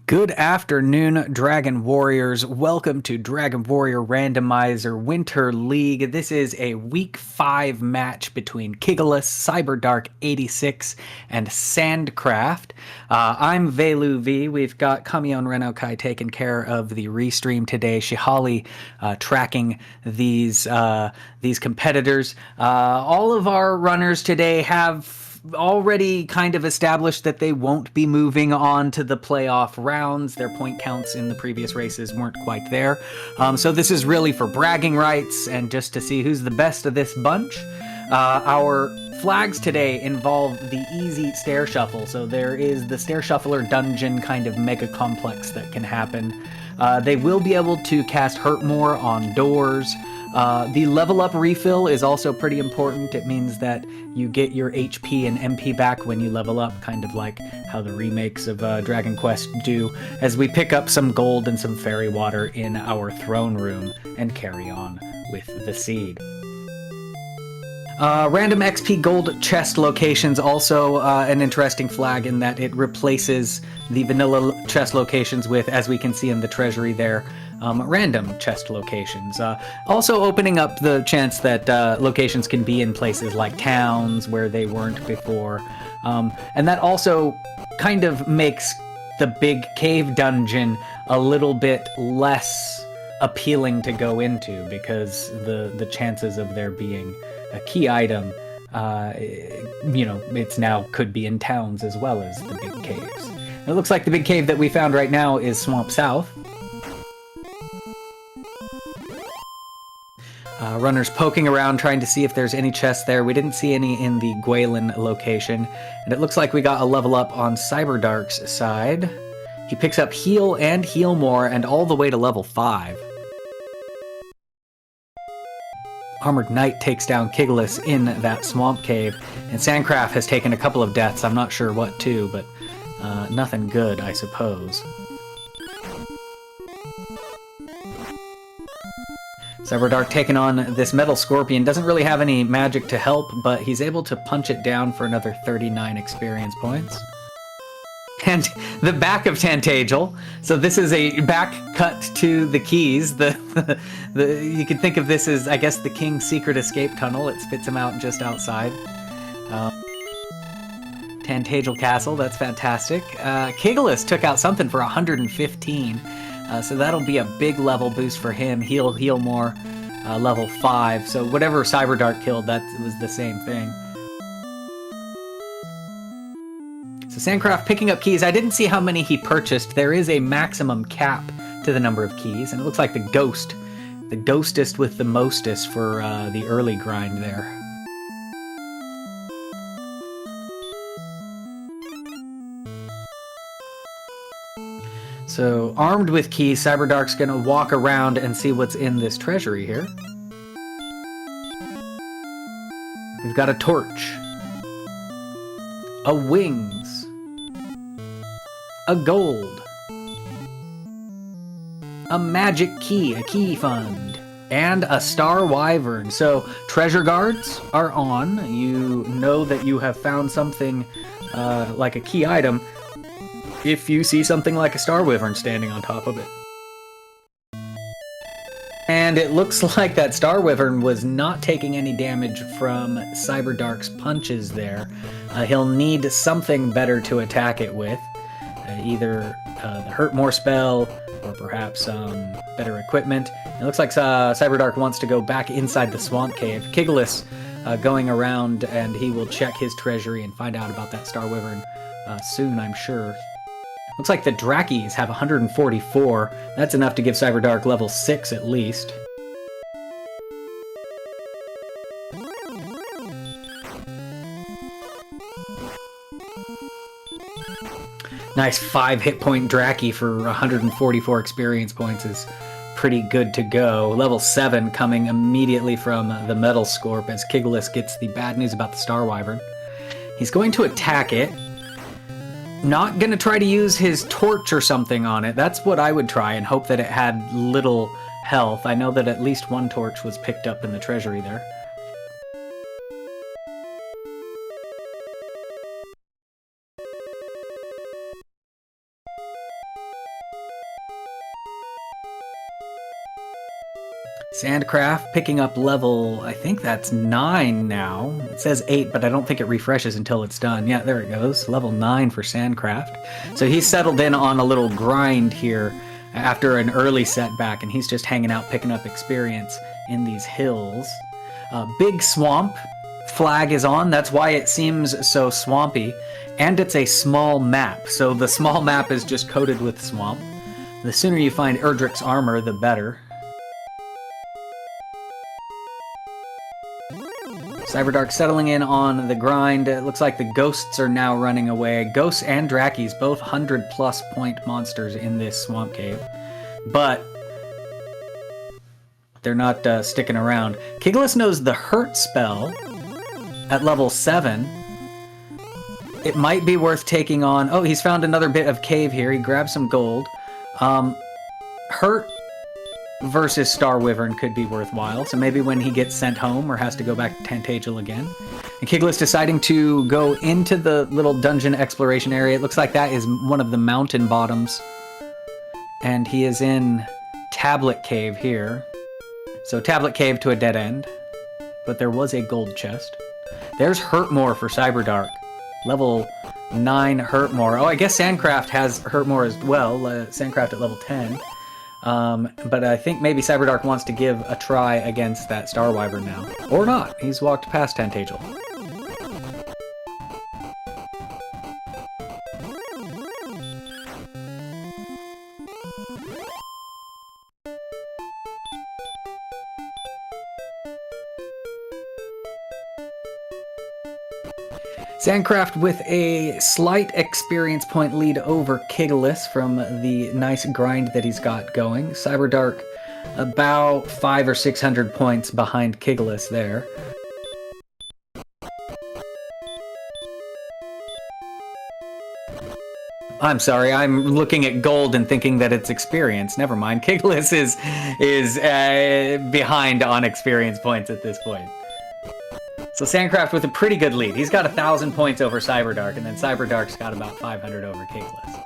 Good afternoon, Dragon Warriors. Welcome to Dragon Warrior Randomizer Winter League. This is a Week 5 match between Kigalas, Cyberdark86, and Sandcraft. I'm Velu V. We've got Kamion Renokai taking care of the restream today. Shihali tracking these competitors. All of our runners today have already kind of established that they won't be moving on to the playoff rounds. Their point counts in the previous races weren't quite there. So this is really for bragging rights and just to see who's the best of this bunch. Our flags today involve the easy stair shuffle. So there is the stair shuffler dungeon kind of mega complex that can happen. They will be able to cast Hurt More on doors. The level up refill is also pretty important. It means that you get your HP and MP back when you level up, kind of like how the remakes of Dragon Quest do, as we pick up some gold and some fairy water in our throne room and carry on with the seed. Random XP gold chest locations, also an interesting flag in that it replaces the vanilla chest locations with, as we can see in the treasury there, random chest locations. Also opening up the chance that locations can be in places like towns where they weren't before. And that also kind of makes the big cave dungeon a little bit less appealing to go into because the chances of there being a key item, it's now could be in towns as well as the big caves. It looks like the big cave that we found right now is Swamp South. Runners poking around trying to see if there's any chests there. We didn't see any in the Gwaelin location. And it looks like we got a level up on Cyberdark's side. He picks up Heal and Heal More and all the way to level 5. Armored Knight takes down Kigalas in that swamp cave. And Sandcraft has taken a couple of deaths. I'm not sure what to, but nothing good, I suppose. Cyberdark taking on this Metal Scorpion. Doesn't really have any magic to help, but he's able to punch it down for another 39 experience points. And the back of Tantagel. So this is a back cut to the keys. You could think of this as, I guess, the King's secret escape tunnel. It spits him out just outside. Tantagel Castle, that's fantastic. Kigalas took out something for 115. So that'll be a big level boost for him. Heal More, level 5. So whatever Cyberdark killed, that was the same thing. So Sandcraft picking up keys. I didn't see how many he purchased. There is a maximum cap to the number of keys, and it looks like the ghostest with the mostest for the early grind there. So, armed with keys, Cyberdark's gonna walk around and see what's in this treasury here. We've got a torch. A wings. A gold. A magic key, a key fund. And a star wyvern. So, treasure guards are on. You know that you have found something like a key item if you see something like a star wyvern standing on top of it. And it looks like that star wyvern was not taking any damage from Cyberdark's punches there. He'll need something better to attack it with. Either the Hurt More spell, or perhaps better equipment. It looks like Cyberdark wants to go back inside the swamp cave. Kigalas going around, and he will check his treasury and find out about that star wyvern soon, I'm sure. Looks like the Drakis have 144. That's enough to give Cyberdark level 6 at least. Nice 5 hit point Draki for 144 experience points is pretty good to go. Level 7 coming immediately from the Metal Scorp as Kigalas gets the bad news about the Star Wyvern. He's going to attack it. Not gonna try to use his torch or something on it. That's what I would try and hope that it had little health. I know that at least one torch was picked up in the treasury there. Sandcraft picking up level, I think that's 9 now. It says 8, but I don't think it refreshes until it's done. Yeah, there it goes. Level 9 for Sandcraft. So he's settled in on a little grind here after an early setback, and he's just hanging out picking up experience in these hills. Big swamp flag is on. That's why it seems so swampy. And it's a small map. So the small map is just coated with swamp. The sooner you find Erdrick's armor, the better. Cyberdark settling in on the grind. It looks like the ghosts are now running away. Ghosts and Drakis, both 100+ point monsters in this swamp cave. But they're not sticking around. Kigalas knows the hurt spell at level 7. It might be worth taking on... Oh, he's found another bit of cave here. He grabbed some gold. Hurt versus Star Wyvern could be worthwhile, so maybe when he gets sent home or has to go back to Tantagel again. And Kigalas deciding to go into the little dungeon exploration area. It looks like that is one of the mountain bottoms. And he is in Tablet Cave here. So Tablet Cave to a dead end. But there was a gold chest. There's Hurtmore for Cyberdark. Level 9 Hurtmore. Oh, I guess Sandcraft has Hurtmore as well. Sandcraft at level 10. But I think maybe Cyberdark wants to give a try against that Star Wyvern now. Or not. He's walked past Tantagel. Sandcraft with a slight experience point lead over Kigalas from the nice grind that he's got going. Cyberdark about 500 or 600 points behind Kigalas there. I'm sorry, I'm looking at gold and thinking that it's experience. Never mind, Kigalas is behind on experience points at this point. So Sandcraft with a pretty good lead. He's got 1,000 points over Cyberdark, and then Cyberdark's got about 500 over Kigalas.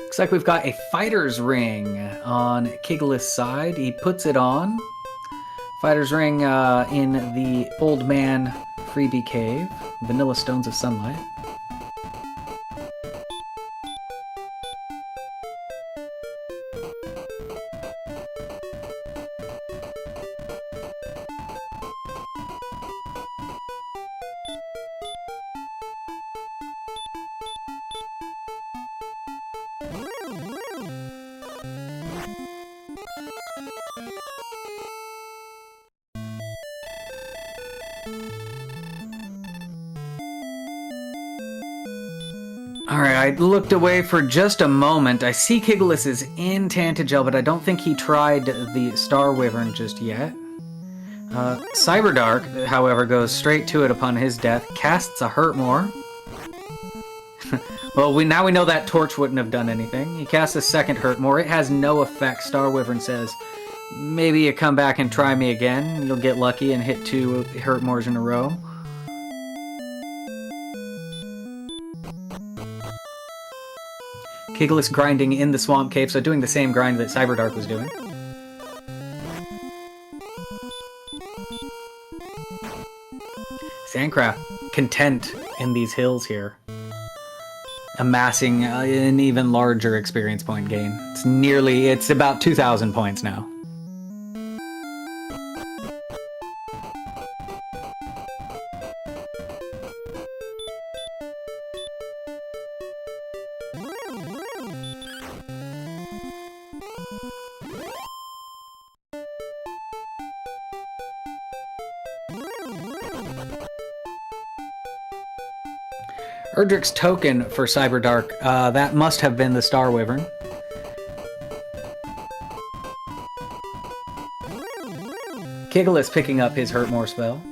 Looks like we've got a fighter's ring on Kigalas' side. He puts it on. Fighter's ring in the Old Man Freebie Cave. Vanilla Stones of Sunlight. Alright, I looked away for just a moment. I see Kigalas is in Tantagel, but I don't think he tried the Star Wyvern just yet. Cyberdark, however, goes straight to it upon his death, casts a Hurtmore. Well, now we know that torch wouldn't have done anything. He casts a second Hurtmore. It has no effect. Star Wyvern says, maybe you come back and try me again. You'll get lucky and hit 2 Hurtmores in a row. Kigalas grinding in the swamp cave, so doing the same grind that Cyberdark was doing. Sandcraft, content in these hills here. Amassing an even larger experience point gain. It's about 2,000 points now. Erdrick's token for Cyberdark, that must have been the Star Wyvern. Kigalas picking up his Hurtmore spell.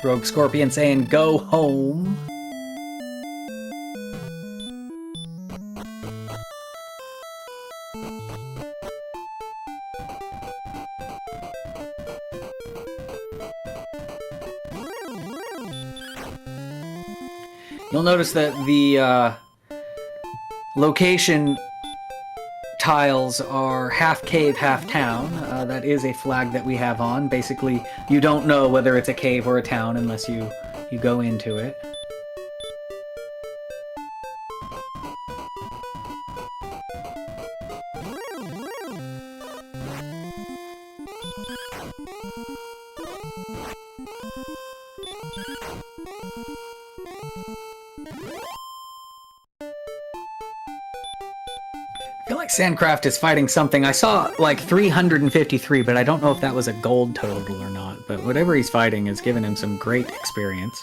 Rogue Scorpion saying, go home. You'll notice that the location tiles are half cave, half town. That is a flag that we have on. Basically, you don't know whether it's a cave or a town unless you go into it. I feel like Sandcraft is fighting something. I saw like 353, but I don't know if that was a gold total or not. But whatever he's fighting has given him some great experience.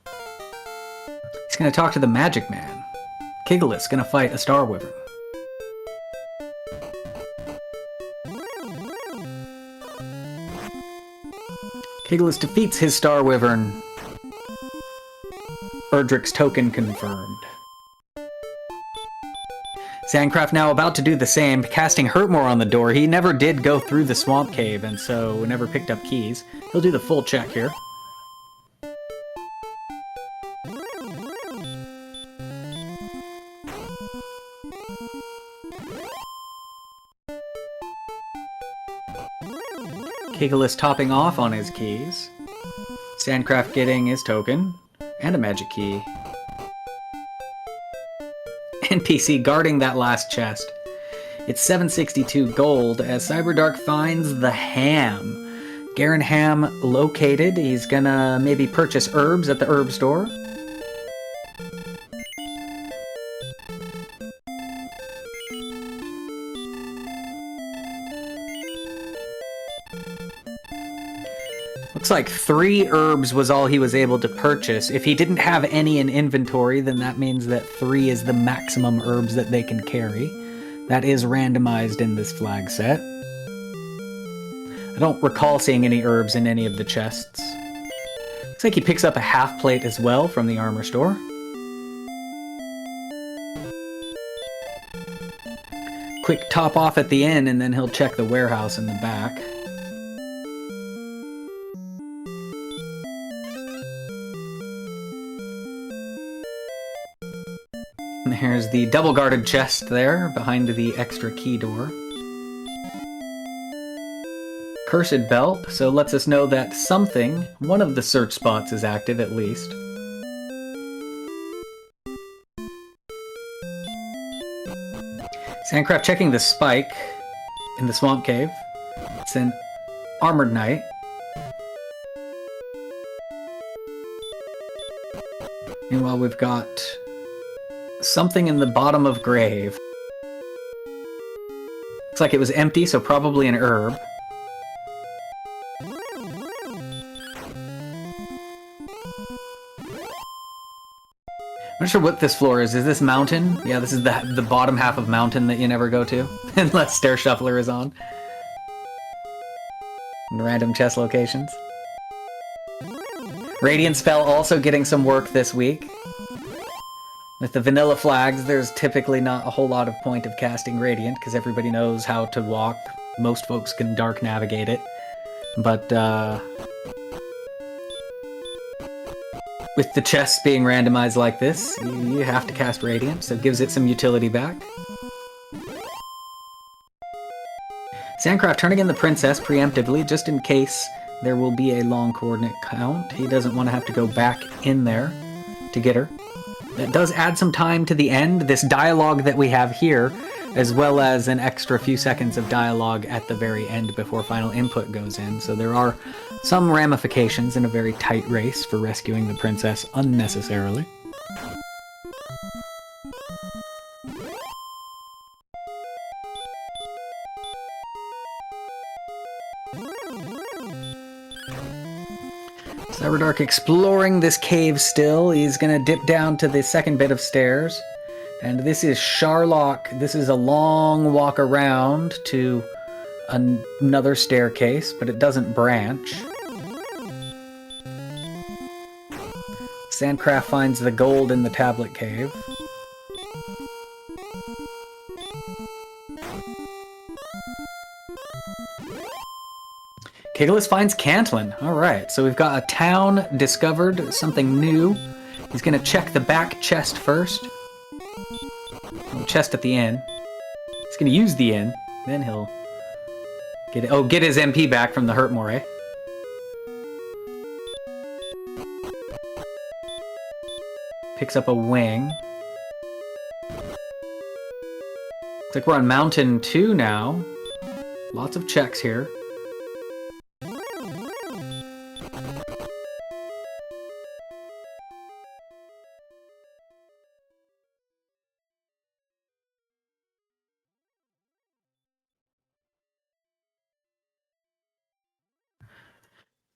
He's going to talk to the Magic Man. Kigalas going to fight a Star Wyvern. Kigalas defeats his Star Wyvern. Erdrick's token confirmed. Sandcraft now about to do the same, casting Hurtmore on the door. He never did go through the swamp cave, and so never picked up keys. He'll do the full check here. Kigalas topping off on his keys. Sandcraft getting his token and a magic key. NPC guarding that last chest. It's 762 gold as Cyberdark finds the ham. Garen Ham located. He's gonna maybe purchase herbs at the herb store. Looks like 3 herbs was all he was able to purchase. If he didn't have any in inventory, then that means that 3 is the maximum herbs that they can carry. That is randomized in this flag set. I don't recall seeing any herbs in any of the chests. Looks like he picks up a half plate as well from the armor store. Quick top off at the inn, and then he'll check the warehouse in the back. There's the double-guarded chest there, behind the extra key door. Cursed belt, so lets us know that something, one of the search spots is active at least. Sandcraft checking the spike in the swamp cave. It's an armored knight. Meanwhile, we've got something in the bottom of grave. Looks like it was empty, so probably an herb. I'm not sure what this floor is. Is this mountain? Yeah, this is the bottom half of mountain that you never go to, unless Stair Shuffler is on. And random chest locations. Radiant spell also getting some work this week. With the vanilla flags, there's typically not a whole lot of point of casting Radiant, because everybody knows how to walk. Most folks can dark navigate it. But, with the chests being randomized like this, you have to cast Radiant, so it gives it some utility back. Sandcraft turning in the princess preemptively, just in case there will be a long coordinate count. He doesn't want to have to go back in there to get her. That does add some time to the end. This dialogue that we have here, as well as an extra few seconds of dialogue at the very end before final input goes in. So there are some ramifications in a very tight race for rescuing the princess unnecessarily. Cyberdark exploring this cave still. He's gonna dip down to the second bit of stairs. And this is Sharlock. This is a long walk around to another staircase, but it doesn't branch. Sandcraft finds the gold in the tablet cave. Kigalas finds Cantlin. Alright, so we've got a town discovered, something new. He's gonna check the back chest first. The chest at the inn. He's gonna use the inn, then he'll get his MP back from the hurt moray. Picks up a wing. Looks like we're on Mountain 2 now. Lots of checks here.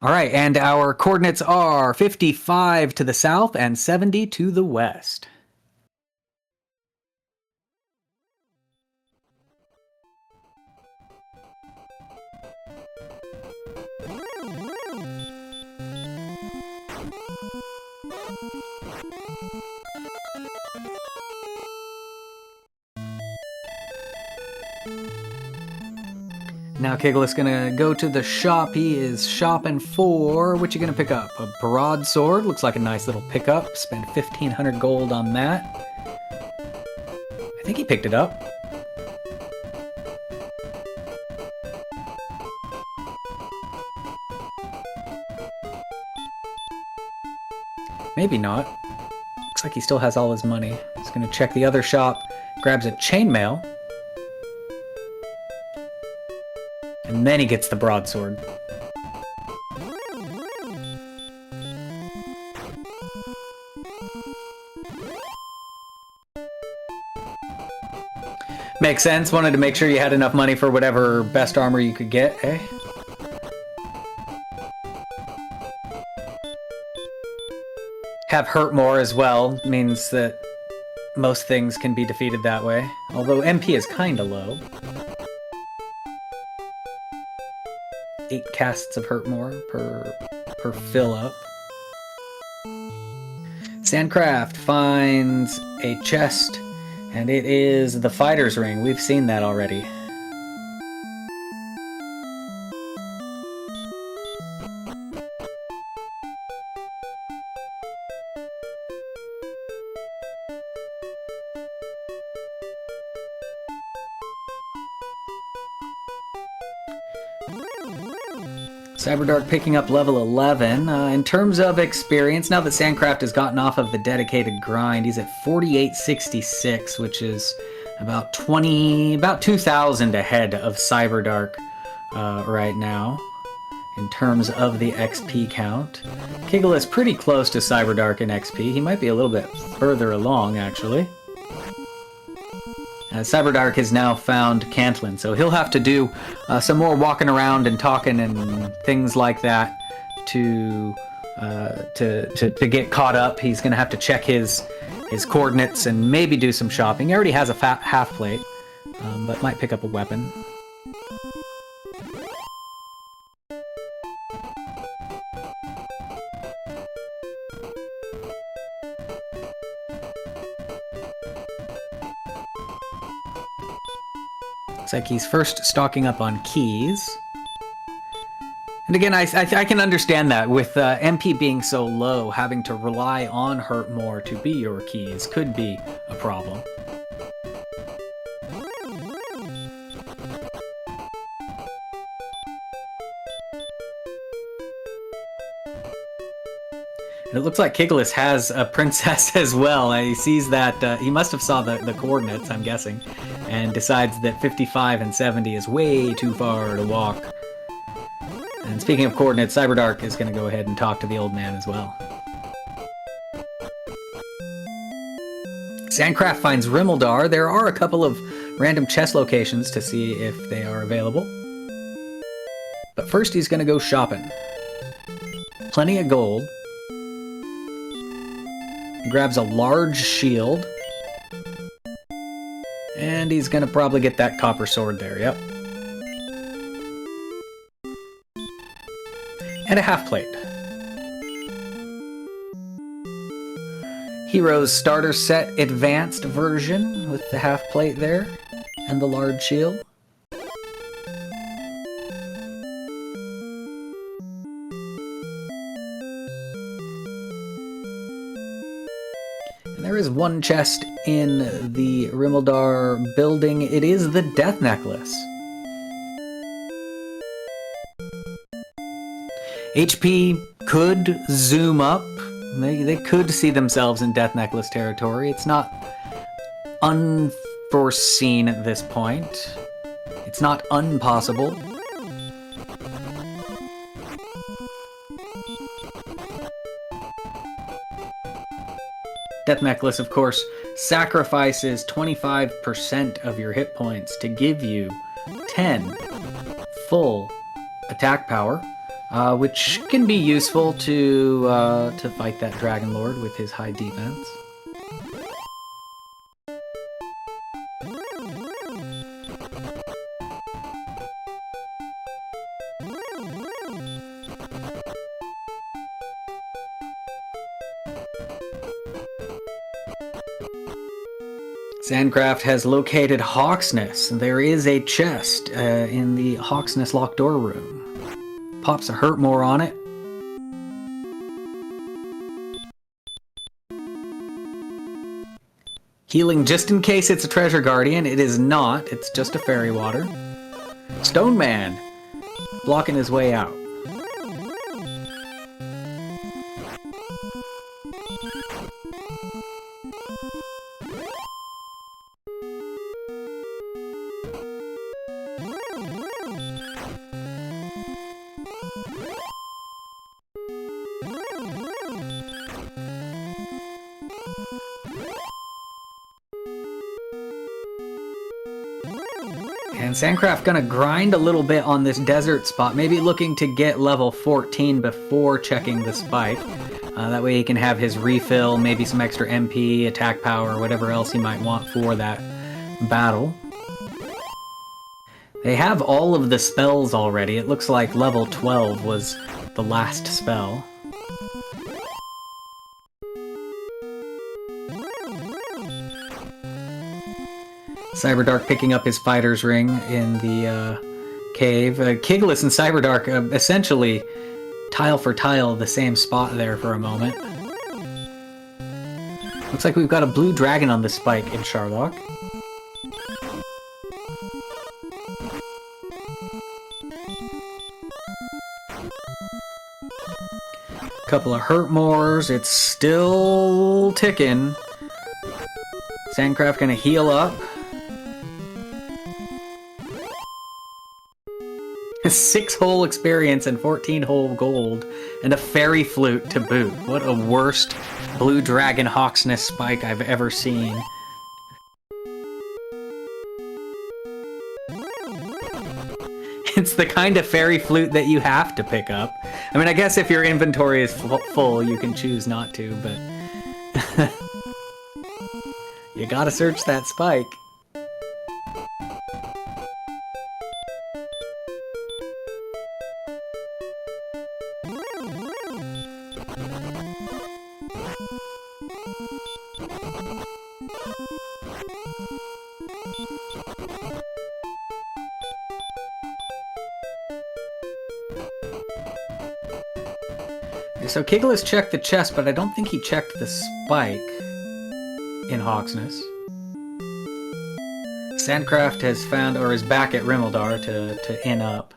All right, and our coordinates are 55 to the south and 70 to the west. Now Kigalas gonna go to the shop. He is shopping for, what you gonna pick up? A broadsword, looks like a nice little pickup. Spend 1,500 gold on that. I think he picked it up. Maybe not. Looks like he still has all his money. He's gonna check the other shop, grabs a chainmail. And then he gets the broadsword. Makes sense. Wanted to make sure you had enough money for whatever best armor you could get, eh? Have hurt more as well. Means that most things can be defeated that way. Although MP is kinda low. 8 casts of hurt more per fill up. Sandcraft finds a chest, and it is the fighter's ring. We've seen that already. Cyberdark picking up level 11. In terms of experience, now that Sandcraft has gotten off of the dedicated grind, he's at 4866, which is about 2,000 ahead of Cyberdark right now, in terms of the XP count. Kigalas is pretty close to Cyberdark in XP. He might be a little bit further along, actually. Cyberdark has now found Cantlin, so he'll have to do some more walking around and talking and things like that to get caught up. He's going to have to check his coordinates and maybe do some shopping. He already has a half plate, but might pick up a weapon. Looks like he's first stocking up on keys. And again, I can understand that. With MP being so low, having to rely on hurt more to be your keys could be a problem. And it looks like Kigalas has a princess as well. He sees that, he must have saw the coordinates, I'm guessing, and decides that 55 and 70 is way too far to walk. And speaking of coordinates, Cyberdark is going to go ahead and talk to the old man as well. Sandcraft finds Rimeldar. There are a couple of random chest locations to see if they are available. But first he's going to go shopping. Plenty of gold. He grabs a large shield. And he's going to probably get that copper sword there, yep. And a half plate. Heroes Starter Set Advanced version with the half plate there and the large shield. There is one chest in the Rimeldar building. It is the Death Necklace. HP could zoom up. They could see themselves in Death Necklace territory. It's not unforeseen at this point. It's not unpossible. Death Necklace, of course, sacrifices 25% of your hit points to give you 10 full attack power, which can be useful to fight that Dragon Lord with his high defense. Sandcraft has located Hawksness. There is a chest in the Hawksness locked door room. Pops a hurt more on it. Healing just in case it's a treasure guardian. It is not. It's just a fairy water. Stone Man blocking his way out. And Sandcraft gonna grind a little bit on this desert spot, maybe looking to get level 14 before checking the spike. That way he can have his refill, maybe some extra MP, attack power, whatever else he might want for that battle. They have all of the spells already. It looks like level 12 was the last spell. Cyberdark picking up his fighter's ring in the cave. Kigalas and Cyberdark essentially tile for tile the same spot there for a moment. Looks like we've got a blue dragon on the spike in Sharlock. Couple of hurt mores. It's still ticking. Sandcraft gonna heal up. 6 whole experience and 14 whole gold, and a fairy flute to boot. What a worst blue dragon Hawksness spike I've ever seen. It's the kind of fairy flute that you have to pick up. I mean, I guess if your inventory is full, you can choose not to, but you gotta search that spike. So Kigalas checked the chest, but I don't think he checked the spike in Hawksness. Sandcraft has found, or is back at Rimeldar to in up.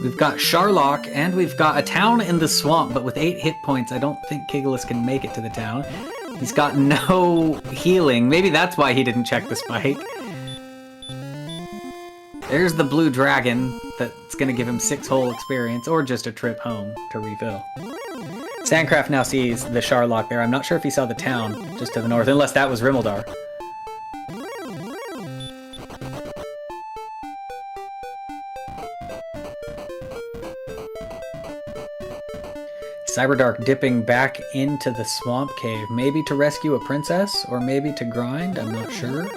We've got Sharlock, and we've got a town in the swamp, but with 8 hit points, I don't think Kigalas can make it to the town. He's got no healing. Maybe that's why he didn't check the spike. There's the blue dragon that's gonna give him 6 whole experience, or just a trip home to refill. Sandcraft now sees the Sharlock there. I'm not sure if he saw the town just to the north, unless that was Rimeldar. Cyberdark dipping back into the swamp cave, maybe to rescue a princess, or maybe to grind, I'm not sure.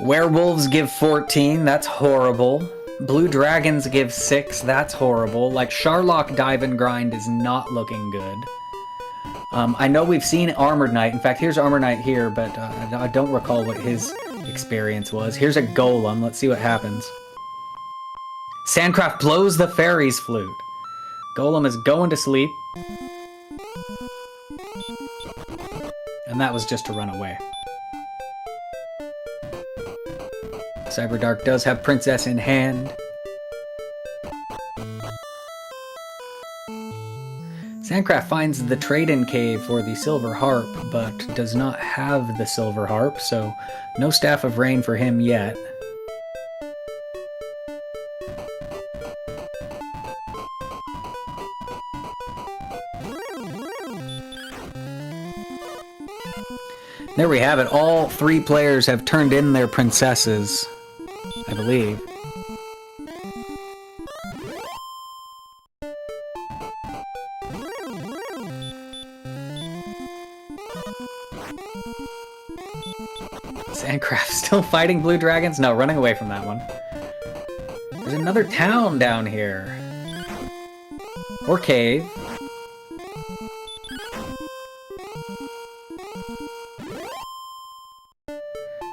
Werewolves give 14, that's horrible. Blue dragons give 6. That's horrible. Like, Sharlock Dive and Grind is not looking good. I know we've seen Armored Knight. In fact, here's Armored Knight here, but I don't recall what his experience was. Here's a Golem. Let's see what happens. Sandcraft blows the fairy's flute. Golem is going to sleep. And that was just to run away. Cyberdark does have Princess in hand. Sandcraft finds the trade-in cave for the Silver Harp, but does not have the Silver Harp, so no Staff of Rain for him yet. There we have it. All 3 players have turned in their princesses, I believe. Sandcraft still fighting blue dragons? No, running away from that one. There's another town down here. Or cave.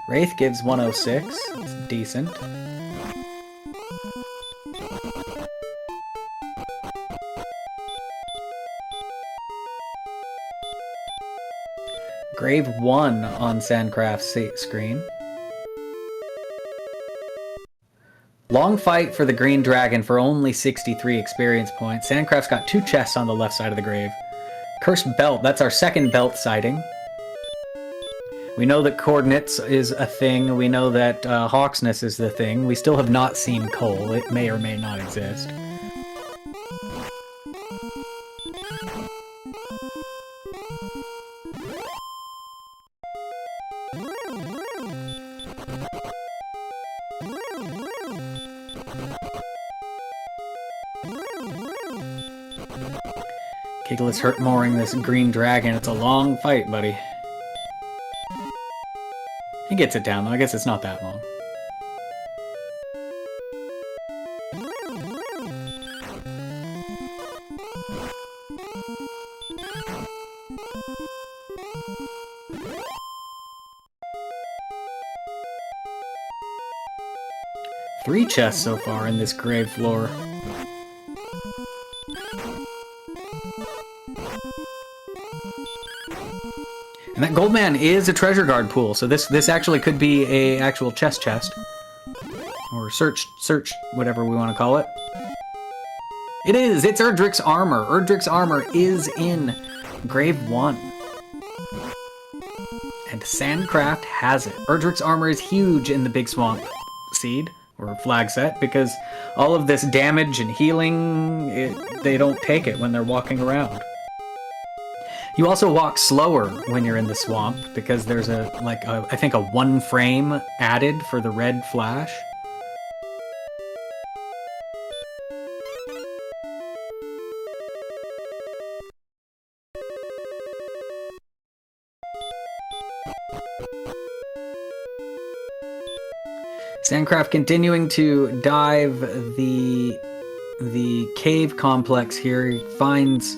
Wraith gives 106. It's decent. Grave 1 on Sandcraft's screen. Long fight for the green dragon for only 63 experience points. Sandcraft's got 2 chests on the left side of the grave. Cursed Belt, that's our second belt sighting. We know that Coordinates is a thing. We know that Hawksness is the thing. We still have not seen Coal. It may or may not exist. Kigalas hurt mooring this green dragon. It's a long fight, buddy. He gets it down, though. I guess it's not that long. Three chests so far in this grave floor. And that Goldman is a treasure guard pool, so this actually could be a actual chest. Or search, whatever we want to call it. It is! It's Erdrick's armor! Erdrick's armor is in Grave 1. And Sandcraft has it. Erdrick's armor is huge in the Big Swamp seed, or flag set, because all of this damage and healing, they don't take it when they're walking around. You also walk slower when you're in the swamp, because there's I think a 1 frame added for the red flash. Sandcraft continuing to dive the cave complex here. He finds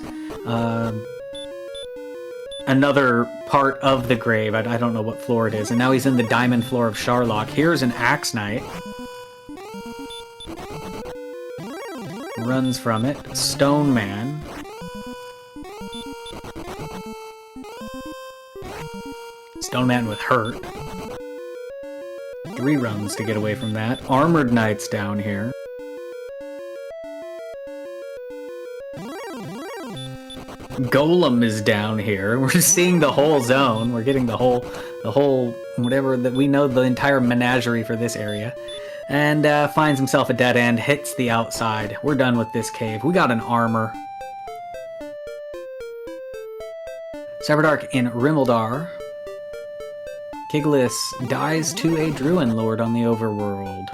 another part of the grave. I don't know what floor it is. And now he's in the diamond floor of Sharlock. Here's an Axe Knight. Runs from it. Stone Man. Stone Man with hurt. 3 runs to get away from that. Armored Knight's down here. Golem is down here. We're seeing the whole zone. We're getting the whole whatever that we know, the entire menagerie for this area. And finds himself a dead end, hits the outside. We're done with this cave. We got an armor. Cyberdark in Rimeldar. Kigalas dies to a Druin Lord on the overworld.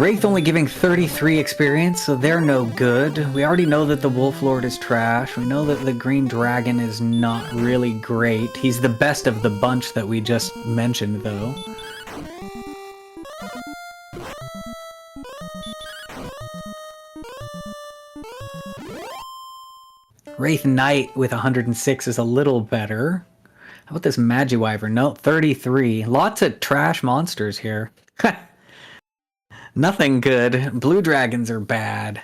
Wraith only giving 33 experience, so they're no good. We already know that the Wolf Lord is trash. We know that the Green Dragon is not really great. He's the best of the bunch that we just mentioned, though. Wraith Knight with 106 is a little better. How about this Magiwyvern? No, 33. Lots of trash monsters here. Nothing good. Blue dragons are bad.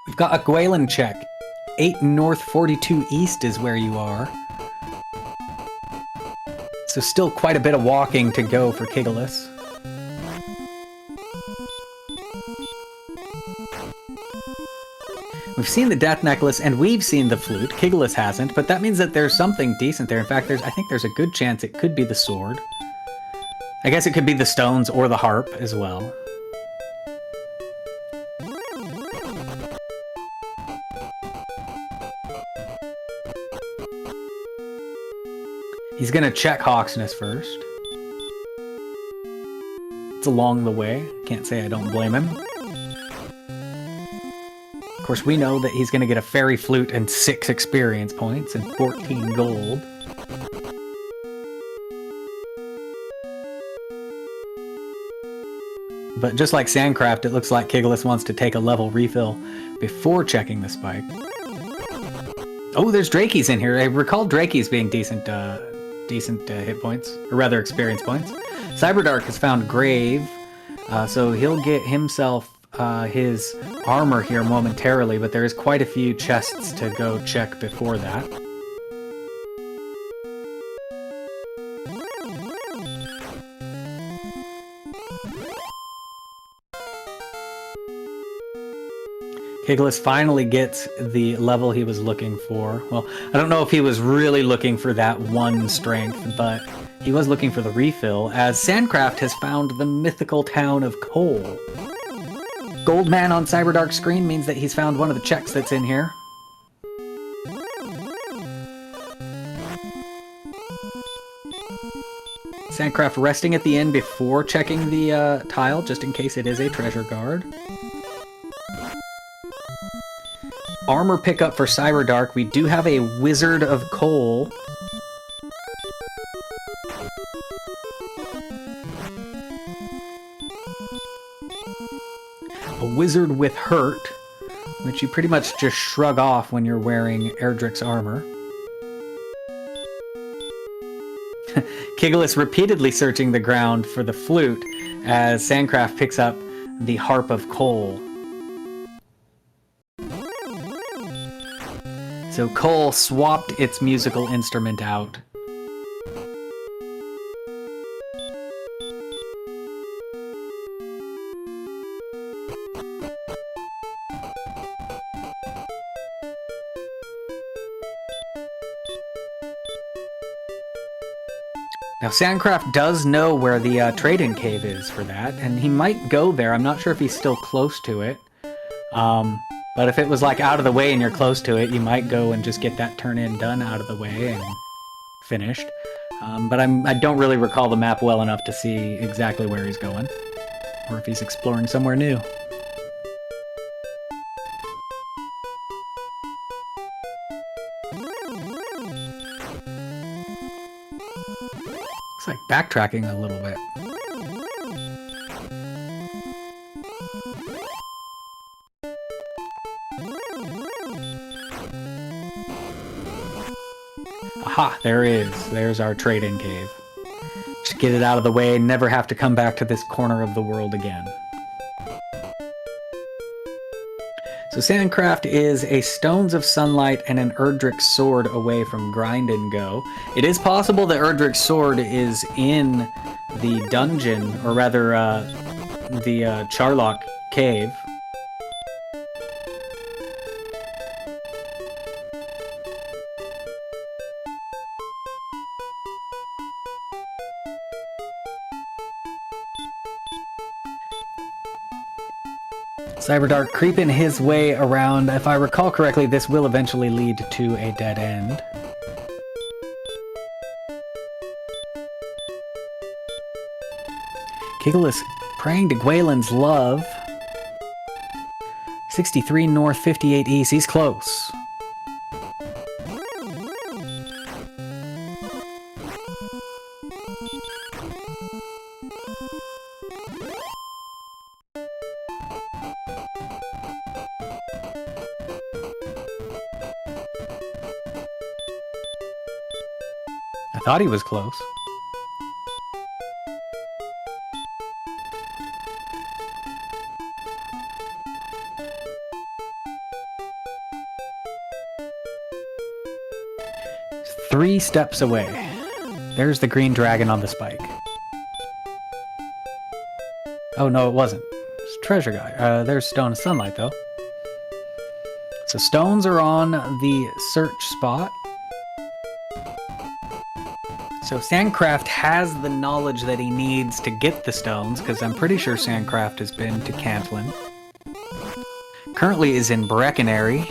We've got a Gwaelin check. 8 north, 42 east is where you are. So still quite a bit of walking to go for Kigalas. We've seen the Death Necklace, and we've seen the Flute. Kigalas hasn't, but that means that there's something decent there. In fact, I think there's a good chance it could be the sword. I guess it could be the stones or the harp as well. He's gonna check Hawksness first. It's along the way. Can't say I don't blame him. Of course, we know that he's gonna get a Fairy Flute and 6 experience points and 14 gold. But just like Sandcraft, it looks like Kigalas wants to take a level refill before checking the spike. Oh, there's Drakeys in here. I recall Drakeys being decent hit points, or rather experience points. Cyberdark has found Grave, so he'll get himself his armor here momentarily, but there is quite a few chests to go check before that. Kigalas finally gets the level he was looking for. Well, I don't know if he was really looking for that 1 strength, but he was looking for the refill, as Sandcraft has found the mythical town of Coal. Goldman on Cyberdark's screen means that he's found one of the checks that's in here. Sandcraft resting at the inn before checking the tile, just in case it is a treasure guard. Armor pickup for Cyberdark. We do have a Wizard of Coal. A Wizard with Hurt, which you pretty much just shrug off when you're wearing Erdrick's armor. Kigalas repeatedly searching the ground for the flute as Sandcraft picks up the Harp of Coal. So Cole swapped its musical instrument out. Now Sandcraft does know where the trade-in cave is for that, and he might go there. I'm not sure if he's still close to it. But if it was like out of the way and you're close to it, you might go and just get that turn-in done out of the way and finished. But I don't really recall the map well enough to see exactly where he's going, or if he's exploring somewhere new. Looks like backtracking a little bit. Aha, there is. There's our trade-in cave. Just get it out of the way and never have to come back to this corner of the world again. So Sandcraft is a Stones of Sunlight and an Erdrick Sword away from Grind and Go. It is possible that Erdrick's Sword is in the dungeon, or rather, the Charlock Cave. Cyberdark creeping his way around. If I recall correctly, this will eventually lead to a dead end. Kigalas praying to Gwaelin's love. 63 north, 58 east. He's close. I thought he was close. He's 3 steps away. There's the green dragon on the spike. Oh no, it wasn't. It's a treasure guy. There's Stone of Sunlight though. So stones are on the search spot. So Sandcraft has the knowledge that he needs to get the stones, because I'm pretty sure Sandcraft has been to Cantlin. Currently is in Breckenary,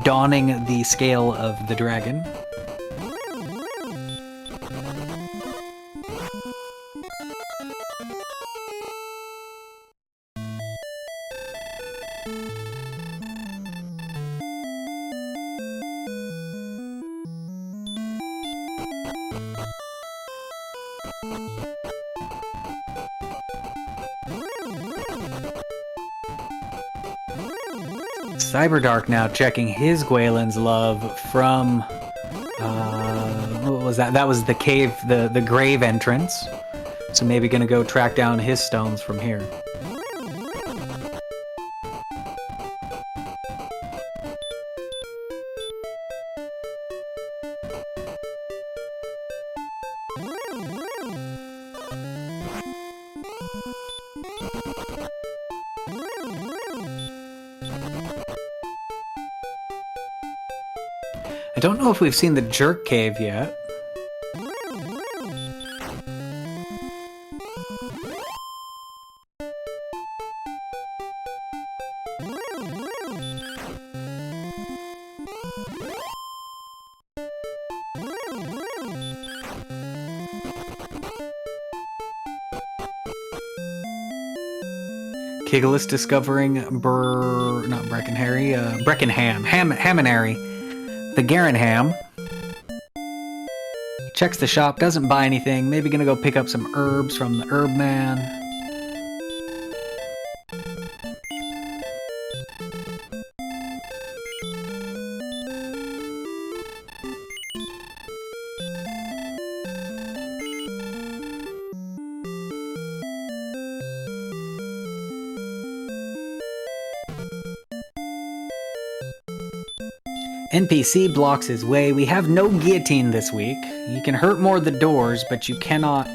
donning the scale of the dragon. Cyberdark now checking his Gwaelin's love from, what was that? That was the cave, the grave entrance. So maybe gonna go track down his stones from here. I don't know if we've seen the jerk cave yet. Kigalas discovering Breckenham, Hamanary. The Garenham. Checks the shop, doesn't buy anything. Maybe gonna go pick up some herbs from the herb man. NPC blocks his way. We have no guillotine this week. You can hurt more of the doors, but you cannot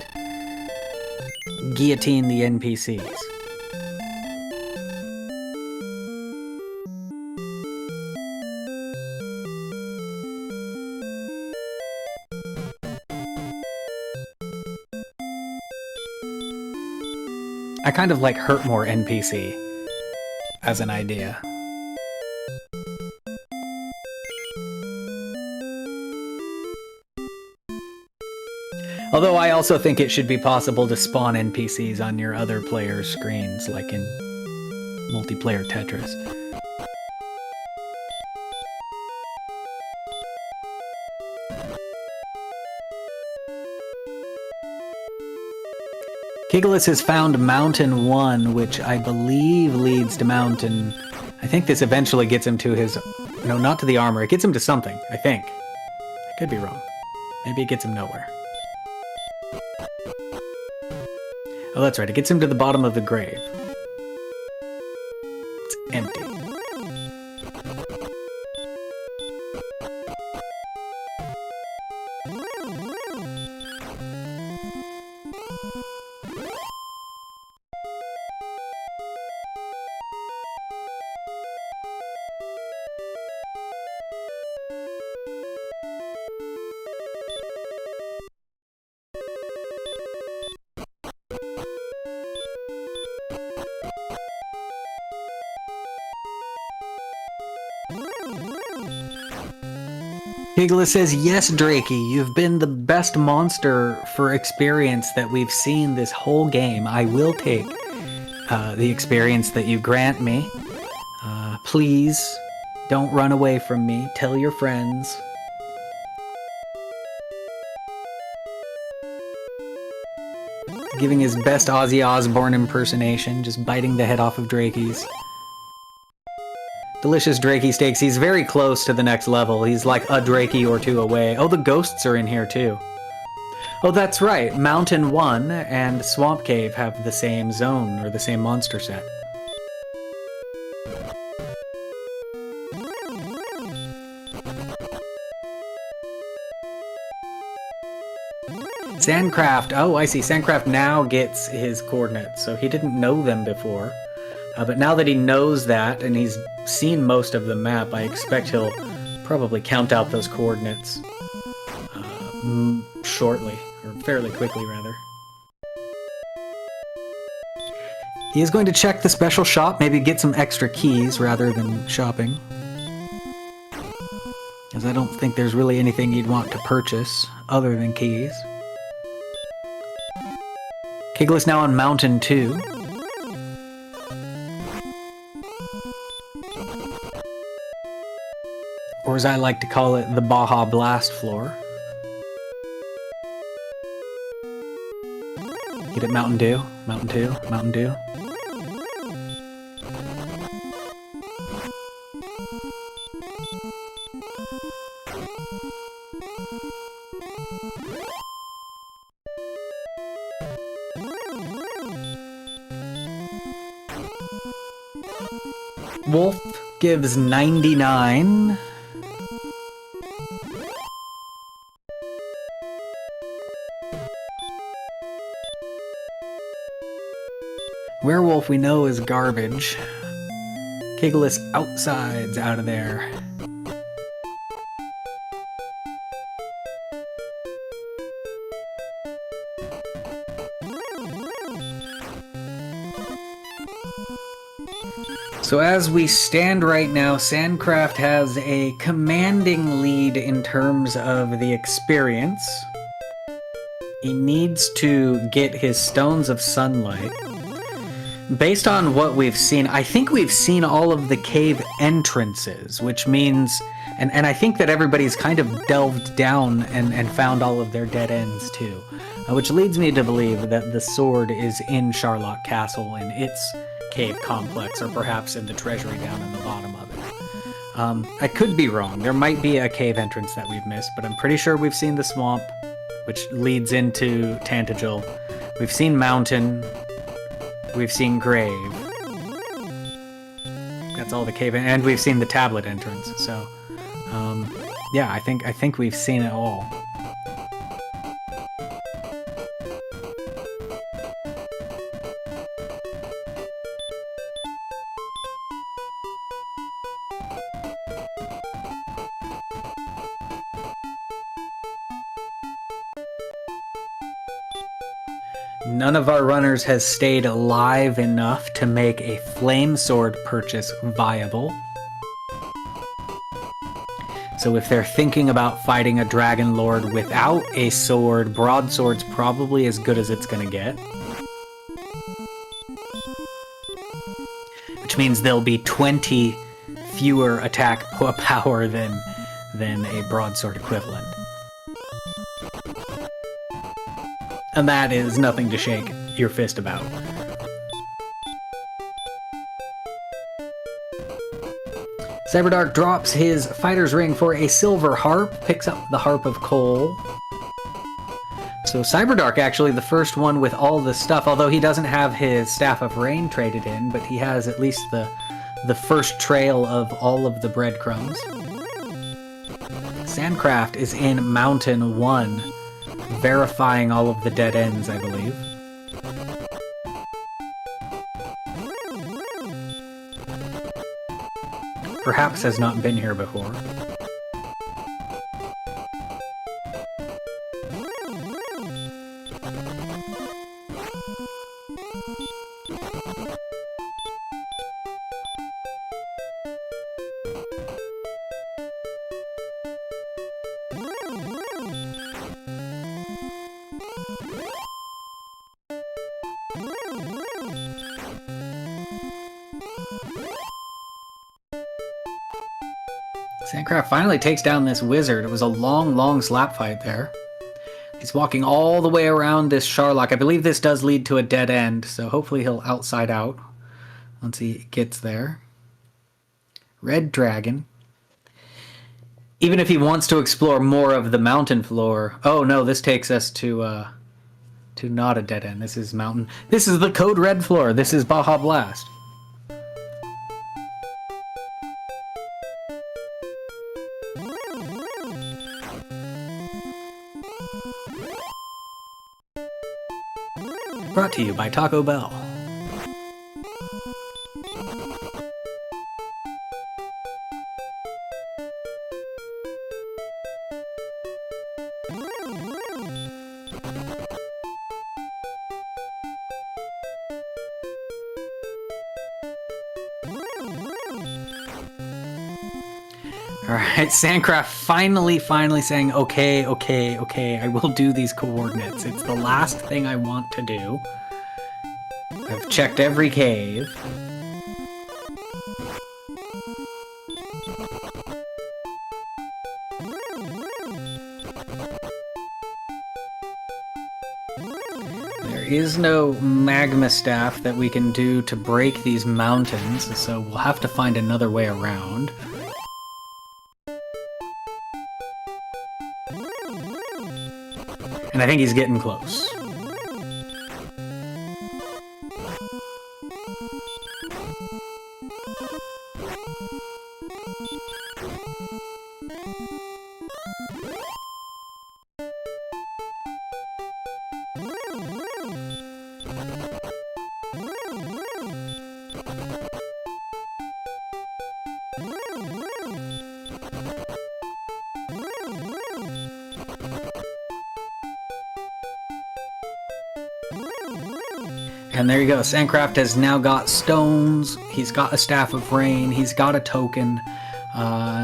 guillotine the NPCs. I kind of like hurt more NPC as an idea. Although I also think it should be possible to spawn NPCs on your other players' screens, like in multiplayer Tetris. Kigalas has found Mountain 1, which I believe leads to Mountain... I think this eventually gets him to his... No, not to the armor. It gets him to something, I think. I could be wrong. Maybe it gets him nowhere. Oh, that's right. It gets him to the bottom of the grave. It's empty. Kigalas says, yes, Drakey, you've been the best monster for experience that we've seen this whole game. I will take the experience that you grant me. Please, don't run away from me. Tell your friends. Giving his best Ozzy Osbourne impersonation, just biting the head off of Drakey's. Delicious Drakey steaks. He's very close to the next level. He's like a Drakey or two away. Oh, the ghosts are in here too. Oh, that's right. Mountain 1 and Swamp Cave have the same zone, or the same monster set. Sandcraft. Oh, I see. Sandcraft now gets his coordinates, so he didn't know them before. But now that he knows that, and he's seen most of the map, I expect he'll probably count out those coordinates shortly, or fairly quickly, rather. He is going to check the special shop, maybe get some extra keys rather than shopping. Because I don't think there's really anything you'd want to purchase other than keys. Kigalas now on Mountain 2. Or as I like to call it, the Baja Blast floor. Get it, Mountain Dew, Mountain 2, Mountain Dew. Wolf gives 99. Werewolf we know is garbage. Kigalas outsides out of there. So as we stand right now, Sandcraft has a commanding lead in terms of the experience. He needs to get his Stones of Sunlight. Based on what we've seen, I think we've seen all of the cave entrances, which means... And I think that everybody's kind of delved down and found all of their dead ends too. Which leads me to believe that the sword is in Charlotte Castle in its cave complex, or perhaps in the treasury down in the bottom of it. I could be wrong. There might be a cave entrance that we've missed, but I'm pretty sure we've seen the swamp, which leads into Tantagel. We've seen Mountain. We've seen Grave. That's all the cave, and we've seen the tablet entrance. So, yeah, I think we've seen it all. None of our runners has stayed alive enough to make a flame sword purchase viable. So if they're thinking about fighting a Dragon Lord without a sword, broadsword's probably as good as it's gonna get. Which means there'll be 20 fewer attack power than a broadsword equivalent. And that is nothing to shake your fist about. Cyberdark drops his fighter's ring for a silver harp, picks up the Harp of Coal. So Cyberdark actually the first one with all the stuff, although he doesn't have his Staff of Rain traded in, but he has at least the first trail of all of the breadcrumbs. Sandcraft is in Mountain 1. Verifying all of the dead ends, I believe. Perhaps has not been here before. Sandcraft finally takes down this wizard. It was a long slap fight there. He's walking all the way around this Sharlock. I believe this does lead to a dead end, so hopefully he'll outside out once he gets there. Red Dragon. Even if he wants to explore more of the mountain floor... Oh no, this takes us to not a dead end. This is mountain. This is the Code Red floor. This is Baja Blast. Brought to you by Taco Bell. Alright, Sandcraft finally saying, okay, I will do these coordinates. It's the last thing I want to do. I've checked every cave. There is no magma staff that we can do to break these mountains, so we'll have to find another way around. And I think he's getting close. And there you go, Sandcraft has now got stones, he's got a Staff of Rain, he's got a token.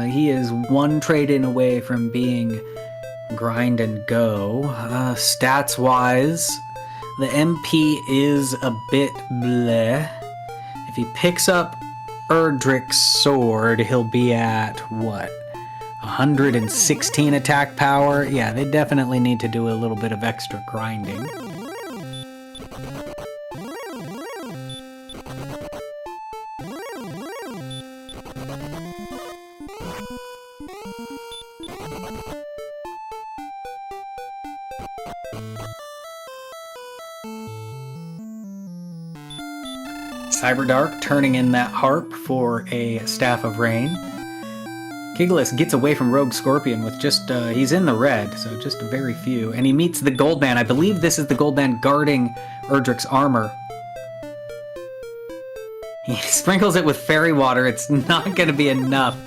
He is one trade-in away from being grind and go. Stats-wise, the MP is a bit bleh. If he picks up Erdrick's sword, he'll be at, what, 116 attack power? Yeah, they definitely need to do a little bit of extra grinding. Cyberdark turning in that harp for a Staff of Rain. Kigalas gets away from Rogue Scorpion with just, he's in the red, so just very few. And he meets the Goldman. I believe this is the Goldman guarding Erdrick's armor. He sprinkles it with fairy water. It's not going to be enough.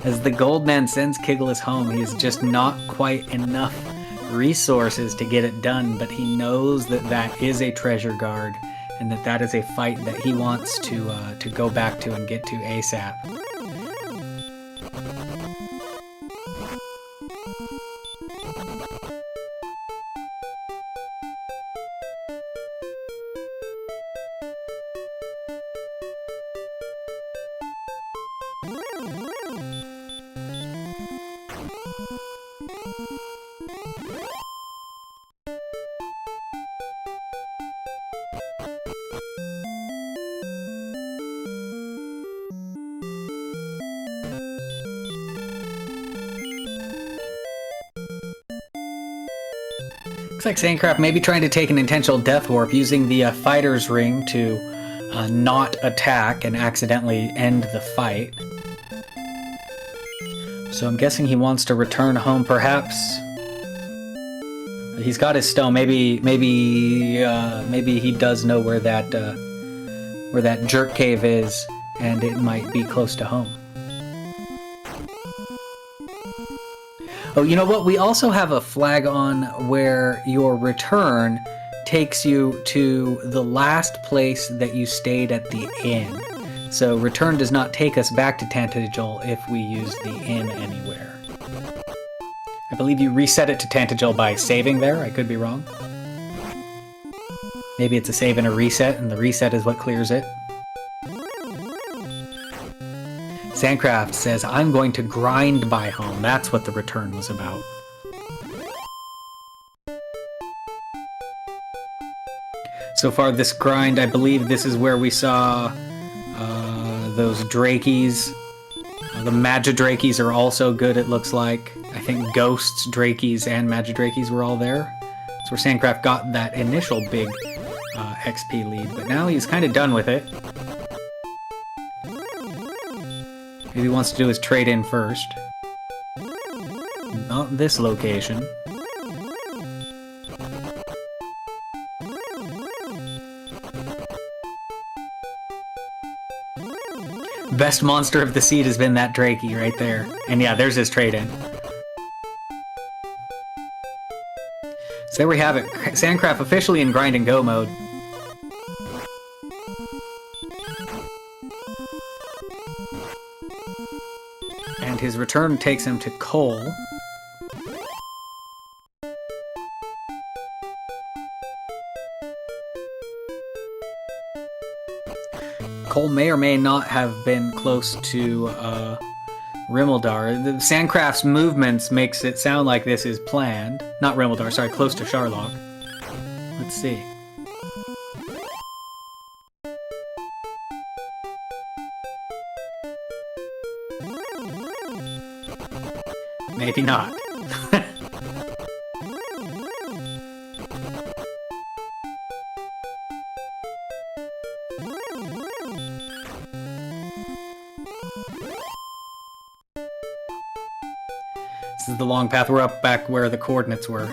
As the Goldman sends Kigalas home, he has just not quite enough resources to get it done, but he knows that that is a treasure guard. And that is a fight that he wants to go back to and get to ASAP. Looks like Sandcraft may be trying to take an intentional death warp using the fighter's ring to not attack and accidentally end the fight. So I'm guessing he wants to return home, perhaps. He's got his stone. Maybe he does know where that jerk cave is, and it might be close to home. Oh, you know what? We also have a flag on where your return takes you to the last place that you stayed at the inn. So return does not take us back to Tantagel if we use the inn anywhere. I believe you reset it to Tantagel by saving there. I could be wrong. Maybe it's a save and a reset, and the reset is what clears it. Sandcraft says, I'm going to grind by home. That's what the return was about. So far, this grind, I believe this is where we saw those Drakies. The Magidrakies are also good, it looks like. I think Ghosts, Drakies, and Magidrakies were all there. That's where Sandcraft got that initial big XP lead, but now he's kind of done with it. Maybe he wants to do his trade-in first. Not this location. Best monster of the seed has been that Drakey right there. And yeah, there's his trade-in. So there we have it. Sandcraft officially in grind and go mode. And his return takes him to coal. Cole may or may not have been close to Rimmeldar. The Sandcraft's movements makes it sound like this is planned. Not Rimmeldar, sorry, close to Sharlock. Let's see. Maybe not. This is the long path. We're up back where the coordinates were.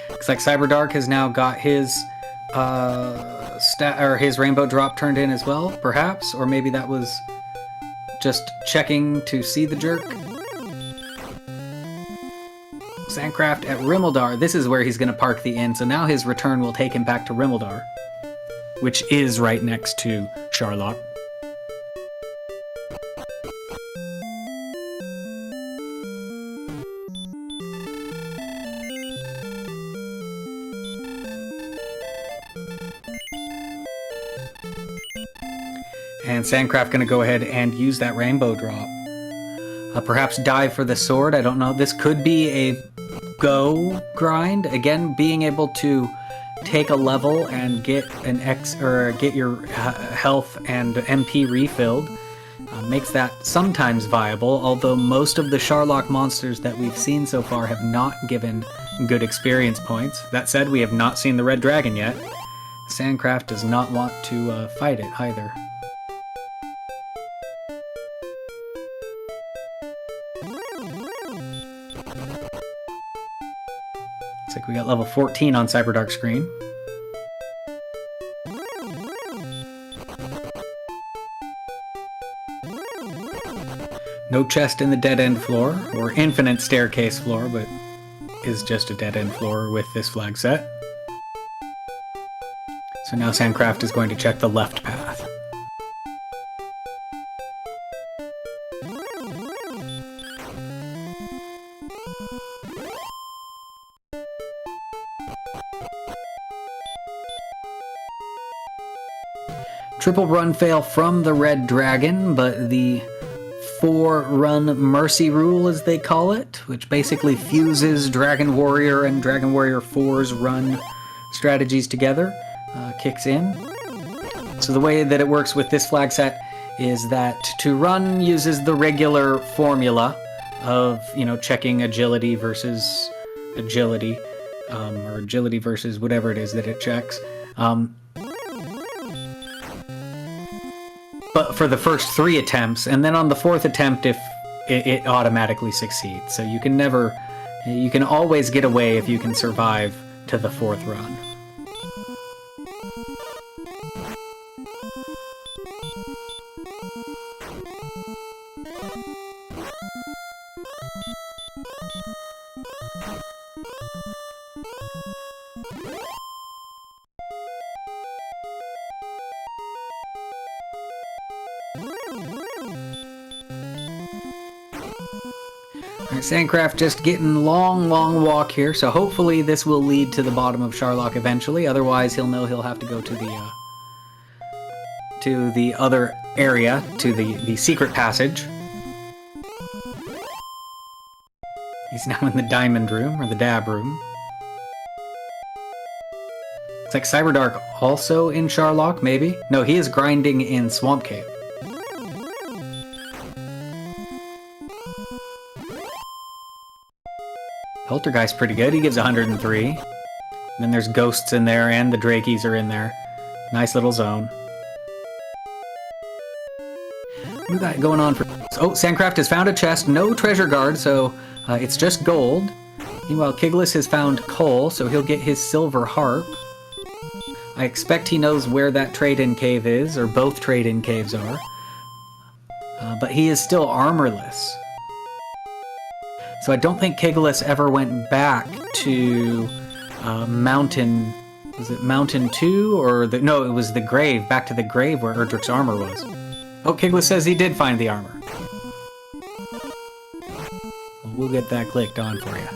Looks like Cyberdark has now got his his rainbow drop turned in as well, perhaps, or maybe that was just checking to see the jerk. Sandcraft at Rimmeldar. This is where he's going to park the inn, so now his return will take him back to Rimmeldar, which is right next to Sharlock. And Sandcraft going to go ahead and use that rainbow drop. Perhaps dive for the sword. I don't know. This could be a go grind. Again, being able to take a level and get an get your health and MP refilled makes that sometimes viable. Although most of the Sharlock monsters that we've seen so far have not given good experience points. That said, we have not seen the red dragon yet. Sandcraft does not want to fight it either. Looks like we got level 14 on Cyberdark's screen. No chest in the dead-end floor, or infinite staircase floor, but is just a dead-end floor with this flag set. So now Sandcraft is going to check the left path. Triple run fail from the red dragon, but the 4-run mercy rule, as they call it, which basically fuses Dragon Warrior and Dragon Warrior 4's run strategies together, kicks in. So the way that it works with this flag set is that to run uses the regular formula of, checking agility versus agility, or agility versus whatever it is that it checks. But for the first 3 attempts, and then on the 4th attempt if it automatically succeeds. So you can always get away if you can survive to the 4th run. Alright, Sandcraft just getting long walk here, so hopefully this will lead to the bottom of Sharlock eventually. Otherwise, he'll know he'll have to go to the other area, to the secret passage. He's now in the diamond room, or the dab room. It's like Cyberdark also in Sharlock, maybe? No, he is grinding in Swamp Cave. Poltergeist's pretty good, he gives 103. And then there's ghosts in there, and the Drakies are in there. Nice little zone. What do we got going on for... Oh, Sandcraft has found a chest, no treasure guard, so it's just gold. Meanwhile, Kigalas has found coal, so he'll get his silver harp. I expect he knows where that trade-in cave is, or both trade-in caves are. But he is still armorless. So I don't think Kigalas ever went back to Mountain... Was it Mountain 2? Or the... No, it was the grave. Back to the grave where Erdrick's armor was. Oh, Kigalas says he did find the armor. Well, we'll get that clicked on for you.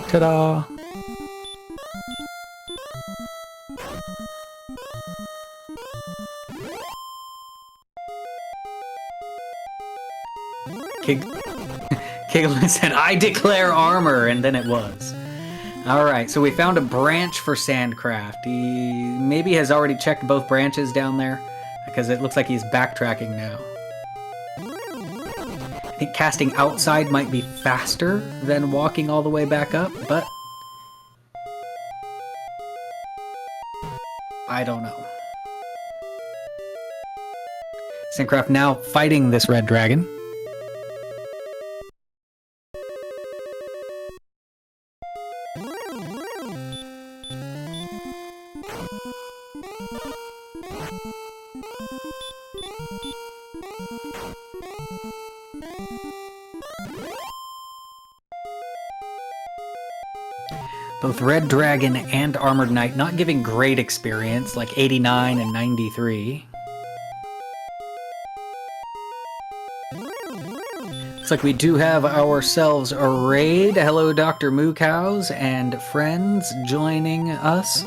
Ta-da! Kigalas said, I declare armor, and then it was. Alright, so we found a branch for Sandcraft. He maybe has already checked both branches down there, because it looks like he's backtracking now. I think casting outside might be faster than walking all the way back up, but... I don't know. Sandcraft now fighting this red dragon. Both Red Dragon and Armored Knight not giving great experience, like 89 and 93. Looks like we do have ourselves a raid. Hello, Dr. Moo Cows and friends joining us.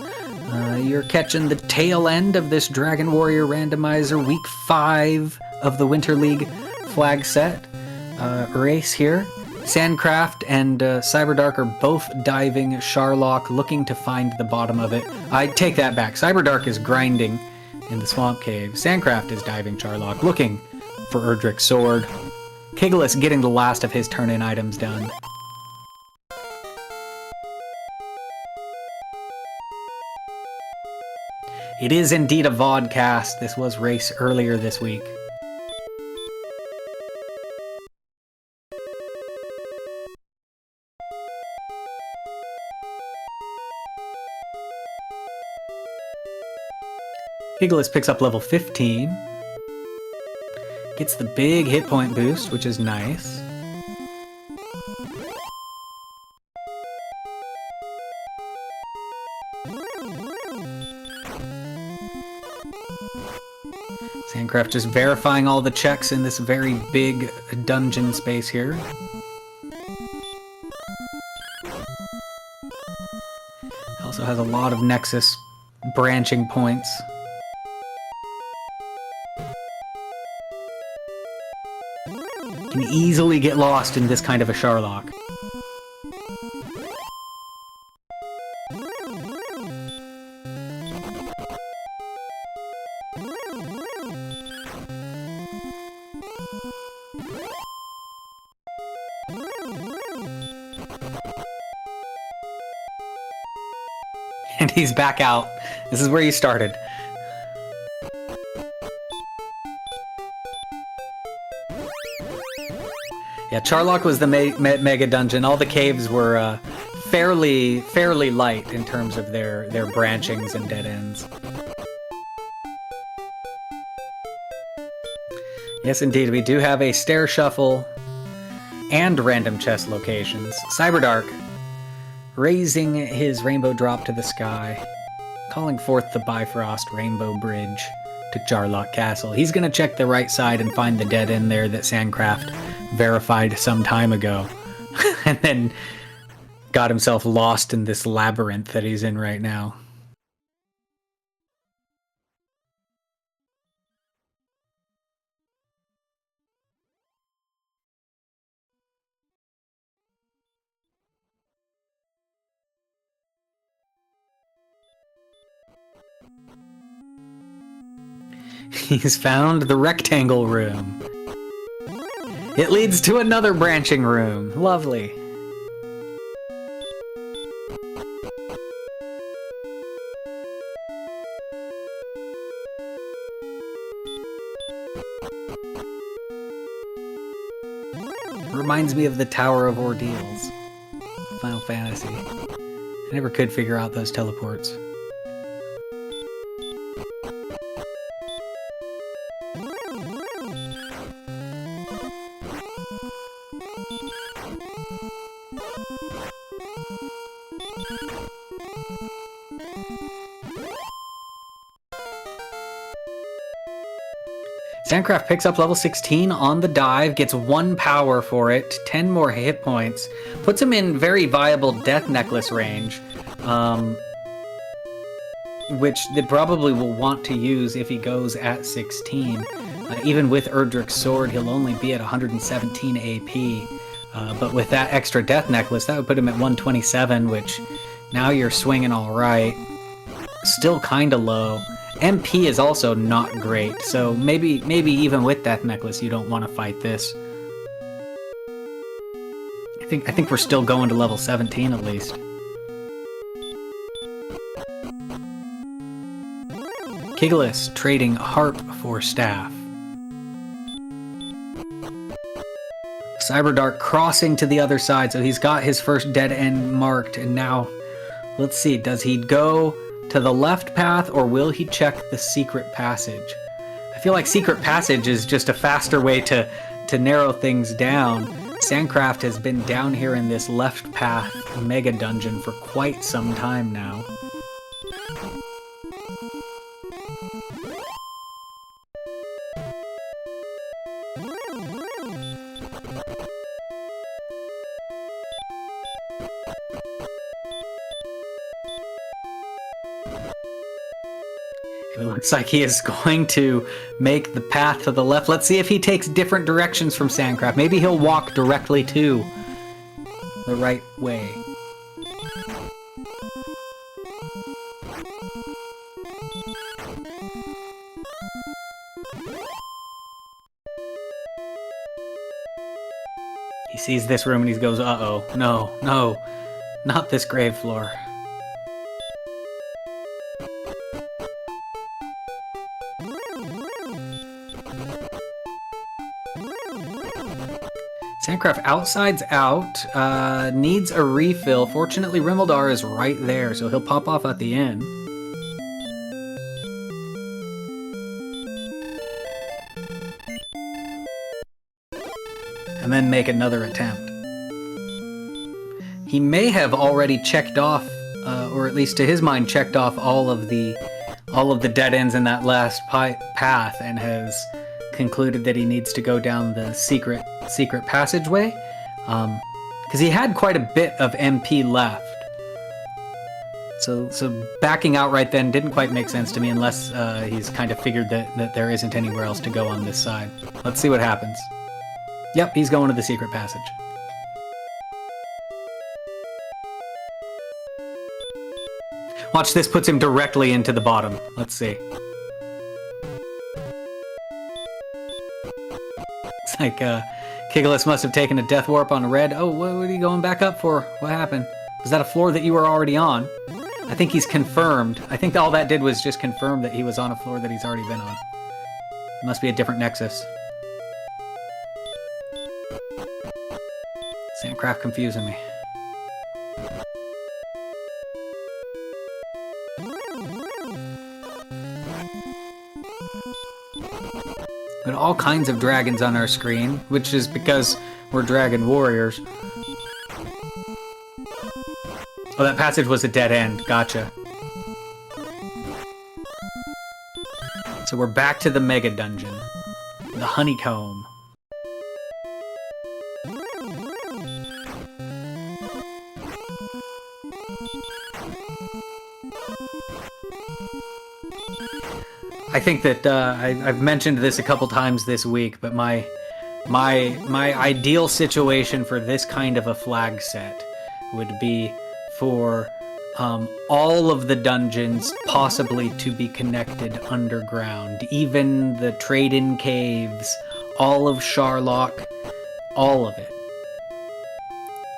You're catching the tail end of this Dragon Warrior Randomizer Week 5 of the Winter League flag set race here. Sandcraft and Cyberdark are both diving Sharlock, looking to find the bottom of it. I take that back. Cyberdark is grinding in the Swamp Cave. Sandcraft is diving Sharlock, looking for Erdrick's sword. Kigalas getting the last of his turn-in items done. It is indeed a vodcast. This was race earlier this week. Kigalas picks up level 15. Gets the big hit point boost, which is nice. Sandcraft just verifying all the checks in this very big dungeon space here. Also has a lot of Nexus branching points. Can easily get lost in this kind of a Sharlock. And he's back out. This is where you started. Yeah, Sharlock was the mega dungeon. All the caves were fairly light in terms of their branchings and dead ends. Yes, indeed, we do have a stair shuffle and random chest locations. Cyberdark raising his rainbow drop to the sky, calling forth the Bifrost Rainbow Bridge to Sharlock Castle. He's going to check the right side and find the dead end there that Sandcraft verified some time ago. And then got himself lost in this labyrinth that he's in right now. He's found the rectangle room. It leads to another branching room. Lovely. Reminds me of the Tower of Ordeals. Final Fantasy. I never could figure out those teleports. Sandcraft picks up level 16 on the dive, gets 1 power for it, 10 more hit points, puts him in very viable death necklace range, which they probably will want to use if he goes at 16. Even with Erdrick's sword, he'll only be at 117 AP, but with that extra death necklace, that would put him at 127, which now you're swinging all right. Still kind of low. MP is also not great, so maybe even with Death Necklace you don't want to fight this. I think we're still going to level 17 at least. Kigalas trading harp for staff. Cyberdark crossing to the other side, so he's got his first dead end marked, and now let's see, does he go to the left path, or will he check the secret passage? I feel like secret passage is just a faster way to narrow things down. Sandcraft has been down here in this left path mega dungeon for quite some time now. It looks like he is going to make the path to the left. Let's see if he takes different directions from Sandcraft. Maybe he'll walk directly to the right way. He sees this room and he goes, uh-oh, no, not this grave floor. Sandcraft outside's out, needs a refill. Fortunately, Rimmeldar is right there, so he'll pop off at the end. And then make another attempt. He may have already checked off, or at least to his mind, checked off all of the dead ends in that last path, and has concluded that he needs to go down the secret passageway, because he had quite a bit of MP left. So backing out right then didn't quite make sense to me, unless he's kind of figured that there isn't anywhere else to go on this side. Let's see what happens. Yep, he's going to the secret passage. Watch, this puts him directly into the bottom. Let's see. It's like Kigalas must have taken a death warp on red. Oh, what are you going back up for? What happened? Was that a floor that you were already on? I think he's confirmed. I think all that did was just confirm that he was on a floor that he's already been on. It must be a different nexus. Sandcraft confusing me. Got all kinds of dragons on our screen, which is because we're dragon warriors. Oh, that passage was a dead end. Gotcha. So we're back to the mega dungeon. The honeycomb. I think that I've mentioned this a couple times this week, but my ideal situation for this kind of a flag set would be for all of the dungeons possibly to be connected underground, even the trade-in caves, all of Sharlock, all of it.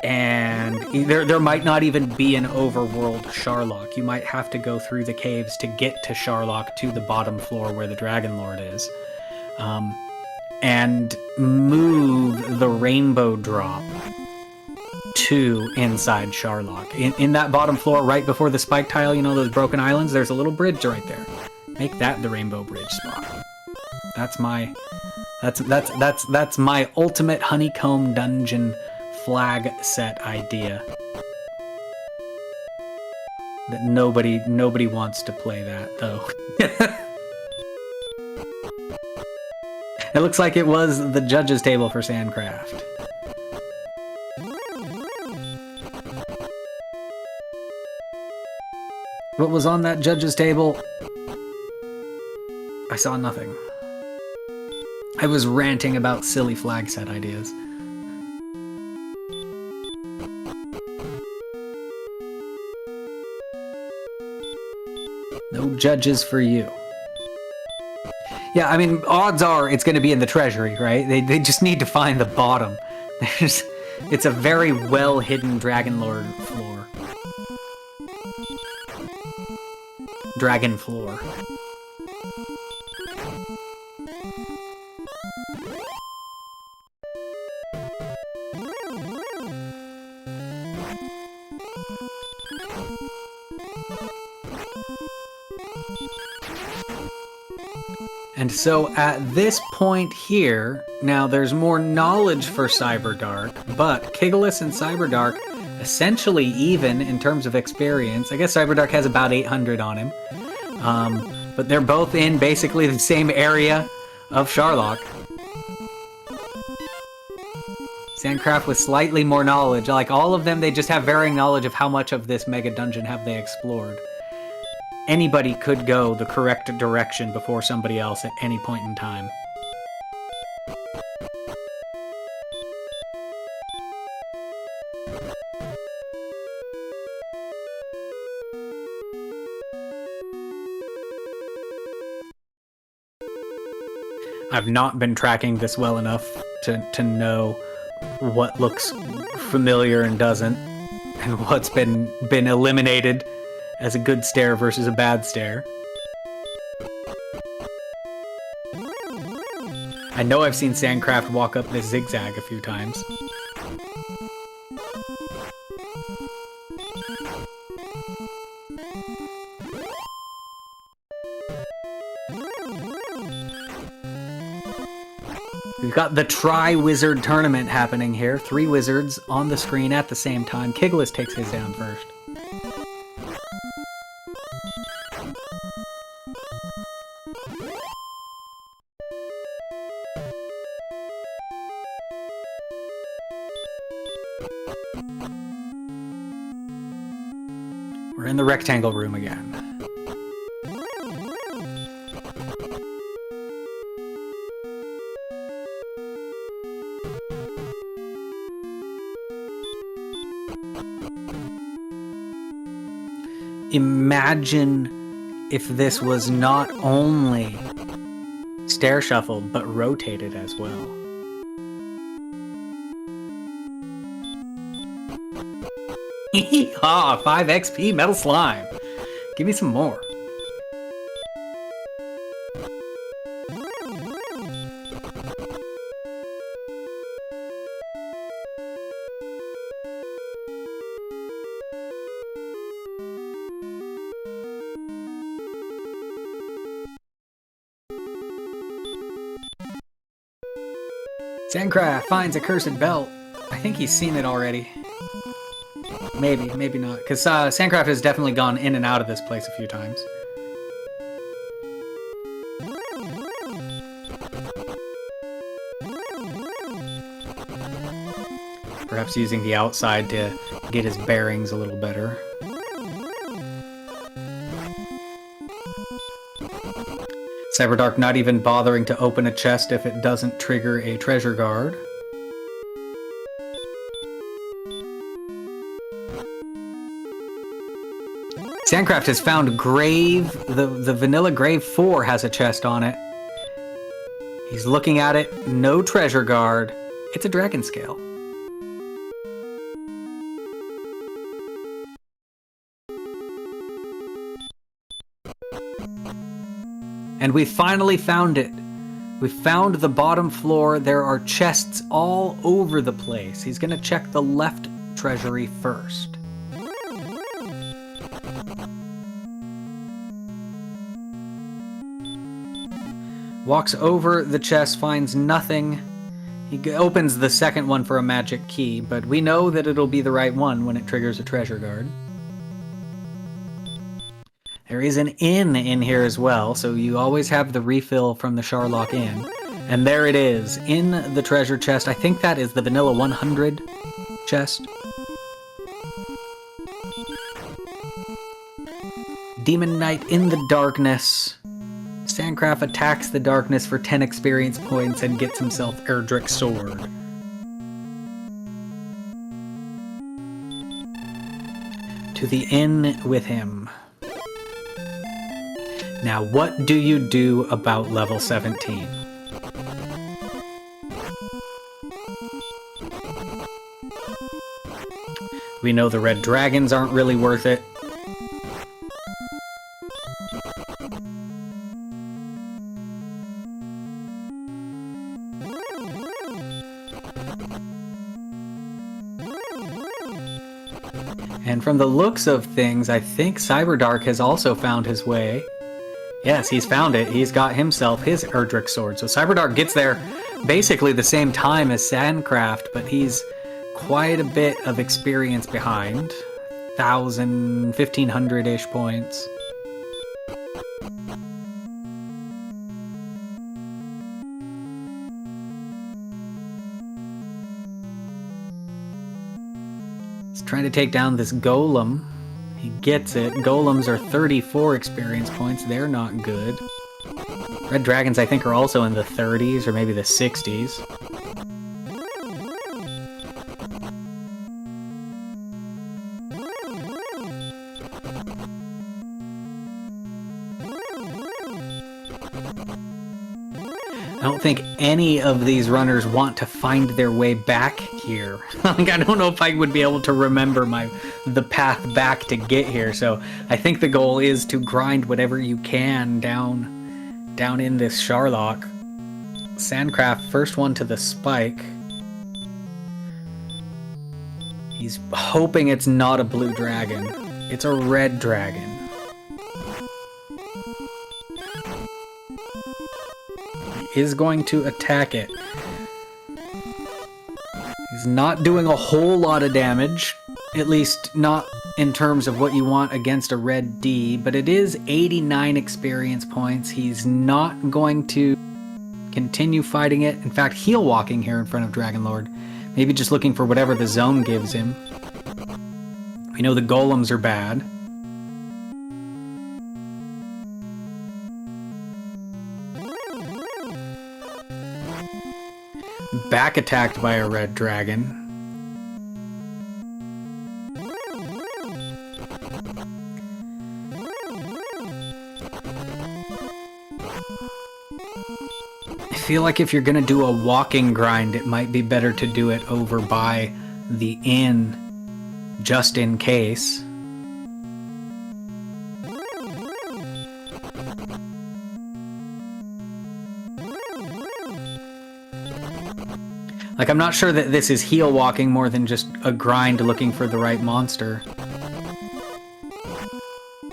And there might not even be an overworld Sharlock. You might have to go through the caves to get to Sharlock, to the bottom floor where the Dragon Lord is. And move the rainbow drop to inside Sharlock. In that bottom floor, right before the spike tile, you know, those broken islands, there's a little bridge right there. Make that the rainbow bridge spot. That's my ultimate honeycomb dungeon flag set idea. That nobody wants to play that though. It looks like it was the judges table for Sandcraft. What was on that judges table? I saw nothing. I was ranting about silly flag set ideas. No judges for you. Yeah, I mean, odds are it's going to be in the treasury, right? They just need to find the bottom. It's a very well-hidden Dragon Lord floor. Dragon floor. And so at this point here, now there's more knowledge for Cyberdark, but Kigalas and Cyberdark essentially even in terms of experience. I guess Cyberdark has about 800 on him. But they're both in basically the same area of Sharlock. Sandcraft with slightly more knowledge. Like all of them, they just have varying knowledge of how much of this mega dungeon have they explored. Anybody could go the correct direction before somebody else at any point in time. I've not been tracking this well enough to know what looks familiar and doesn't, and what's been eliminated as a good stare versus a bad stare. I know I've seen Sandcraft walk up this zigzag a few times. We've got the Tri-Wizard tournament happening here. 3 wizards on the screen at the same time. Kigalas takes his down first. We're in the rectangle room again. Imagine if this was not only stair shuffled, but rotated as well. Ah, 5 XP metal slime. Give me some more. Sandcraft finds a cursed belt. I think he's seen it already. Maybe, maybe not. Because Sandcraft has definitely gone in and out of this place a few times. Perhaps using the outside to get his bearings a little better. Cyberdark not even bothering to open a chest if it doesn't trigger a treasure guard. Sandcraft has found Grave. The vanilla Grave 4 has a chest on it. He's looking at it. No treasure guard. It's a dragon scale. And we finally found it. We found the bottom floor. There are chests all over the place. He's gonna check the left treasury first. Walks over the chest, finds nothing. He opens the second one for a magic key, but we know that it'll be the right one when it triggers a treasure guard. There is an inn in here as well, so you always have the refill from the Sharlock Inn. And there it is, in the treasure chest. I think that is the vanilla 100 chest. Demon Knight in the darkness. Sandcraft attacks the darkness for 10 experience points and gets himself Erdrick's sword. To the inn with him. Now, what do you do about level 17? We know the red dragons aren't really worth it. And from the looks of things, I think Cyberdark has also found his way. Yes, he's found it. He's got himself his Erdrick sword. So Cyberdark gets there basically the same time as Sandcraft, but he's quite a bit of experience behind. 1,000, 1,500-ish points. He's trying to take down this golem. He gets it. Golems are 34 experience points. They're not good. Red dragons, I think, are also in the 30s or maybe the 60s. I don't think any of these runners want to find their way back here. Like, I don't know if I would be able to remember the path back to get here, so I think the goal is to grind whatever you can down in this Sharlock. Sandcraft, first one to the spike. He's hoping it's not a blue dragon. It's a red dragon. Is going to attack it. He's not doing a whole lot of damage, at least not in terms of what you want against a red D, but it is 89 experience points. He's not going to continue fighting it. In fact, heal walking here in front of Dragonlord. Maybe just looking for whatever the zone gives him. We know the golems are bad. Back attacked by a red dragon. I feel like if you're gonna do a walking grind, it might be better to do it over by the inn, just in case. Like, I'm not sure that this is heal walking more than just a grind looking for the right monster.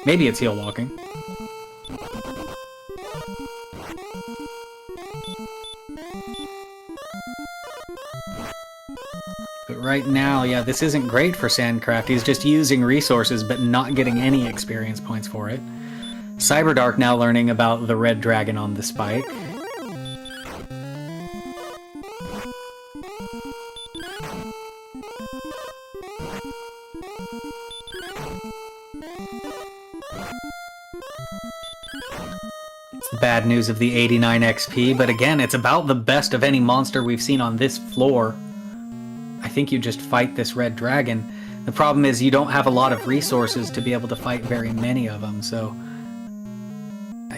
Maybe it's heal walking. But right now, yeah, this isn't great for Sandcraft. He's just using resources but not getting any experience points for it. Cyberdark now learning about the red dragon on the spike. It's the bad news of the 89 XP, but again, it's about the best of any monster we've seen on this floor. I think you just fight this red dragon. The problem is you don't have a lot of resources to be able to fight very many of them, so...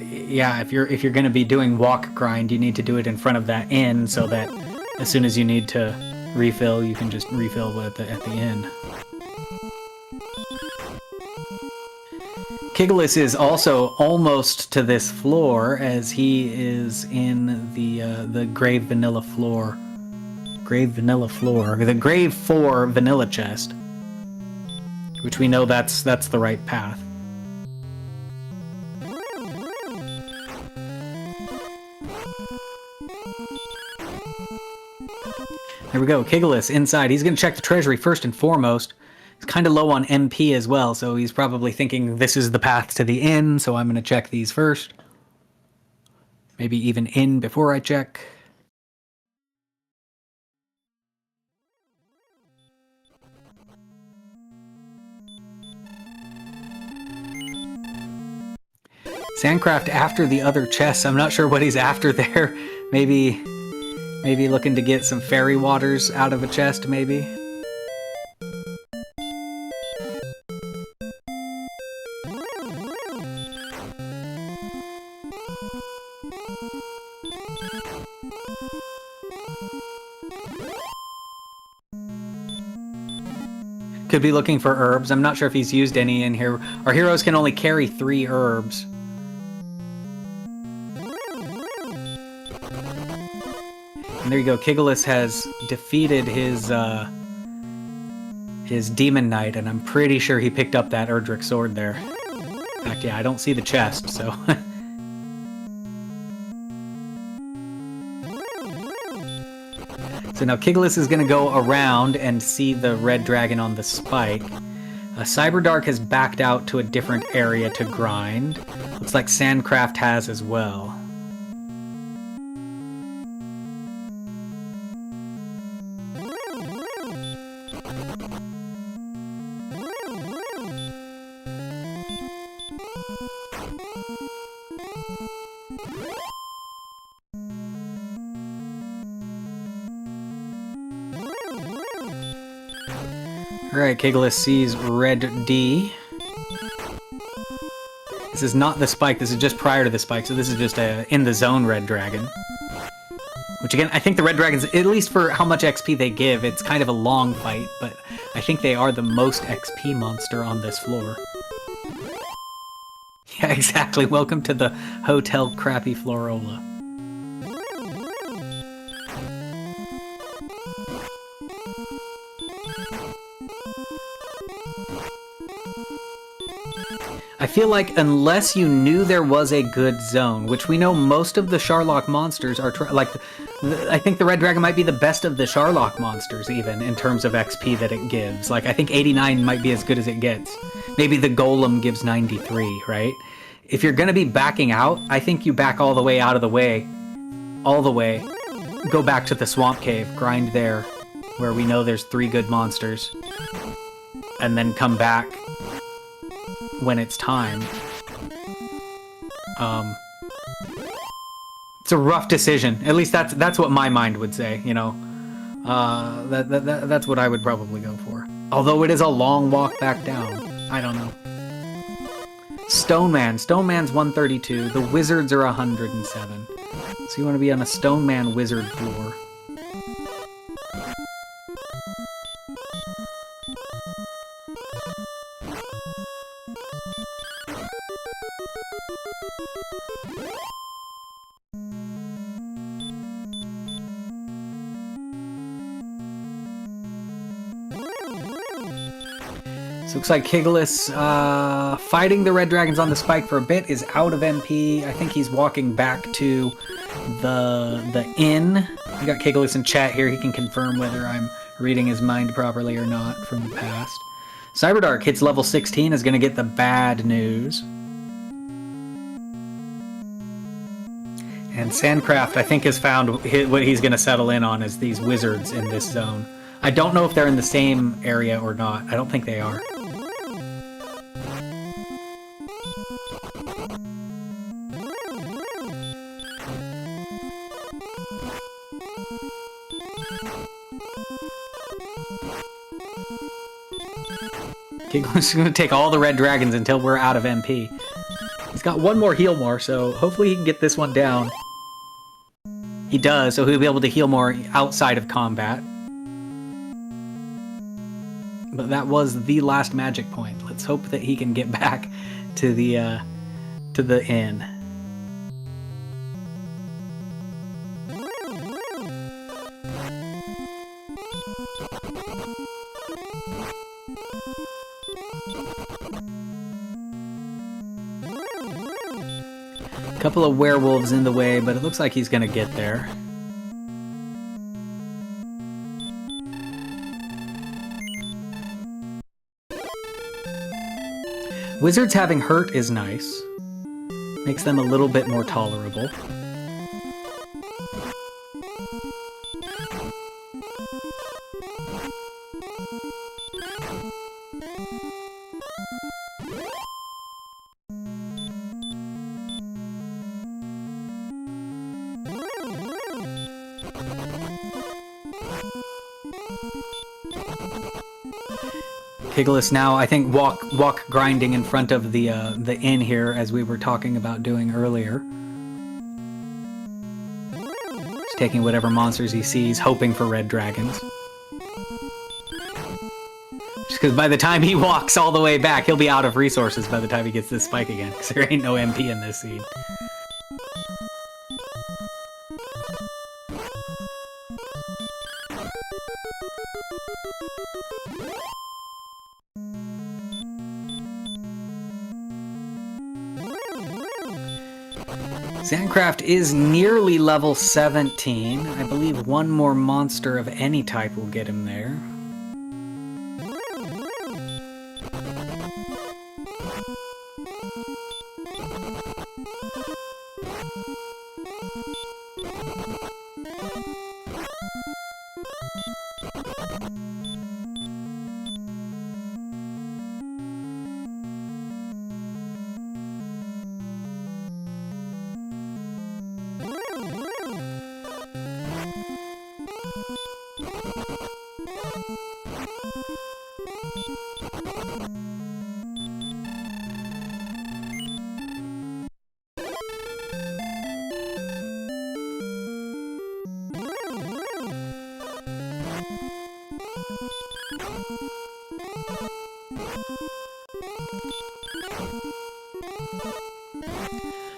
Yeah, if you're going to be doing walk grind, you need to do it in front of that inn so that as soon as you need to refill, you can just refill at the inn. Kigalas is also almost to this floor, as he is in the Grave Vanilla floor. Grave Vanilla floor. The Grave 4 Vanilla chest. Which we know that's the right path. There we go, Kigalas inside. He's going to check the treasury first and foremost. He's kind of low on MP as well, so he's probably thinking this is the path to the inn, so I'm going to check these first. Maybe even in before I check. Sandcraft after the other chests. I'm not sure what he's after there. Maybe looking to get some fairy waters out of a chest, maybe? Could be looking for herbs. I'm not sure if he's used any in here. Our heroes can only carry 3 herbs. And there you go, Kigalas has defeated his Demon Knight, and I'm pretty sure he picked up that Erdrick sword there. In fact, yeah, I don't see the chest, so... So now Kigalas is going to go around and see the red dragon on the spike. Cyberdark has backed out to a different area to grind. Looks like Sandcraft has as well. Alright, Kigalas sees Red D. This is not the spike, this is just prior to the spike, so this is just a in-the-zone red dragon. Which again, I think the red dragons, at least for how much XP they give, it's kind of a long fight, but I think they are the most XP monster on this floor. Yeah, exactly. Welcome to the Hotel Crappy Florola. I feel like unless you knew there was a good zone, which we know most of the Sharlock monsters are, I think the Red Dragon might be the best of the Sharlock monsters even, in terms of XP that it gives. Like, I think 89 might be as good as it gets. Maybe the Golem gives 93, right? If you're gonna be backing out, I think you back all the way out of the way, go back to the Swamp Cave, grind there, where we know there's 3 good monsters, and then come back when it's time. It's a rough decision. At least that's what my mind would say, you know. That's what I would probably go for. Although it is a long walk back down. I don't know. Stoneman's 132. The Wizards are 107. So you want to be on a Stoneman Wizard floor. So looks like Kigalas, fighting the red dragons on the spike for a bit, is out of MP. I think he's walking back to the inn. We got Kigalas in chat here. He can confirm whether I'm reading his mind properly or not from the past. Cyberdark hits level 16, is going to get the bad news. And Sandcraft, I think, has found what he's going to settle in on is these wizards in this zone. I don't know if they're in the same area or not. I don't think they are. Kigalas is going to take all the red dragons until we're out of MP. He's got one more heal more, so hopefully he can get this one down. He does, so he'll be able to heal more outside of combat. But that was the last magic point. Let's hope that he can get back to the inn. Couple of werewolves in the way, but it looks like he's gonna get there. Wizards having hurt is nice. Makes them a little bit more tolerable. Kigalas now, I think, walk grinding in front of the inn here, as we were talking about doing earlier. He's taking whatever monsters he sees, hoping for red dragons. Just because by the time he walks all the way back, he'll be out of resources by the time he gets this spike again, because there ain't no MP in this seed. Sandcraft is nearly level 17. I believe one more monster of any type will get him there.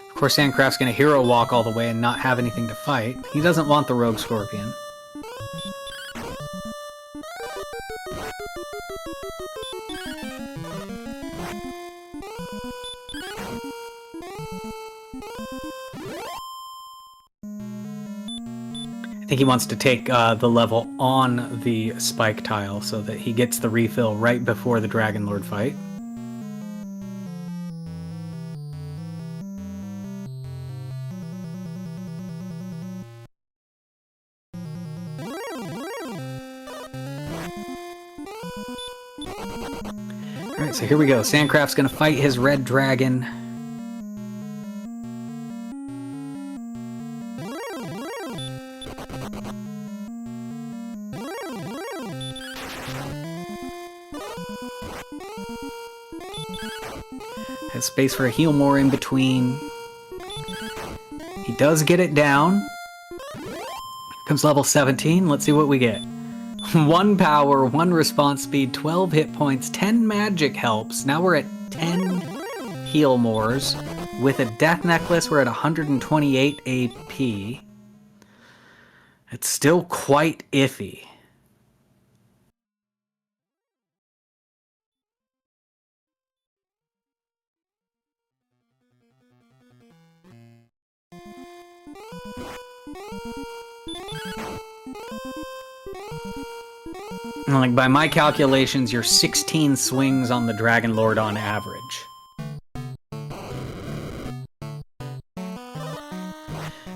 Of course, Sandcraft's gonna hero walk all the way and not have anything to fight. He doesn't want the rogue scorpion. I think he wants to take the level on the spike tile so that he gets the refill right before the Dragon Lord fight. Alright, so here we go. Sandcraft's gonna fight his red dragon. Has space for a heal more in between. He does get it down. Here comes level 17. Let's see what we get. 1 power, 1 response speed, 12 hit points, 10 magic helps. Now we're at 10 heal mores. With a death necklace, we're at 128 AP. It's still quite iffy. Like, by my calculations, you're 16 swings on the Dragon Lord on average.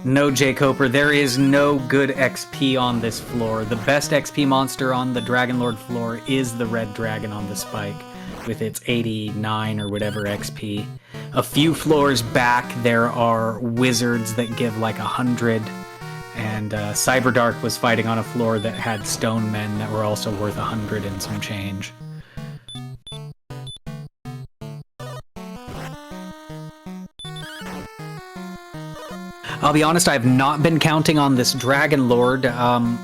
No, J. Coper, there is no good XP on this floor. The best XP monster on the Dragon Lord floor is the Red Dragon on the spike, with its 89 or whatever XP. A few floors back, there are wizards that give like 100. And Cyberdark was fighting on a floor that had stone men that were also worth 100 and some change. I'll be honest, I've not been counting on this Dragon Lord. I'm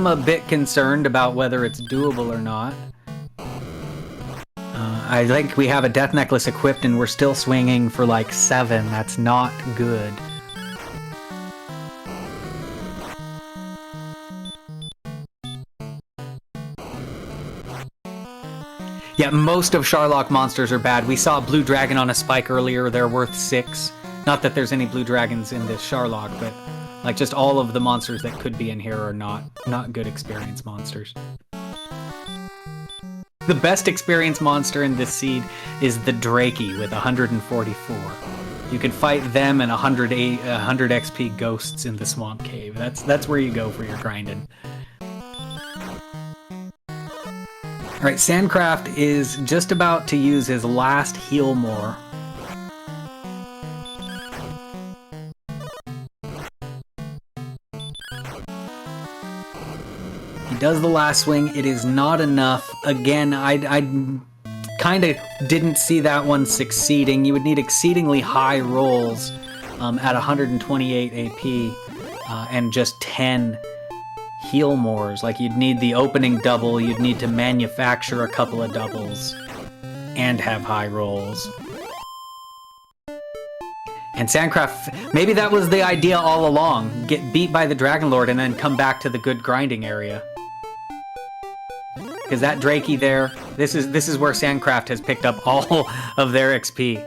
a bit concerned about whether it's doable or not. I think we have a Death Necklace equipped and we're still swinging for like 7. That's not good. Yeah, most of Sharlock monsters are bad. We saw a blue dragon on a spike earlier. They're worth 6. Not that there's any blue dragons in this Sharlock, but like just all of the monsters that could be in here are not good experience monsters. The best experience monster in this seed is the Drakey with 144. You can fight them and 100 XP ghosts in the Swamp Cave. That's where you go for your grinding. Alright, Sandcraft is just about to use his last heal more. He does the last swing. It is not enough. Again, I kind of didn't see that one succeeding. You would need exceedingly high rolls at 128 AP and just 10 heal mores. Like, you'd need the opening double, you'd need to manufacture a couple of doubles, and have high rolls. And Sandcraft, maybe that was the idea all along. Get beat by the Dragon Lord and then come back to the good grinding area. Because that Drakey there, this is where Sandcraft has picked up all of their XP.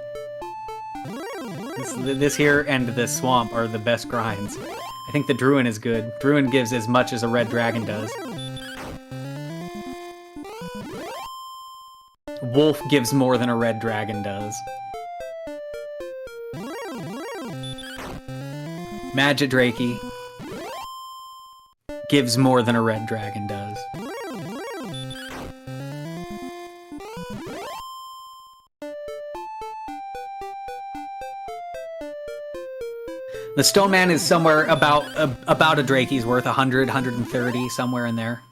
This here and the Swamp are the best grinds. I think the Druin is good. Druin gives as much as a red dragon does. Wolf gives more than a red dragon does. Magidrakey gives more than a red dragon does. The Stone Man is somewhere about a Drakey's worth, 100, 130, somewhere in there.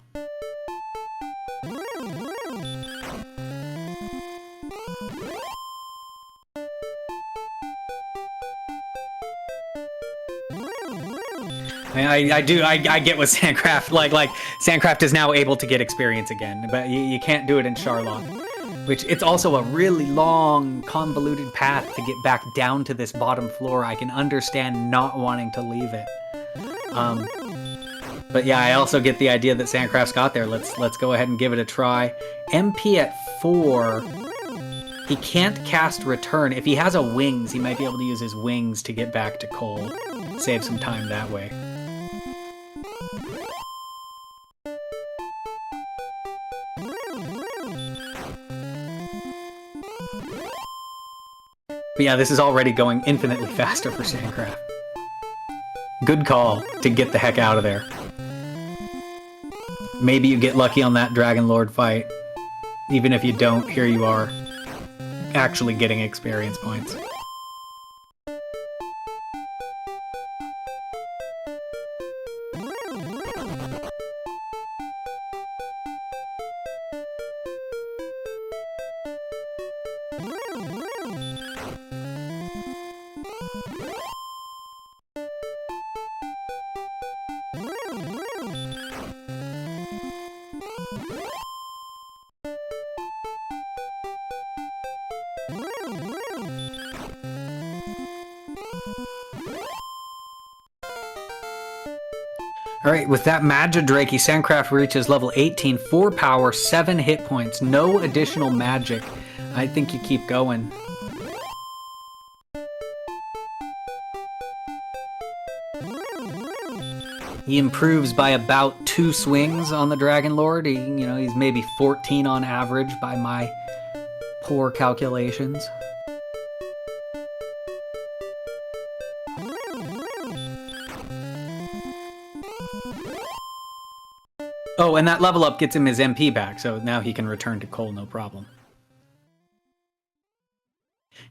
I get what Sandcraft, like Sandcraft is now able to get experience again, but you can't do it in Sharlock. Which, it's also a really long, convoluted path to get back down to this bottom floor. I can understand not wanting to leave it. But yeah, I also get the idea that Sandcraft's got there. Let's go ahead and give it a try. MP at 4. He can't cast Return. If he has a Wings, he might be able to use his Wings to get back to Cole. Save some time that way. But yeah, this is already going infinitely faster for Sandcraft. Good call to get the heck out of there. Maybe you get lucky on that Dragon Lord fight. Even if you don't, here you are, actually getting experience points. Alright, with that Magidrakey, Sandcraft reaches level 18, 4 power, 7 hit points, no additional magic. I think you keep going. He improves by about 2 swings on the Dragon Lord. He's maybe 14 on average by my poor calculations. Oh, and that level up gets him his MP back, so now he can return to Cole, no problem.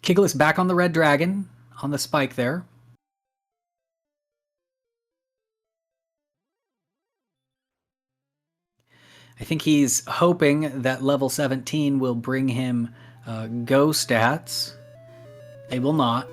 Kigalas back on the red dragon, on the spike there. I think he's hoping that level 17 will bring him go stats. They will not.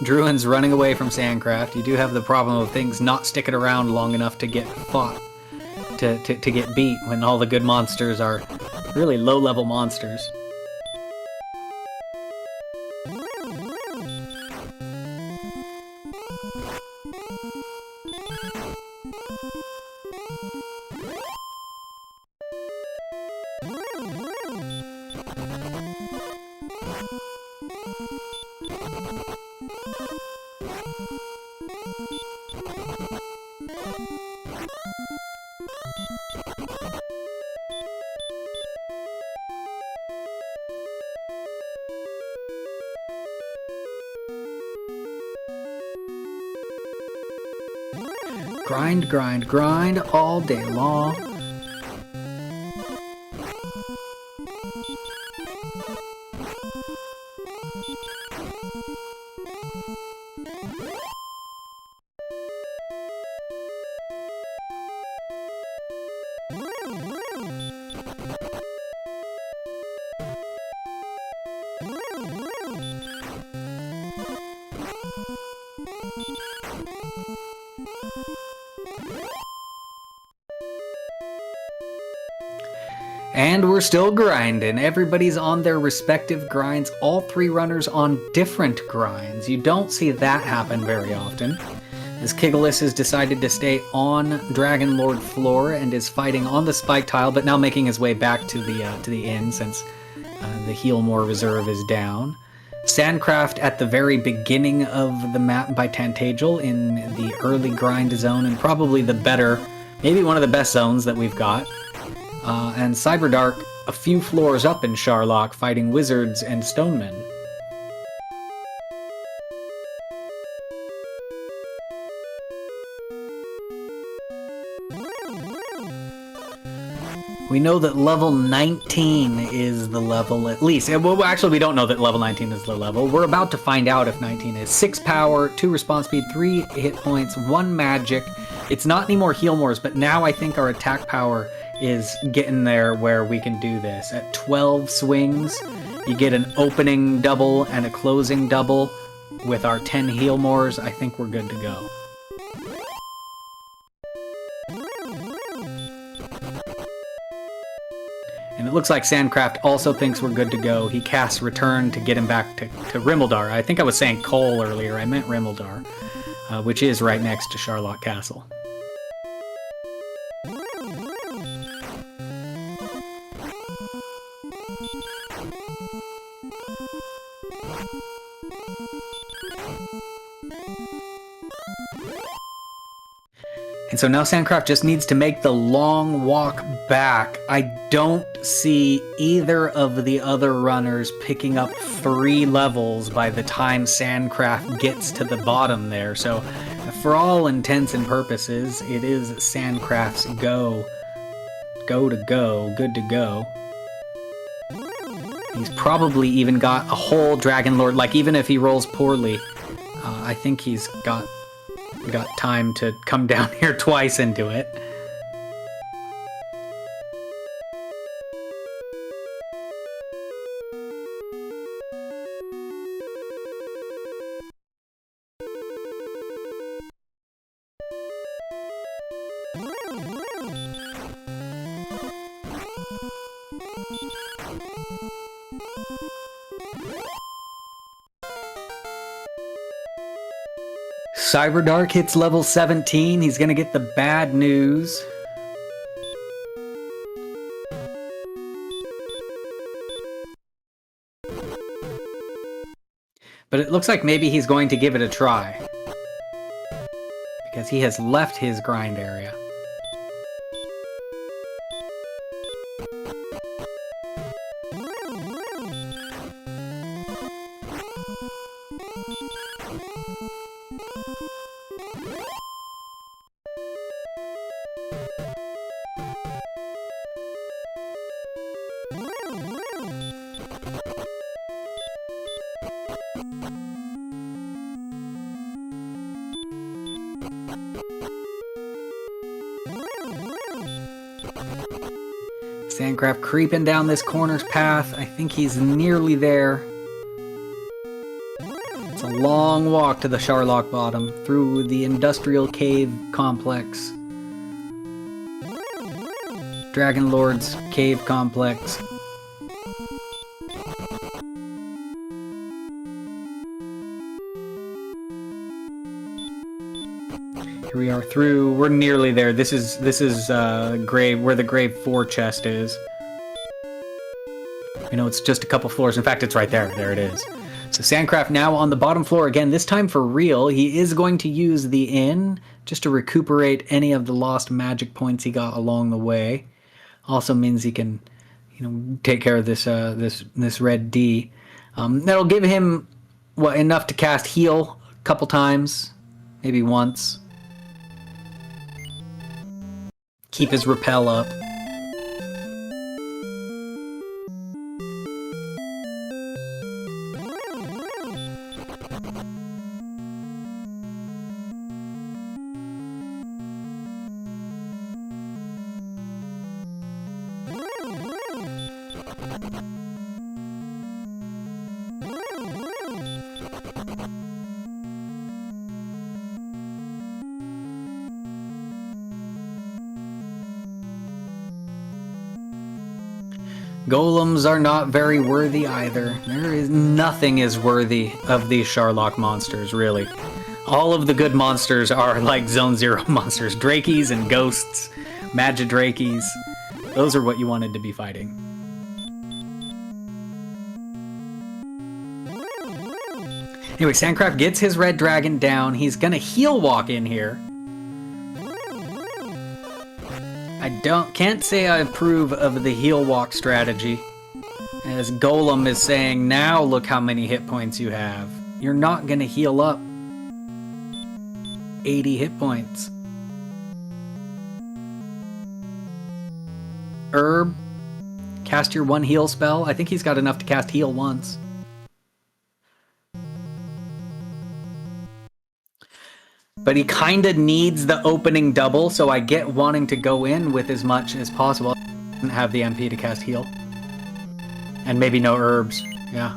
Druin's running away from Sandcraft. You do have the problem of things not sticking around long enough to get fought, to get beat when all the good monsters are really low-level monsters. Grind, grind, grind all day long. And we're still grinding. Everybody's on their respective grinds. All three runners on different grinds. You don't see that happen very often. As Kigalas has decided to stay on Dragon Lord floor and is fighting on the spike tile, but now making his way back to the inn since the Healmore reserve is down. Sandcraft at the very beginning of the map by Tantagel in the early grind zone, and probably the better, maybe one of the best zones that we've got. And Cyberdark a few floors up in Sharlock fighting wizards and stonemen. We know that level 19 is the level, at least. Well, actually, we don't know that level 19 is the level. We're about to find out if 19 is. 6 power, 2 response speed, 3 hit points, 1 magic. It's not any more Healmores, but now I think our attack power is getting there where we can do this. At 12 swings, you get an opening double and a closing double. With our 10 Healmores, I think we're good to go. And it looks like Sandcraft also thinks we're good to go. He casts Return to get him back to Rimmildar. I think I was saying Cole earlier. I meant Rimmildar, which is right next to Sharlock Castle. And so now Sandcraft just needs to make the long walk back. I don't see either of the other runners picking up 3 levels by the time Sandcraft gets to the bottom there. So for all intents and purposes, it is Sandcraft's go. Good to go. He's probably even got a whole Dragon Lord, like even if he rolls poorly, I think he's got time to come down here twice and do it. Cyberdark hits level 17. He's gonna get the bad news. But it looks like maybe he's going to give it a try, because he has left his grind area. Sandcraft creeping down this corner's path. I think he's nearly there. It's a long walk to the Sharlock bottom through the industrial cave complex. Dragon Lord's cave complex. Here we are through. We're nearly there. This is grave where the grave 4 chest is. You know, it's just a couple floors. In fact, it's right there. There it is. So Sandcraft now on the bottom floor again, this time for real. He is going to use the inn just to recuperate any of the lost magic points he got along the way. Also means he can, you know, take care of this this red D. That'll give him enough to cast heal a couple times, maybe once. Keep his repel up. Golems are not very worthy either. Nothing is worthy of these Sharlock monsters, really. All of the good monsters are like Zone Zero monsters. Drakies and ghosts, Magidrakies. Those are what you wanted to be fighting. Anyway, Sandcraft gets his red dragon down. He's gonna heal walk in here. I can't say I approve of the heal walk strategy, as Golem is saying, now look how many hit points you have. You're not gonna heal up 80 hit points. Herb, cast your 1 heal spell. I think he's got enough to cast heal once. But he kinda needs the opening double, so I get wanting to go in with as much as possible. And have the MP to cast heal. And maybe no herbs. Yeah.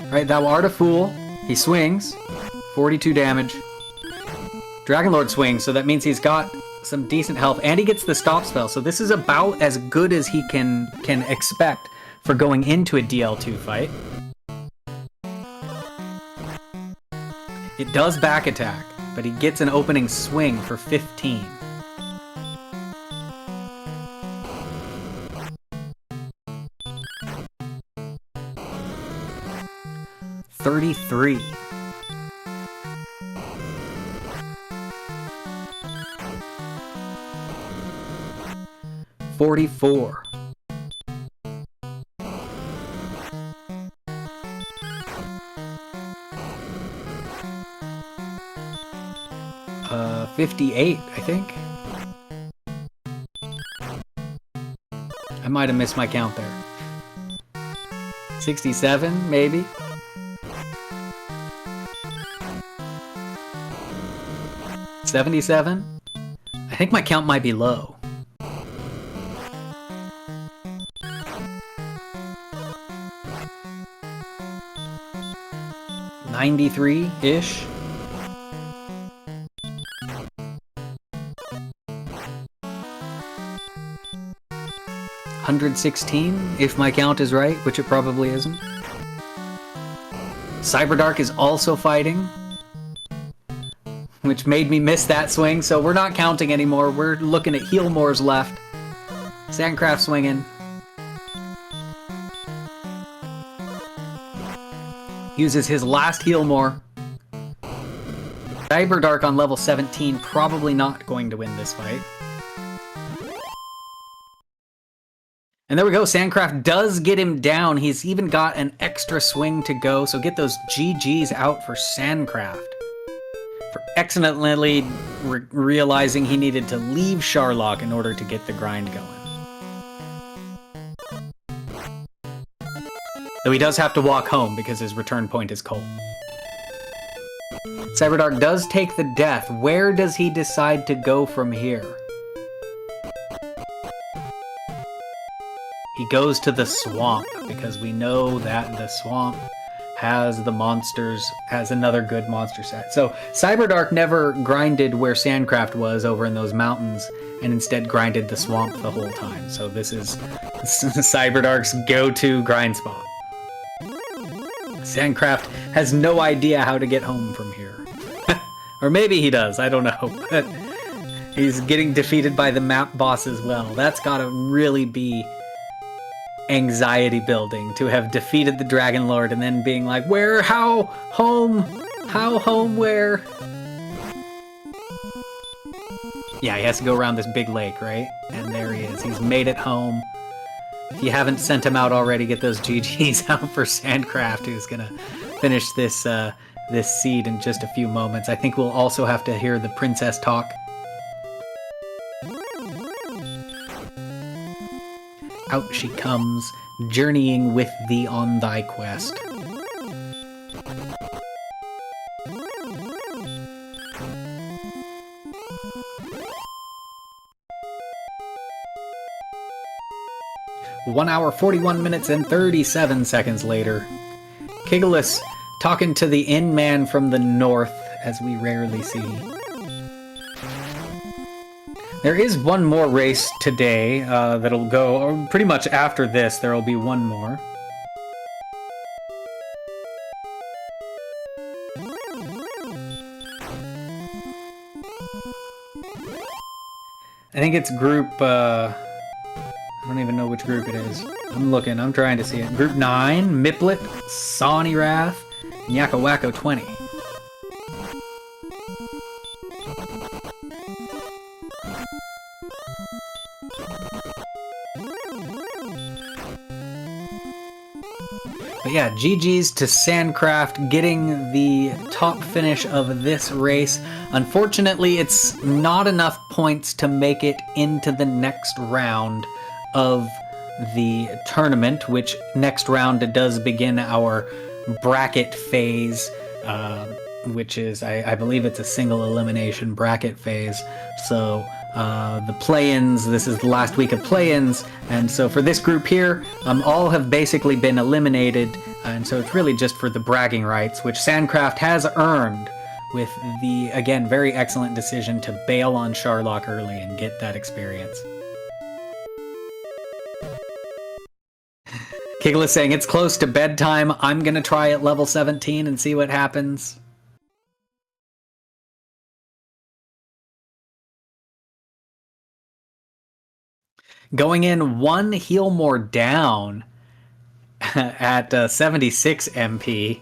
Alright, thou art a fool. He swings. 42 damage. Dragon Lord swings, so that means he's got some decent health. And he gets the stop spell, so this is about as good as he can expect for going into a DL2 fight. It does back attack, but he gets an opening swing for 15. $33. $44. $58, I think. I might have missed my count there. 67, maybe? $77? I think my count might be low. $93-ish? $116, if my count is right, which it probably isn't. Cyberdark is also fighting, which made me miss that swing, so we're not counting anymore. We're looking at heal mores left. Sandcraft swinging. Uses his last heal more. Cyberdark on level 17, probably not going to win this fight. And there we go, Sandcraft does get him down. He's even got an extra swing to go, so get those GGs out for Sandcraft. For excellently realizing he needed to leave Sharlock in order to get the grind going. Though he does have to walk home because his return point is cold. Cyberdark does take the death. Where does he decide to go from here? He goes to the swamp, because we know that the swamp has the monsters, has another good monster set. So Cyberdark never grinded where Sandcraft was over in those mountains, and instead grinded the swamp the whole time. So this is Cyberdark's go-to grind spot. Sandcraft has no idea how to get home from here. Or maybe he does, I don't know. But he's getting defeated by the map boss as well. That's gotta really be anxiety building, to have defeated the Dragon Lord and then being like, where, how, home, where? Yeah, he has to go around this big lake, right? And there he is. He's made it home. If you haven't sent him out already, get those GGs out for Sandcraft, who's gonna finish this this seed in just a few moments. I think we'll also have to hear the princess talk. Out she comes, journeying with thee on thy quest. One hour, 41 minutes, and 37 seconds later. Kigalas talking to the inn man from the north, as we rarely see. There is one more race today that'll go, or pretty much after this, there'll be one more. I think it's group, I don't even know which group it is. I'm looking, I'm trying to see it. Group 9, Miplet, Sawney Wrath, and Yakawako 20. But yeah, GG's to Sandcraft getting the top finish of this race. Unfortunately, it's not enough points to make it into the next round of the tournament, which next round does begin our bracket phase, which is, I believe it's a single elimination bracket phase. So the play-ins, this is the last week of play-ins, and so for this group here, all have basically been eliminated, and so it's really just for the bragging rights, which Sandcraft has earned with the, again, very excellent decision to bail on Sharlock early and get that experience. Kigalas saying, it's close to bedtime, I'm gonna try at level 17 and see what happens. Going in one heal more down at 76 MP.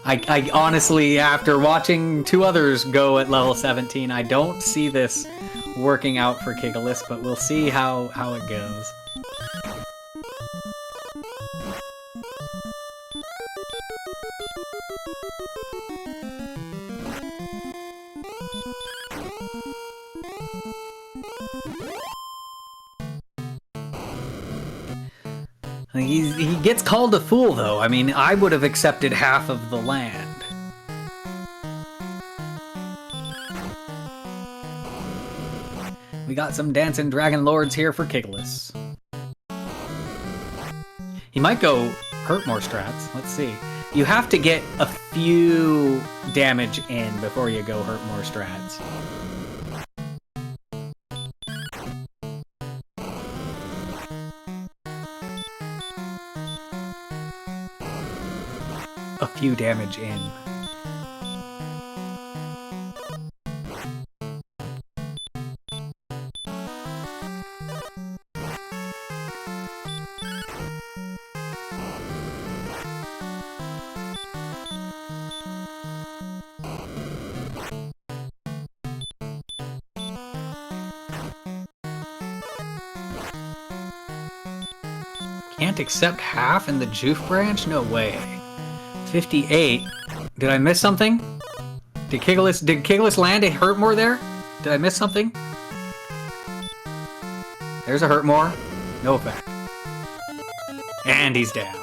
I honestly, after watching two others go at level 17, I don't see this working out for Kigalas, but we'll see how it goes. He gets called a fool, though. I mean, I would have accepted half of the land. We got some dancing dragon lords here for Kigalas. He might go hurt more strats. Let's see. You have to get a few damage in before you go hurt more strats. A few damage in. Can't accept half in the Joof branch? No way. 58. Did I miss something? Did Kigalas land a hurt more there? Did I miss something? There's a hurt more. No effect. And he's down.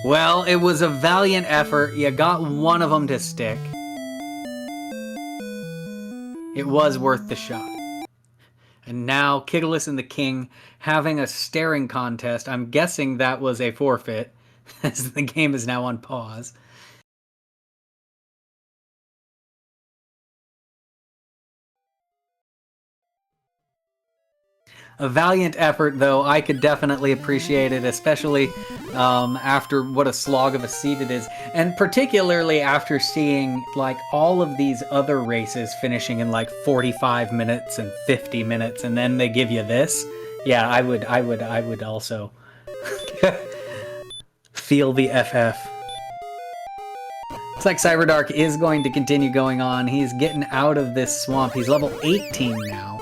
Well, it was a valiant effort. You got one of them to stick. It was worth the shot. And now Kigalas and the King having a staring contest. I'm guessing that was a forfeit. as the game is now on pause. A valiant effort, though. I could definitely appreciate it, especially after what a slog of a seat it is, and particularly after seeing like all of these other races finishing in like 45 minutes and 50 minutes, and then they give you this. Yeah, I would also feel the FF. Looks like Cyberdark is going to continue going on. He's getting out of this swamp. He's level 18 now.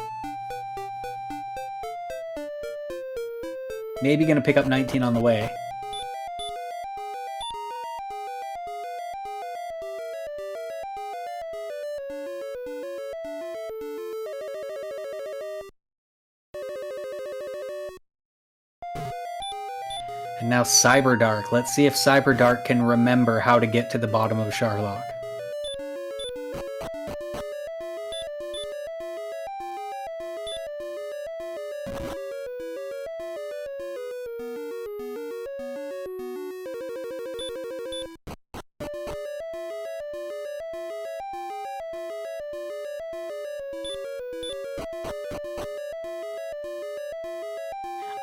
Maybe gonna pick up 19 on the way. And now Cyberdark. Let's see if Cyberdark can remember how to get to the bottom of Sharlock.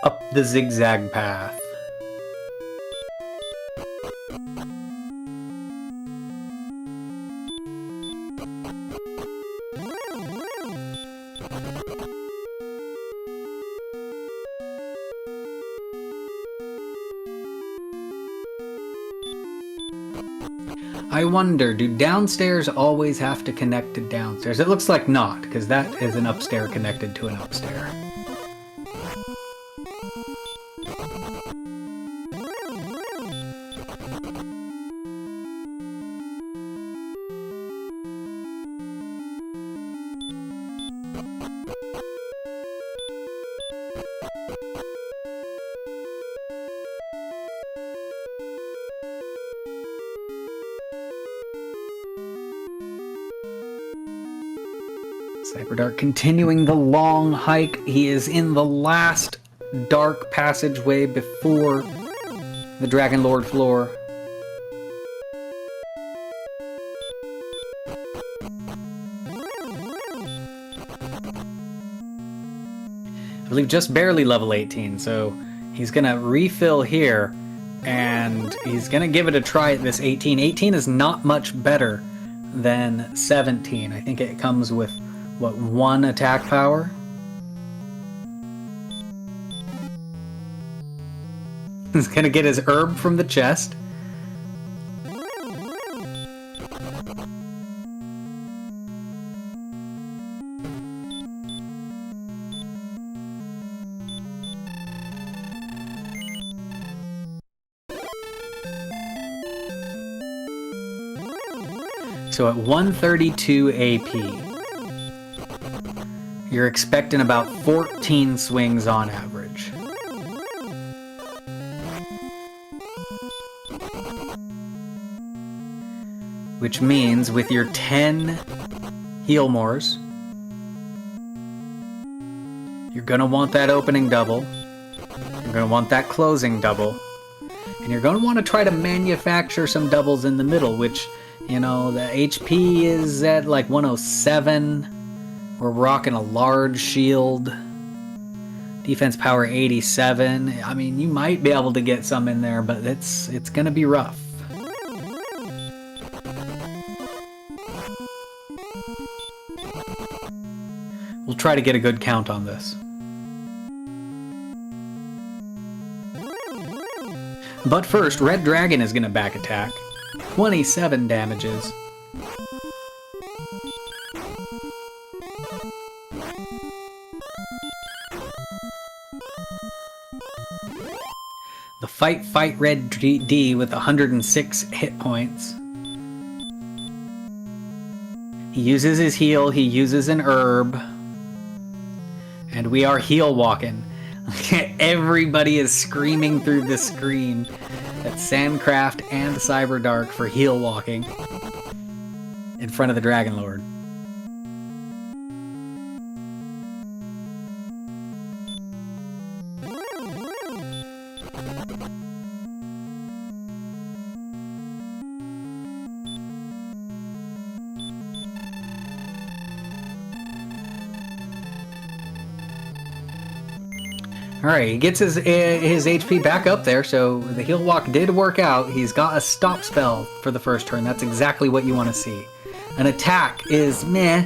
Up the zigzag path. I wonder, do downstairs always have to connect to downstairs? It looks like not, because that is an upstairs connected to an upstairs. Cyberdark continuing the long hike. He is in the last dark passageway before the Dragon Lord floor. I believe just barely level 18, so he's gonna refill here, and he's gonna give it a try at this 18. 18 is not much better than 17. I think it comes with what, 1 attack power? He's gonna get his herb from the chest. So at 132 AP, you're expecting about 14 swings on average. Which means with your 10 heal mores, you're gonna want that opening double, you're gonna want that closing double, and you're gonna want to try to manufacture some doubles in the middle, which, you know, the HP is at like 107. We're rocking a large shield. Defense power 87. I mean, you might be able to get some in there, but it's gonna be rough. We'll try to get a good count on this. But first, Red Dragon is gonna back attack. 27 damages. The Fight Red D with 106 hit points. He uses his heal, he uses an herb. And we are heal walking. Everybody is screaming through the screen at Sandcraft and Cyberdark for heal walking in front of the Dragon Lord. All right, he gets his HP back up there, so the heal walk did work out. He's got a stop spell for the first turn. That's exactly what you want to see. An attack is meh.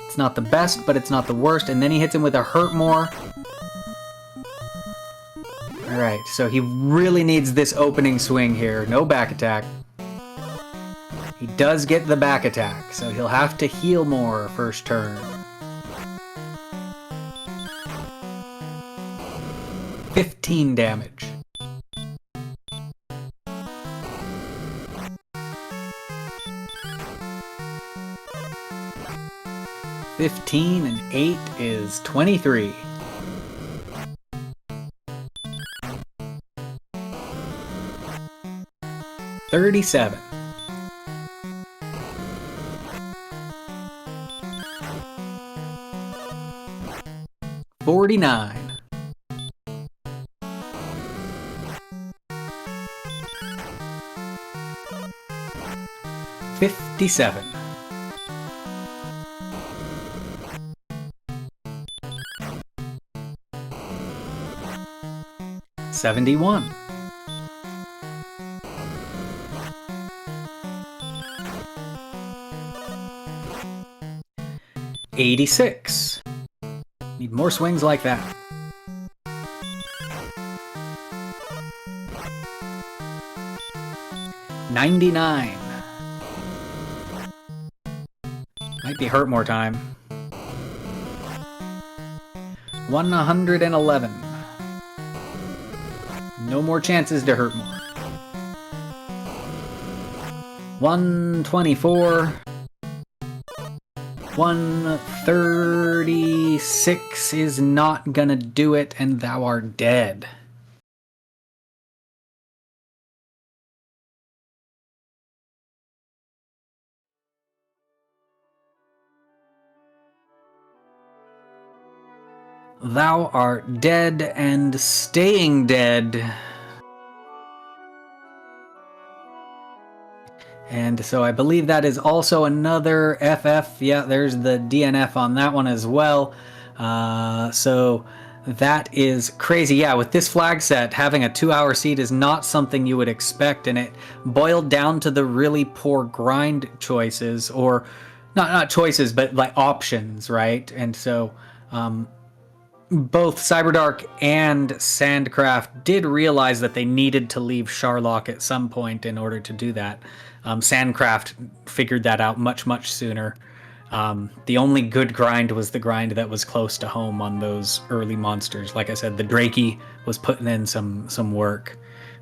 It's not the best, but it's not the worst. And then he hits him with a hurt more. All right, so he really needs this opening swing here. No back attack. He does get the back attack, so he'll have to heal more first turn. 15 damage. $15 and 8 is 23. $37. $49. $57. $71. $86. Need more swings like that. $99. Might be hurt more time. $111. No more chances to hurt more. $124. $136 is not gonna do it, and thou art dead. Thou art dead and staying dead. And so I believe that is also another FF. Yeah, there's the DNF on that one as well. So that is crazy. Yeah, with this flag set, having a 2-hour seed is not something you would expect, and it boiled down to the really poor grind choices, or not choices, but like options, right? And so both Cyberdark and Sandcraft did realize that they needed to leave Sharlock at some point in order to do that. Sandcraft figured that out much sooner. The only good grind was the grind that was close to home on those early monsters. Like I said, the Drakey was putting in some work,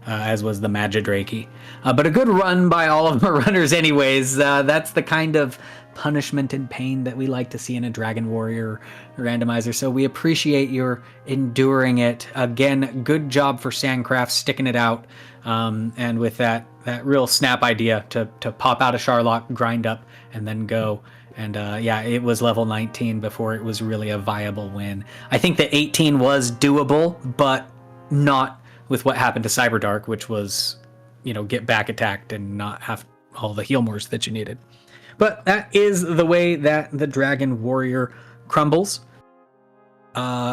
as was the Magidrakey. But a good run by all of our runners anyways. That's the kind of punishment and pain that we like to see in a Dragon Warrior randomizer. So we appreciate your enduring it. Again, good job for Sandcraft sticking it out. And with that real snap idea to pop out a Sharlock, grind up, and then go. And yeah, it was level 19 before it was really a viable win. I think that 18 was doable, but not with what happened to Cyberdark, which was, you know, get back attacked and not have all the heal mores that you needed. But that is the way that the Dragon Warrior crumbles.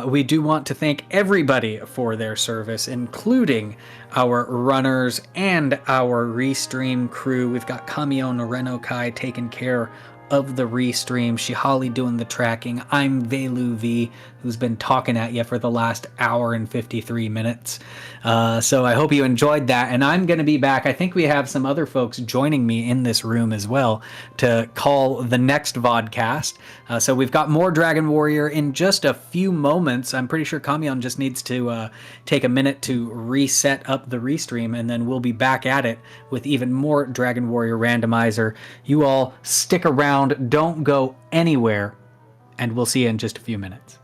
We do want to thank everybody for their service, including our runners and our restream crew. We've got Kamion Renokai taking care of the restream, Shihali doing the tracking. I'm Velu V, who's been talking at you for the last hour and 53 minutes. So I hope you enjoyed that, and I'm going to be back. I think we have some other folks joining me in this room as well to call the next vodcast. So we've got more Dragon Warrior in just a few moments. I'm pretty sure Kamion just needs to take a minute to reset up the restream, and then we'll be back at it with even more Dragon Warrior Randomizer. You all stick around. Don't go anywhere, and we'll see you in just a few minutes.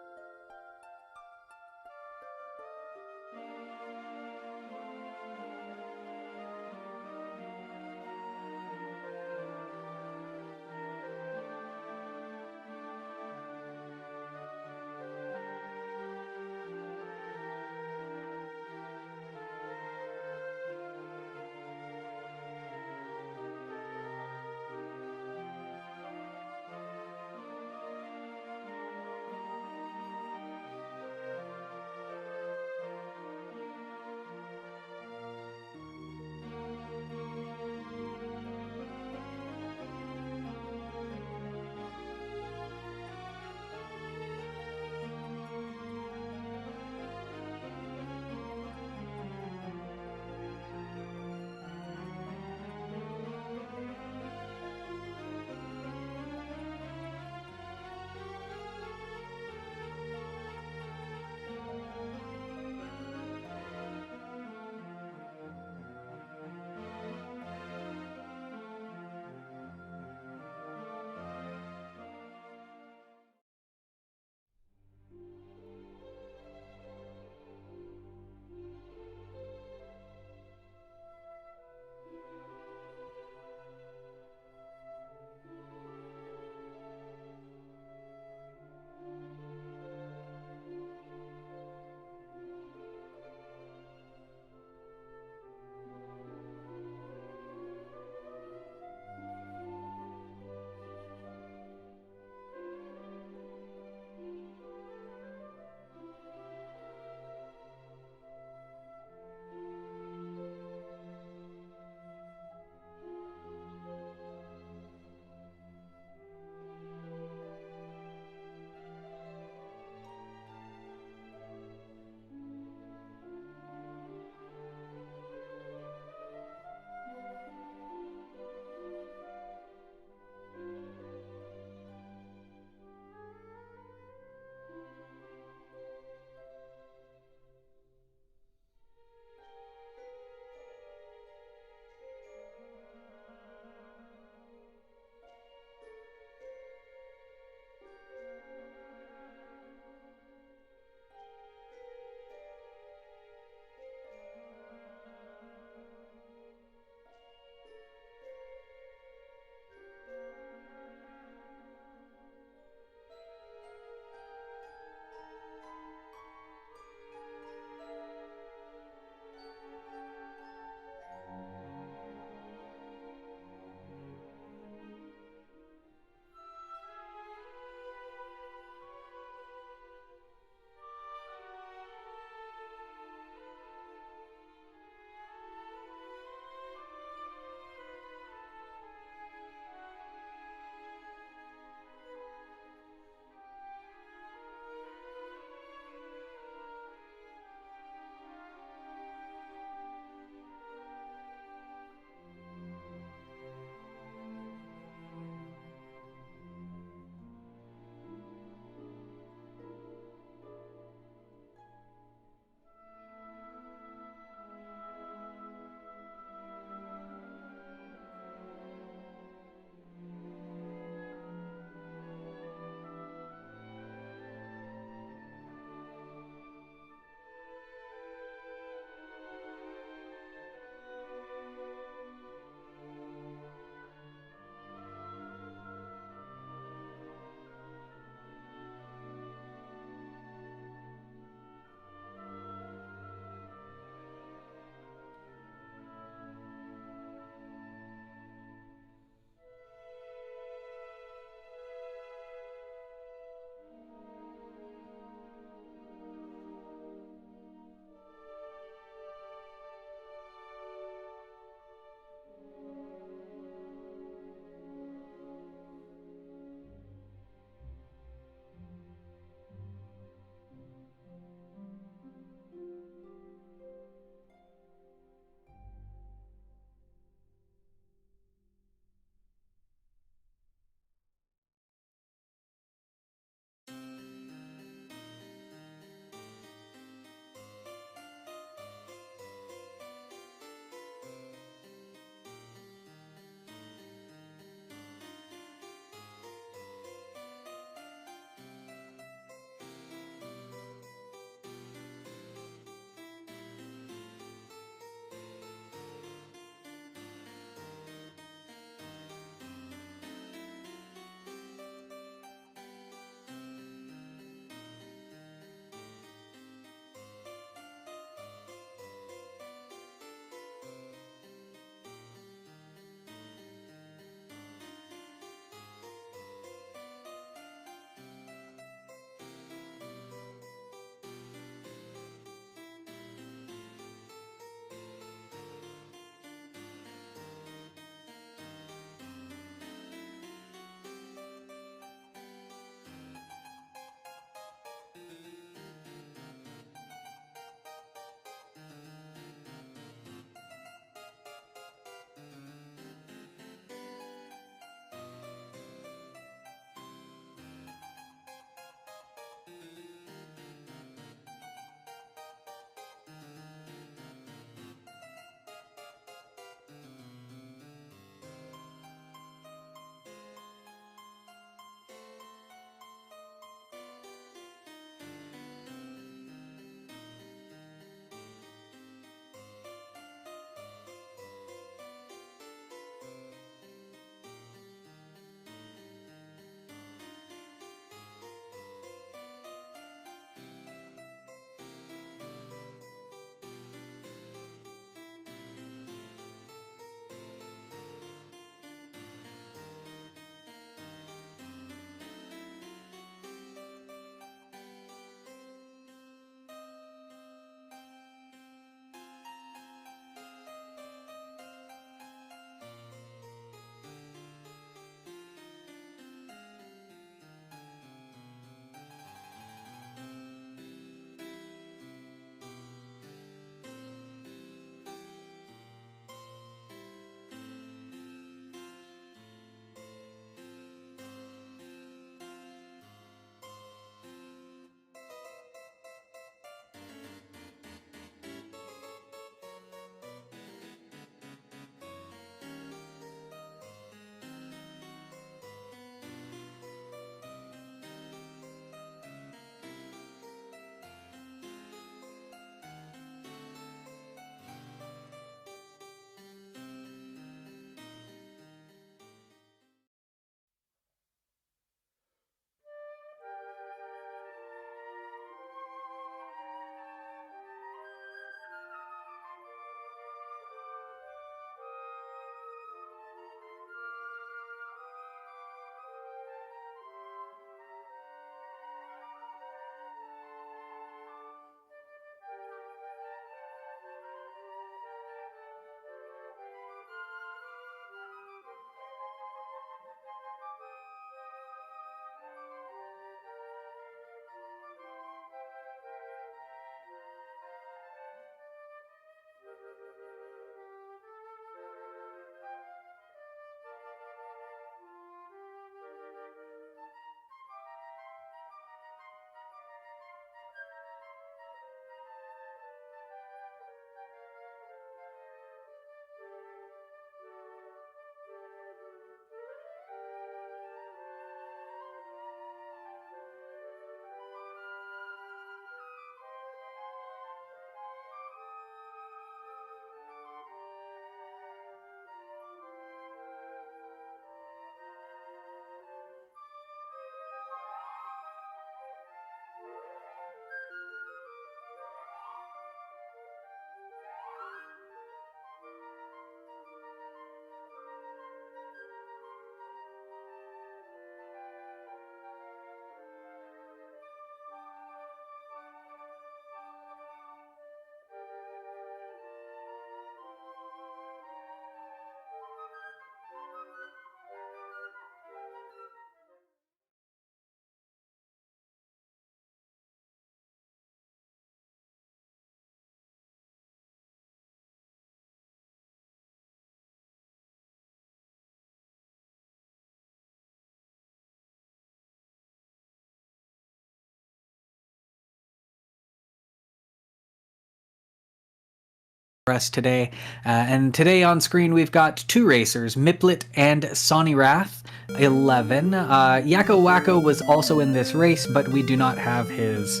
us today. And today on screen we've got two racers, Miplet and Sonnyrath 11. Yakko Wacko was also in this race, but we do not have his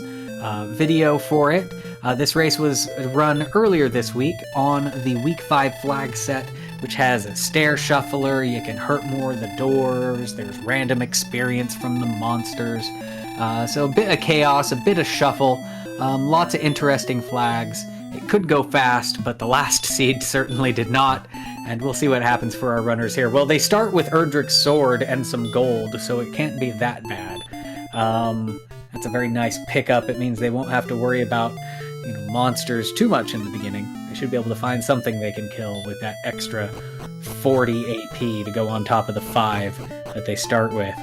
video for it. This race was run earlier this week on the Week 5 flag set, which has a stair shuffler. You can hurt more of the doors. There's random experience from the monsters. So a bit of chaos, a bit of shuffle, lots of interesting flags. It could go fast, but the last seed certainly did not, and we'll see what happens for our runners here. Well, they start with Erdrick's sword and some gold, so it can't be that bad. That's a very nice pickup. It means they won't have to worry about, monsters too much in the beginning. They should be able to find something they can kill with that extra 40 AP to go on top of the 5 that they start with.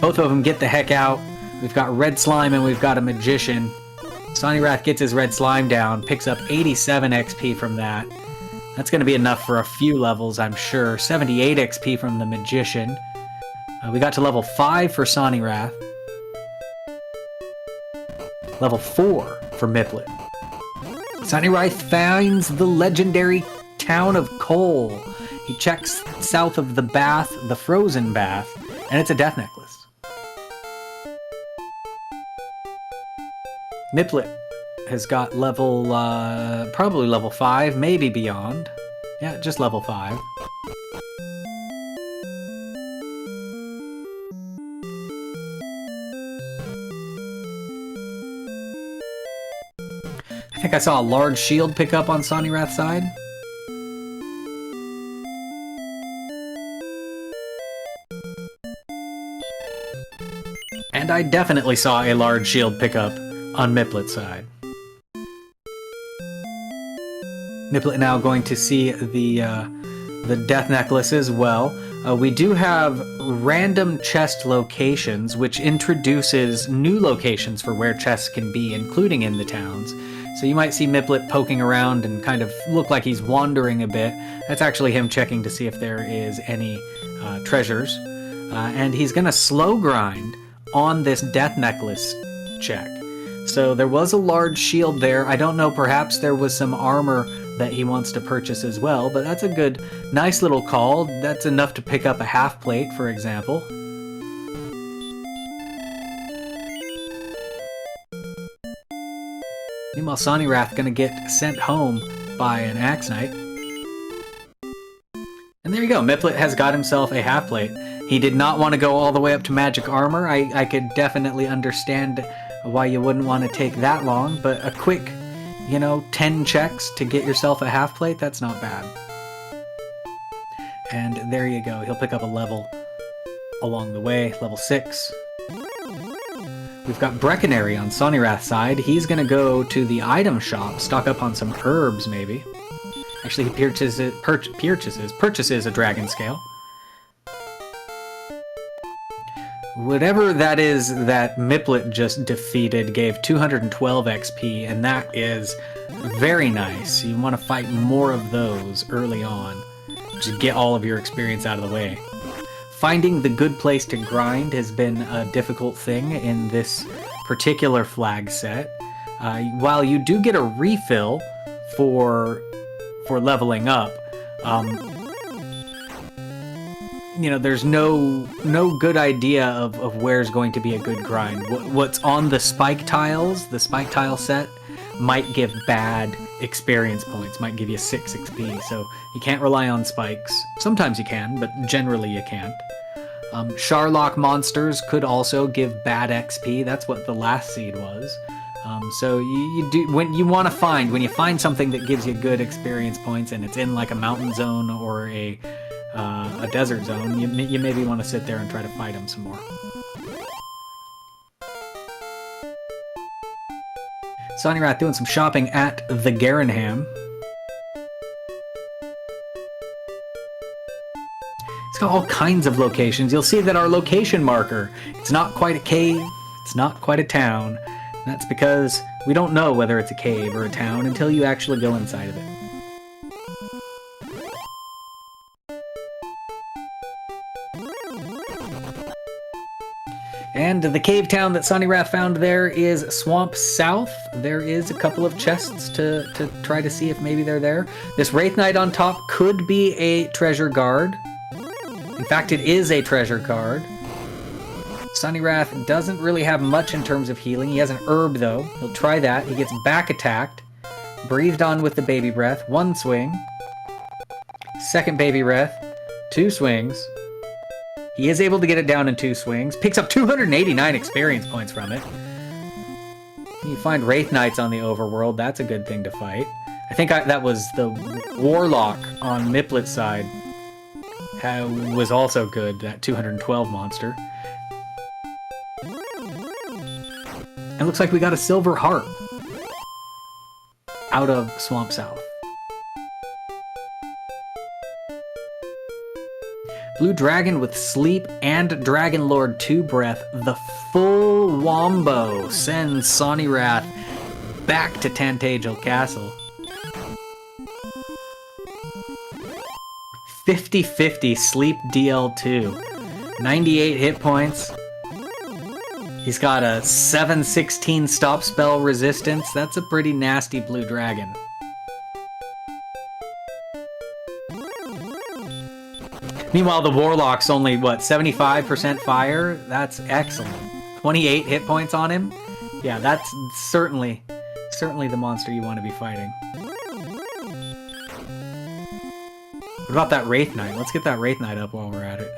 Both of them get the heck out. We've got Red Slime and we've got a Magician. Sonnyrath gets his Red Slime down, picks up 87 XP from that. That's going to be enough for a few levels, I'm sure. 78 XP from the Magician. We got to level 5 for Sonnyrath. Level 4 for Miplet. Sonnyrath finds the legendary town of Coal. He checks south of the bath, the frozen bath, and it's a death necklace. Miplet has got level, probably level 5, maybe beyond. Yeah, just level 5. I think I saw a large shield pick up on Sonnyrath's side. And I definitely saw a large shield pick up on Miplet's side. Miplet now going to see the death necklace as well. We do have random chest locations, which introduces new locations for where chests can be, including in the towns. So you might see Miplet poking around and kind of look like he's wandering a bit. That's actually him checking to see if there is any treasures. And he's going to slow grind on this death necklace check. So there was a large shield there. I don't know, perhaps there was some armor that he wants to purchase as well, but that's a good, nice little call. That's enough to pick up a half plate, for example. Meanwhile, Sonnyrath gonna get sent home by an Axe Knight. And there you go, Miplet has got himself a half plate. He did not want to go all the way up to magic armor. I could definitely understand why you wouldn't want to take that long, but a quick, 10 checks to get yourself a half plate, that's not bad. And there you go, he'll pick up a level along the way, level 6. We've got Breckenary on Sonnyrath's side. He's gonna go to the item shop, stock up on some herbs maybe. Actually, he purchases a dragon scale. Whatever that is that Miplet just defeated gave 212 XP, and that is very nice. You want to fight more of those early on. Just get all of your experience out of the way. Finding the good place to grind has been a difficult thing in this particular flag set. While you do get a refill for leveling up, there's no good idea of where's going to be a good grind. What's on the spike tiles, the spike tile set, might give bad experience points, might give you 6 XP, so you can't rely on spikes. Sometimes you can, but generally you can't. Sharlock monsters could also give bad XP, that's what the last seed was. So you do, when you find something that gives you good experience points and it's in like a mountain zone or a desert zone, you maybe want to sit there and try to fight them some more. Sonnyrath doing some shopping at the Garenham. It's got all kinds of locations. You'll see that our location marker, it's not quite a cave, it's not quite a town. And that's because we don't know whether it's a cave or a town until you actually go inside of it. And the cave town that Sonny Wrath found there is Swamp South. There is a couple of chests to try to see if maybe they're there. This Wraith Knight on top could be a treasure guard. In fact, it is a treasure guard. Sonny Wrath doesn't really have much in terms of healing. He has an herb, though. He'll try that. He gets back attacked. Breathed on with the baby breath. 1 swing. Second baby breath. 2 swings. He is able to get it down in 2 swings. Picks up 289 experience points from it. You find Wraith Knights on the overworld. That's a good thing to fight. I think that was the Warlock on Miplet's side. Was also good, that 212 monster. It looks like we got a silver harp out of Swamp South. Blue Dragon with Sleep and Dragon Lord 2 Breath. The full wombo sends Sonny Wrath back to Tantagel Castle. 50-50 Sleep DL2. 98 hit points. He's got a 716 stop spell resistance. That's a pretty nasty blue dragon. Meanwhile, the Warlock's only, what, 75% fire? That's excellent. 28 hit points on him? Yeah, that's certainly the monster you want to be fighting. What about that Wraith Knight? Let's get that Wraith Knight up while we're at it.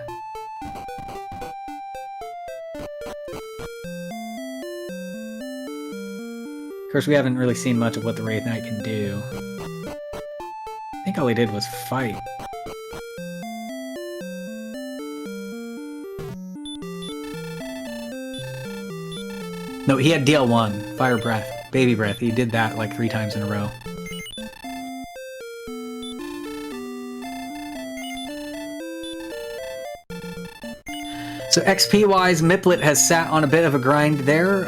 Of course, we haven't really seen much of what the Wraith Knight can do. I think all he did was fight. No, he had DL1, Fire Breath, Baby Breath. He did that like 3 times in a row. So XP-wise, Miplet has sat on a bit of a grind there,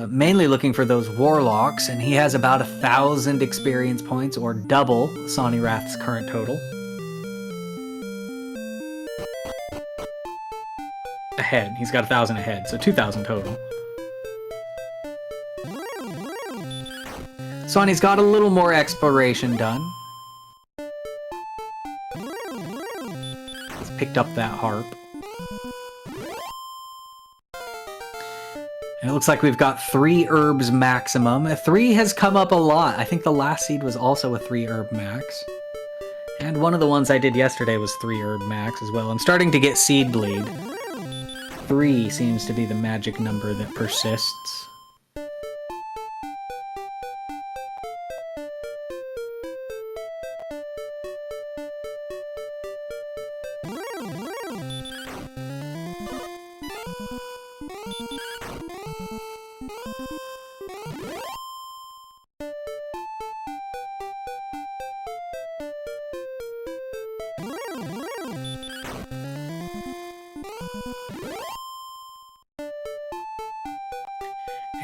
mainly looking for those Warlocks, and he has about 1,000 experience points, or double Sonny Wrath's current total. Ahead. He's got 1,000 ahead, so 2,000 total. Sonny's got a little more exploration done. He's picked up that harp. And it looks like we've got 3 herbs maximum. 3 has come up a lot. I think the last seed was also a 3 herb max. And one of the ones I did yesterday was 3 herb max as well. I'm starting to get seed bleed. 3 seems to be the magic number that persists.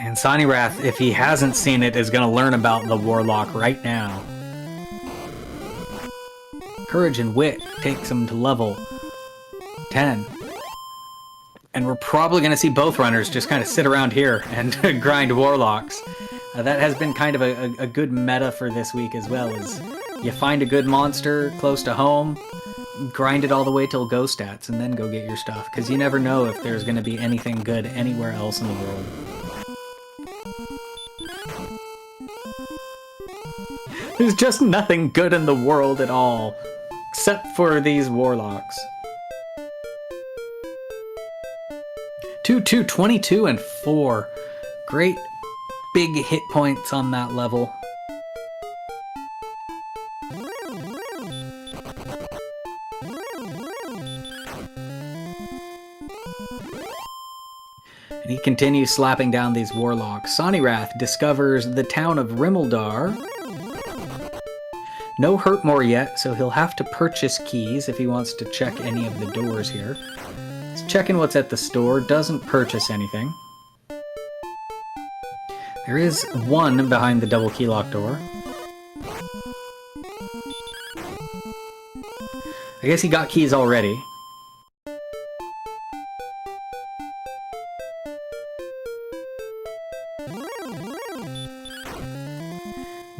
And Sonny Wrath, if he hasn't seen it, is going to learn about the Warlock right now. Courage and Wit takes him to level 10. And we're probably going to see both runners just kind of sit around here and grind Warlocks. That has been kind of a good meta for this week as well, is you find a good monster close to home, grind it all the way till go stats, and then go get your stuff, because you never know if there's going to be anything good anywhere else in the world. There's just nothing good in the world at all, except for these Warlocks. 22, and 4. Great big hit points on that level. And he continues slapping down these Warlocks. Sonny Wrath discovers the town of Rimmeldar. No Hurtmore yet, so he'll have to purchase keys if he wants to check any of the doors here. He's checking what's at the store, doesn't purchase anything. There is one behind the double key lock door. I guess he got keys already.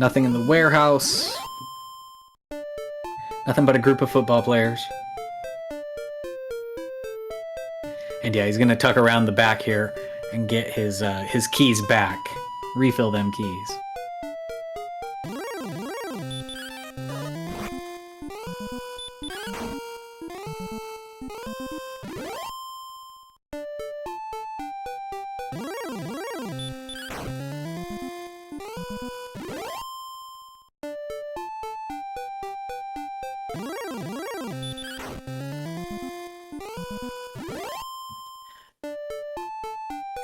Nothing in the warehouse. Nothing but a group of football players. And yeah, he's gonna tuck around the back here and get his keys back. Refill them keys.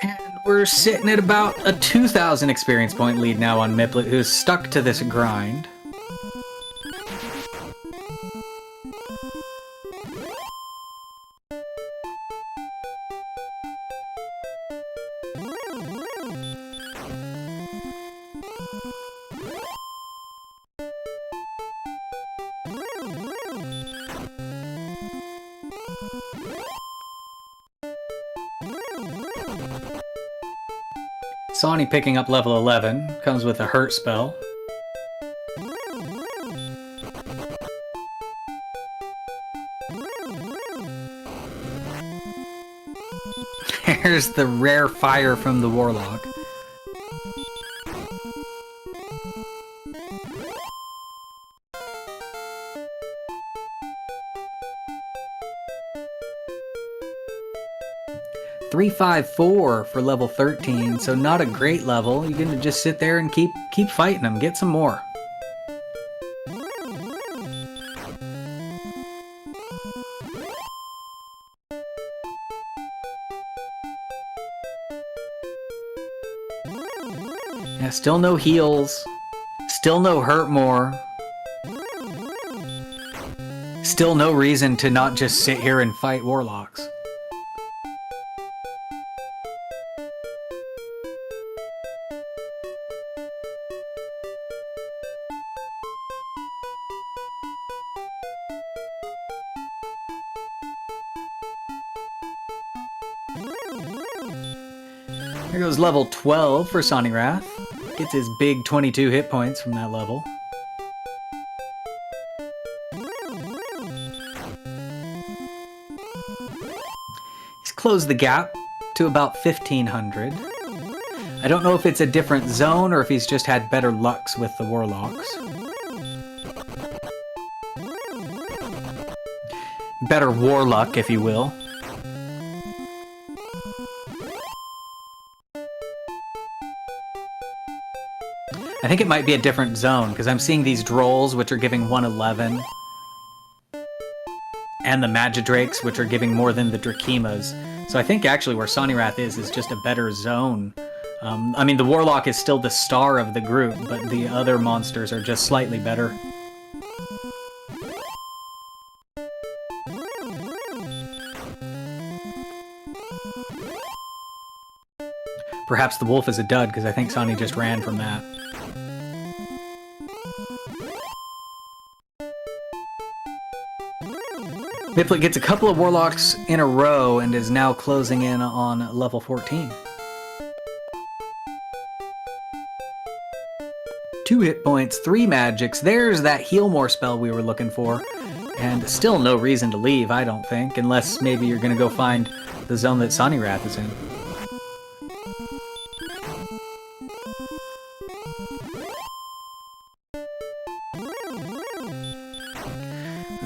And we're sitting at about a 2,000 experience point lead now on Miplet, who's stuck to this grind. Sonny picking up level 11, comes with a hurt spell. Here's the rare fire from the Warlock. .354 for level 13, so not a great level. You're gonna just sit there and keep fighting them. Get some more. Yeah, still no heals. Still no hurt more. Still no reason to not just sit here and fight Warlocks. Here goes level 12 for Sonny Wrath. Gets his big 22 hit points from that level. He's closed the gap to about 1,500. I don't know if it's a different zone or if he's just had better lucks with the Warlocks. Better Warluck, if you will. I think it might be a different zone, because I'm seeing these Drolls, which are giving 111. And the Magidrakes, which are giving more than the Drakeemas. So I think actually where Sonny Wrath is just a better zone. I mean, the Warlock is still the star of the group, but the other monsters are just slightly better. Perhaps the wolf is a dud, because I think Sonny just ran from that. Miplet gets a couple of Warlocks in a row and is now closing in on level 14. 2 hit points, 3 magics. There's that heal more spell we were looking for. And still no reason to leave, I don't think, unless maybe you're gonna go find the zone that Sonny Wrath is in.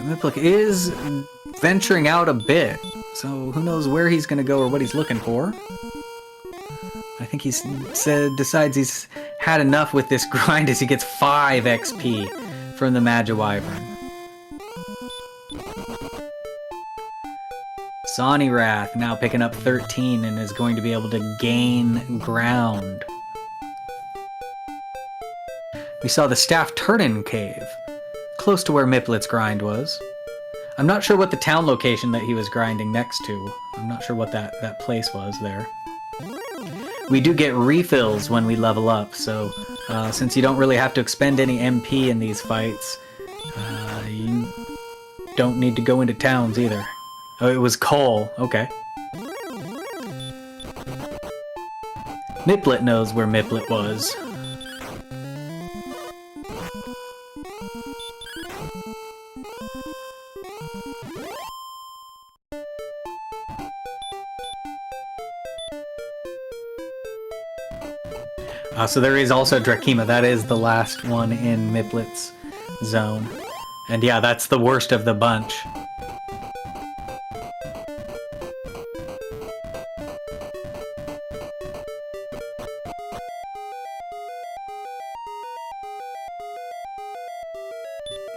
Miplet is venturing out a bit, so who knows where he's going to go or what he's looking for. I think he's decides he's had enough with this grind as he gets 5 XP from the Magiwyvern. Sonny Wrath now picking up 13 and is going to be able to gain ground. We saw the Staff Turnin Cave, close to where Miplet's grind was. I'm not sure what the town location that he was grinding next to. I'm not sure what that place was there. We do get refills when we level up, so since you don't really have to expend any MP in these fights, you don't need to go into towns either. Oh, it was coal. Okay. Miplet knows where Miplet was. So there is also Drakima. That is the last one in Miplet's zone. And yeah, that's the worst of the bunch.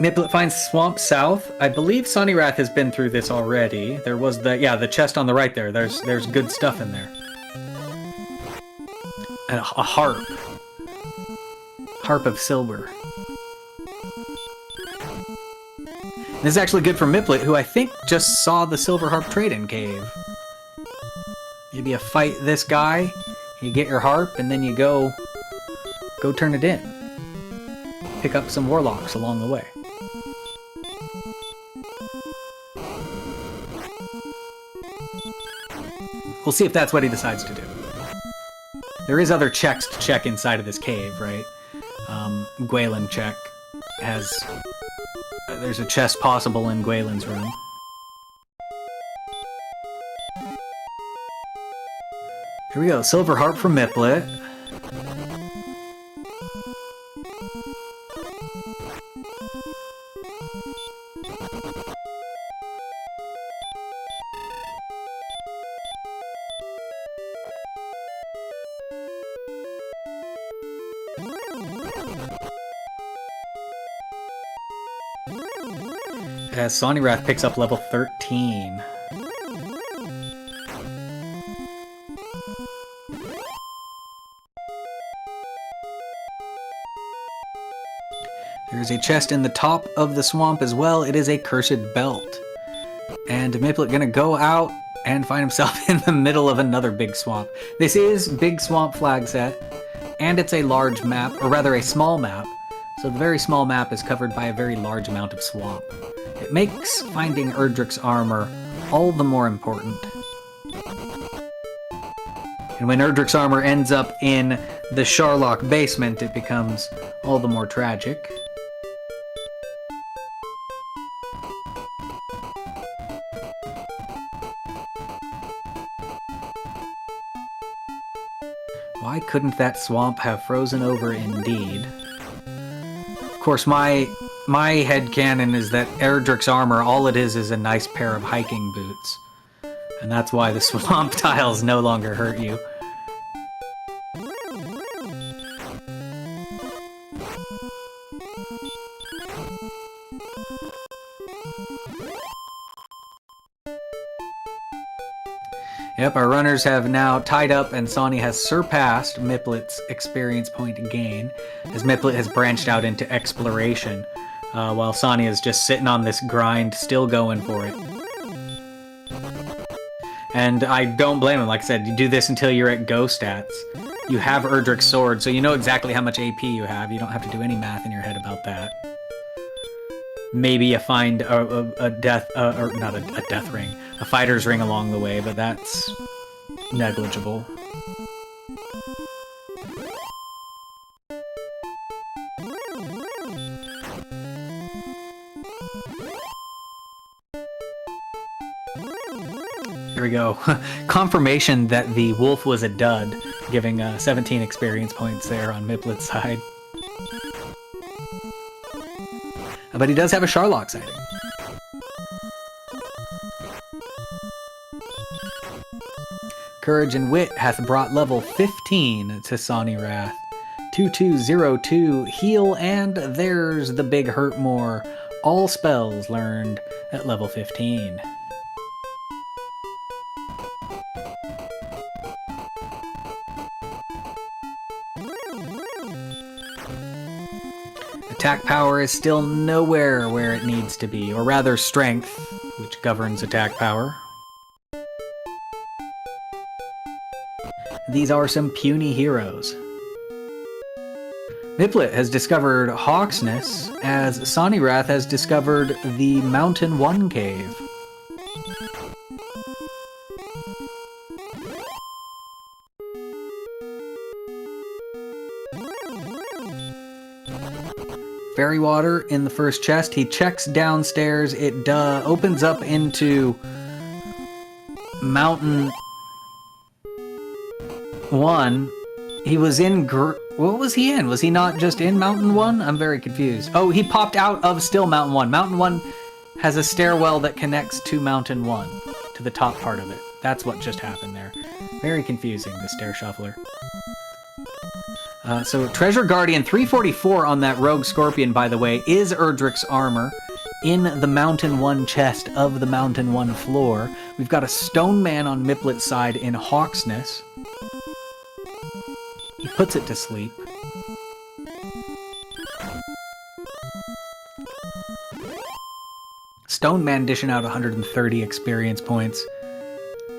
Miplet finds Swamp South. I believe Sunnyrath has been through this already. There was the chest on the right there. There's good stuff in there. And a harp. Harp of silver. This is actually good for Miplet, who I think just saw the silver harp trade-in cave. Maybe you fight this guy, you get your harp, and then you go turn it in. Pick up some warlocks along the way. We'll see if that's what he decides to do. There is other checks to check inside of this cave, right? Gwaelin check has... there's a chest possible in Gwaelin's room. Here we go, silver harp from Miplet. As Sonnyrath picks up level 13. There's a chest in the top of the swamp as well. It is a cursed belt. And Miplet gonna go out and find himself in the middle of another big swamp. This is Big Swamp flag set, and it's a large map, or rather a small map. So the very small map is covered by a very large amount of swamp. It makes finding Erdrick's armor all the more important. And when Erdrick's armor ends up in the Sharlock basement, it becomes all the more tragic. Why couldn't that swamp have frozen over indeed? Of course, my headcanon is that Erdrick's armor, all it is a nice pair of hiking boots. And that's why the swamp tiles no longer hurt you. Yep, our runners have now tied up, and Sonny has surpassed Miplet's experience point gain, as Miplet has branched out into exploration, while Sonny is just sitting on this grind, still going for it. And I don't blame him. Like I said, you do this until you're at go stats. You have Erdrick's sword, so you know exactly how much AP you have. You don't have to do any math in your head about that. Maybe you find a death, or not a death ring, a fighter's ring along the way, but that's negligible. Here we go. Confirmation that the wolf was a dud, giving 17 experience points there on Miplet's side. But he does have a Sharlock sighting. Courage and Wit hath brought level 15 to Sonnyrath. 2202, heal, and there's the big hurt more. All spells learned at level 15. Attack power is still nowhere where it needs to be, or rather strength, which governs attack power. These are some puny heroes. Miplet has discovered Hawksness, as Sonnyrath has discovered the Mountain 1 cave. Fairy water in the first chest. He checks downstairs. It opens up into Mountain 1. He was in... What was he in? Was he not just in Mountain 1? I'm very confused. Oh, he popped out of still Mountain 1. Mountain 1 has a stairwell that connects to Mountain 1, to the top part of it. That's what just happened there. Very confusing, the stair shuffler. So Treasure Guardian 344 on that Rogue Scorpion, by the way, is Erdrick's armor in the Mountain 1 chest of the Mountain 1 floor. We've got a Stone Man on Miplet's side in Hawksness. He puts it to sleep. Stone Man dishing out 130 experience points.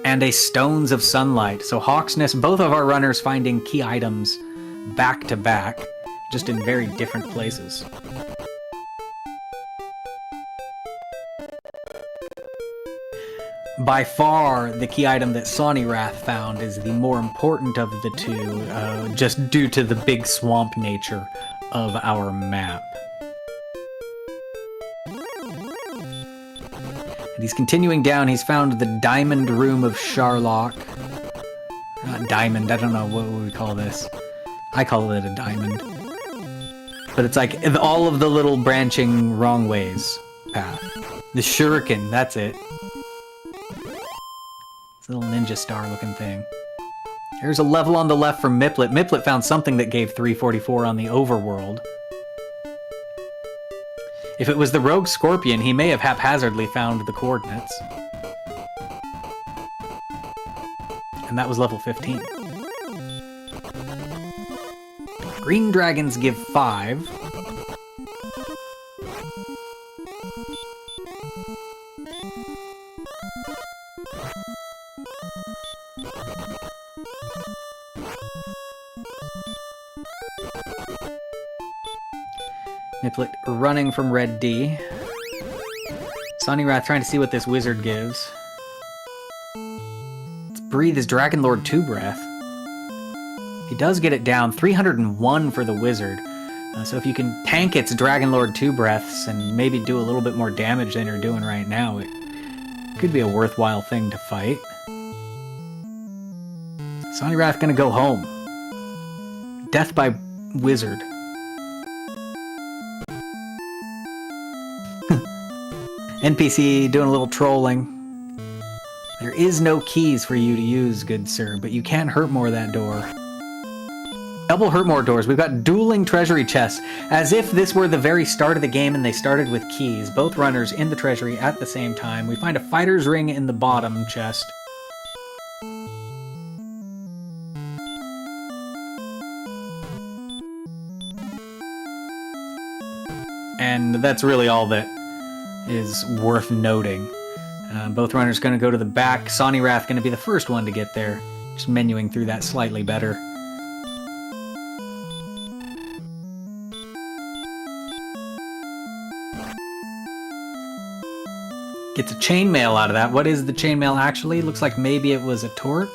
And a Stones of Sunlight. So Hawksness, both of our runners finding key items back to back, just in very different places. By far, the key item that Sonnyrath found is the more important of the two, just due to the big swamp nature of our map. And he's continuing down. He's found the Diamond Room of Sharlock. Not diamond, I don't know, what would we call this? I call it a diamond. But it's like all of the little branching wrong ways path. The Shuriken, that's it. It's a little ninja star looking thing. There's a level on the left from Miplet. Miplet found something that gave 344 on the overworld. If it was the Rogue Scorpion, he may have haphazardly found the coordinates. And that was level 15. Green dragons give 5. Niplet running from Red D. Sonnyrath trying to see what this wizard gives. Let's breathe his Dragon Lord 2 breath. He does get it down, 301 for the wizard. So if you can tank its Dragon Lord 2 breaths and maybe do a little bit more damage than you're doing right now, it could be a worthwhile thing to fight. Sonnyrath gonna go home. Death by wizard. NPC doing a little trolling. There is no keys for you to use, good sir, but you can hurt more that door. Double hurt more doors. We've got dueling treasury chests, as if this were the very start of the game and they started with keys. Both runners in the treasury at the same time. We find a fighter's ring in the bottom chest. And that's really all that is worth noting. Both runners going to go to the back. Sonnyrath going to be the first one to get there. Just menuing through that slightly better. Gets a chainmail out of that. What is the chainmail actually? Looks like maybe it was a torch.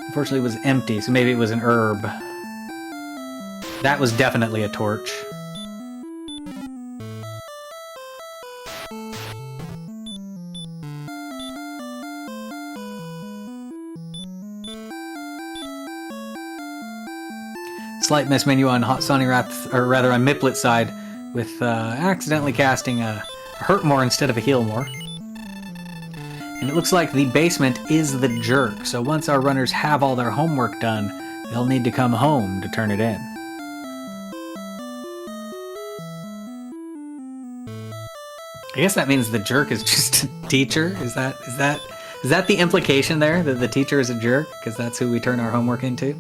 Unfortunately, it was empty, so maybe it was an herb. That was definitely a torch. Slight miss menu on Sonnyrath, or rather on Miplet's side, with accidentally casting a Hurt More instead of a Heal More. And it looks like the basement is the jerk, so once our runners have all their homework done, they'll need to come home to turn it in. I guess that means the jerk is just a teacher. Is that the implication there, that the teacher is a jerk because that's who we turn our homework into?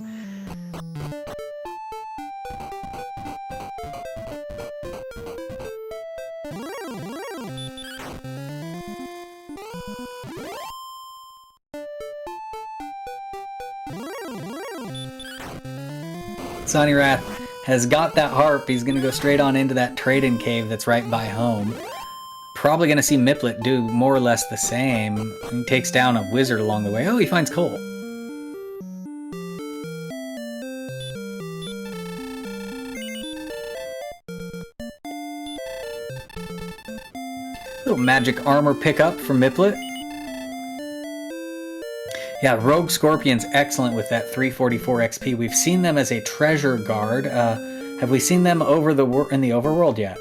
Sonnyrath has got that harp. He's going to go straight on into that trading cave that's right by home. Probably going to see Miplet do more or less the same. He takes down a wizard along the way. Oh, he finds coal. Little magic armor pickup from Miplet. Yeah, Rogue Scorpion's excellent with that 344 XP. We've seen them as a treasure guard. Have we seen them in the overworld yet?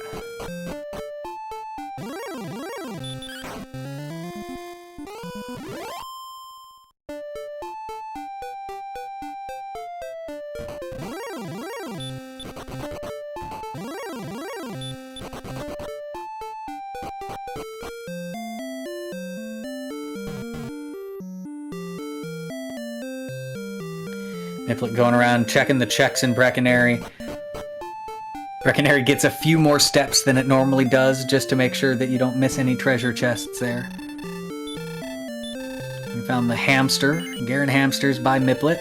Miplet going around checking the checks in Brecconary. Brecconary gets a few more steps than it normally does just to make sure that you don't miss any treasure chests there. We found the hamster, Garen Hamsters by Miplet.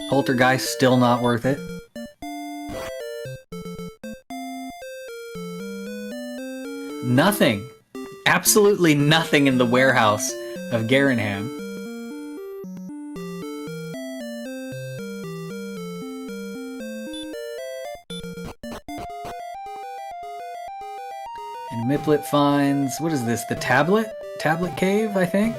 Poltergeist, still not worth it. Nothing. Absolutely nothing in the warehouse of Garenham. And Miplet finds, what is this, the tablet? Tablet cave, I think?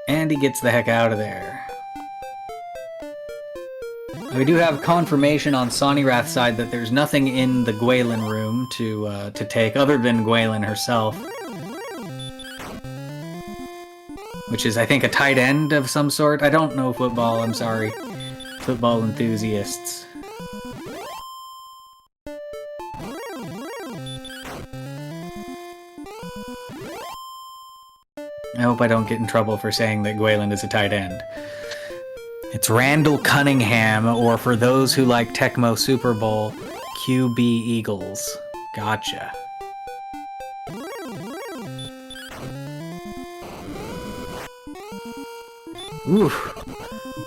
And he gets the heck out of there. We do have confirmation on Sonirath's side that there's nothing in the Gwaelin room to take other than Gwaelin herself. Which is, I think, a tight end of some sort. I don't know football, I'm sorry. Football enthusiasts. I hope I don't get in trouble for saying that Gwaelin is a tight end. It's Randall Cunningham, or for those who like Tecmo Super Bowl, QB Eagles. Gotcha. Oof.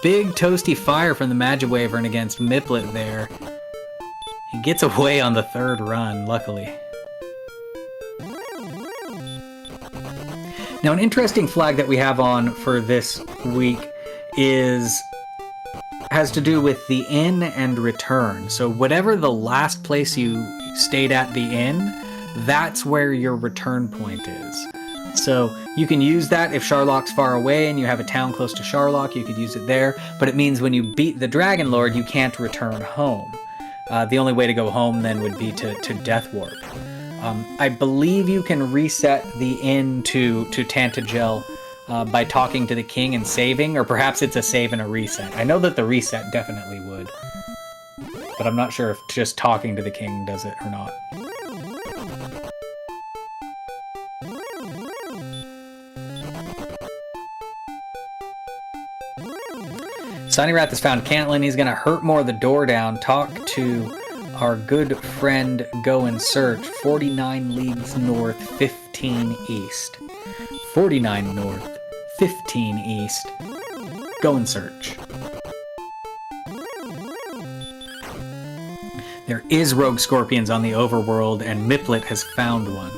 Big toasty fire from the Magiwyvern against Miplet there. He gets away on the third run, luckily. Now, an interesting flag that we have on for this week has to do with the inn and return. So whatever the last place you stayed at the inn, that's where your return point is. So you can use that if Sharlock's far away and you have a town close to Sharlock, you could use it there. But it means when you beat the Dragon Lord, you can't return home. The only way to go home then would be to Death Warp. I believe you can reset the inn to Tantagel by talking to the king and saving, or perhaps it's a save and a reset. I know that the reset definitely would, but I'm not sure if just talking to the king does it or not. Sonirath has found Cantlin. He's going to hurt more the door down, talk to our good friend Go and Search, 49 leagues north, 15 east. 49 north, 15 east. Go and Search. There is Rogue Scorpions on the overworld, and Miplet has found one.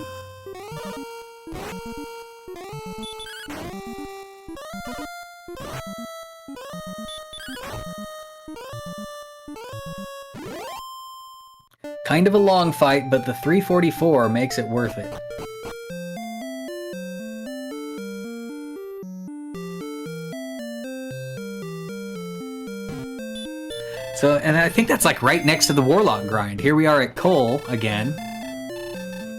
Kind of a long fight, but the 344 makes it worth it. So, and I think that's like right next to the Warlock grind. Here we are at Cole again,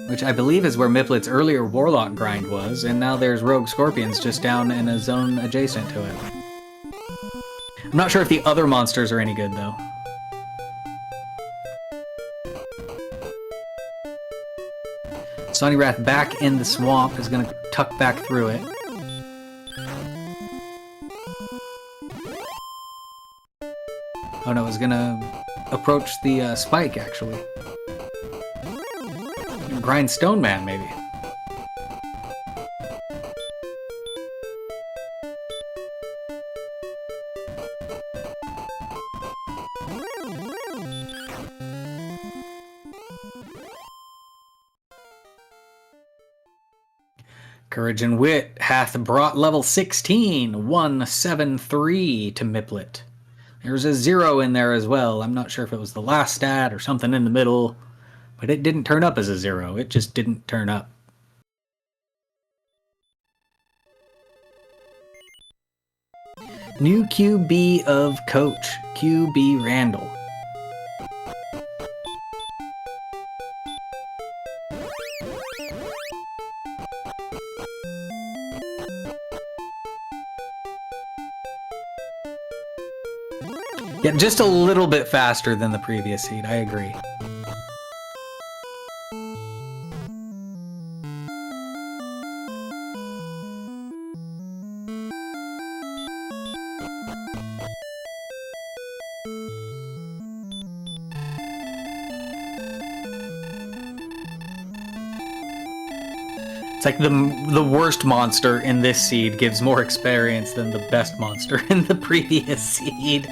which I believe is where Miplet's earlier Warlock grind was, and now there's Rogue Scorpions just down in a zone adjacent to it. I'm not sure if the other monsters are any good, though. Sonirath back in the swamp is going to tuck back through it. Oh no, it's going to approach the spike, actually. Grind Stone Man, maybe. Courage and Wit hath brought level 16, 173 to Miplet. There's a 0 in there as well. I'm not sure if it was the last stat or something in the middle, but it didn't turn up as a 0. It just didn't turn up. New QB of Coach, QB Randall. Yeah, just a little bit faster than the previous seed, I agree. It's like the worst monster in this seed gives more experience than the best monster in the previous seed.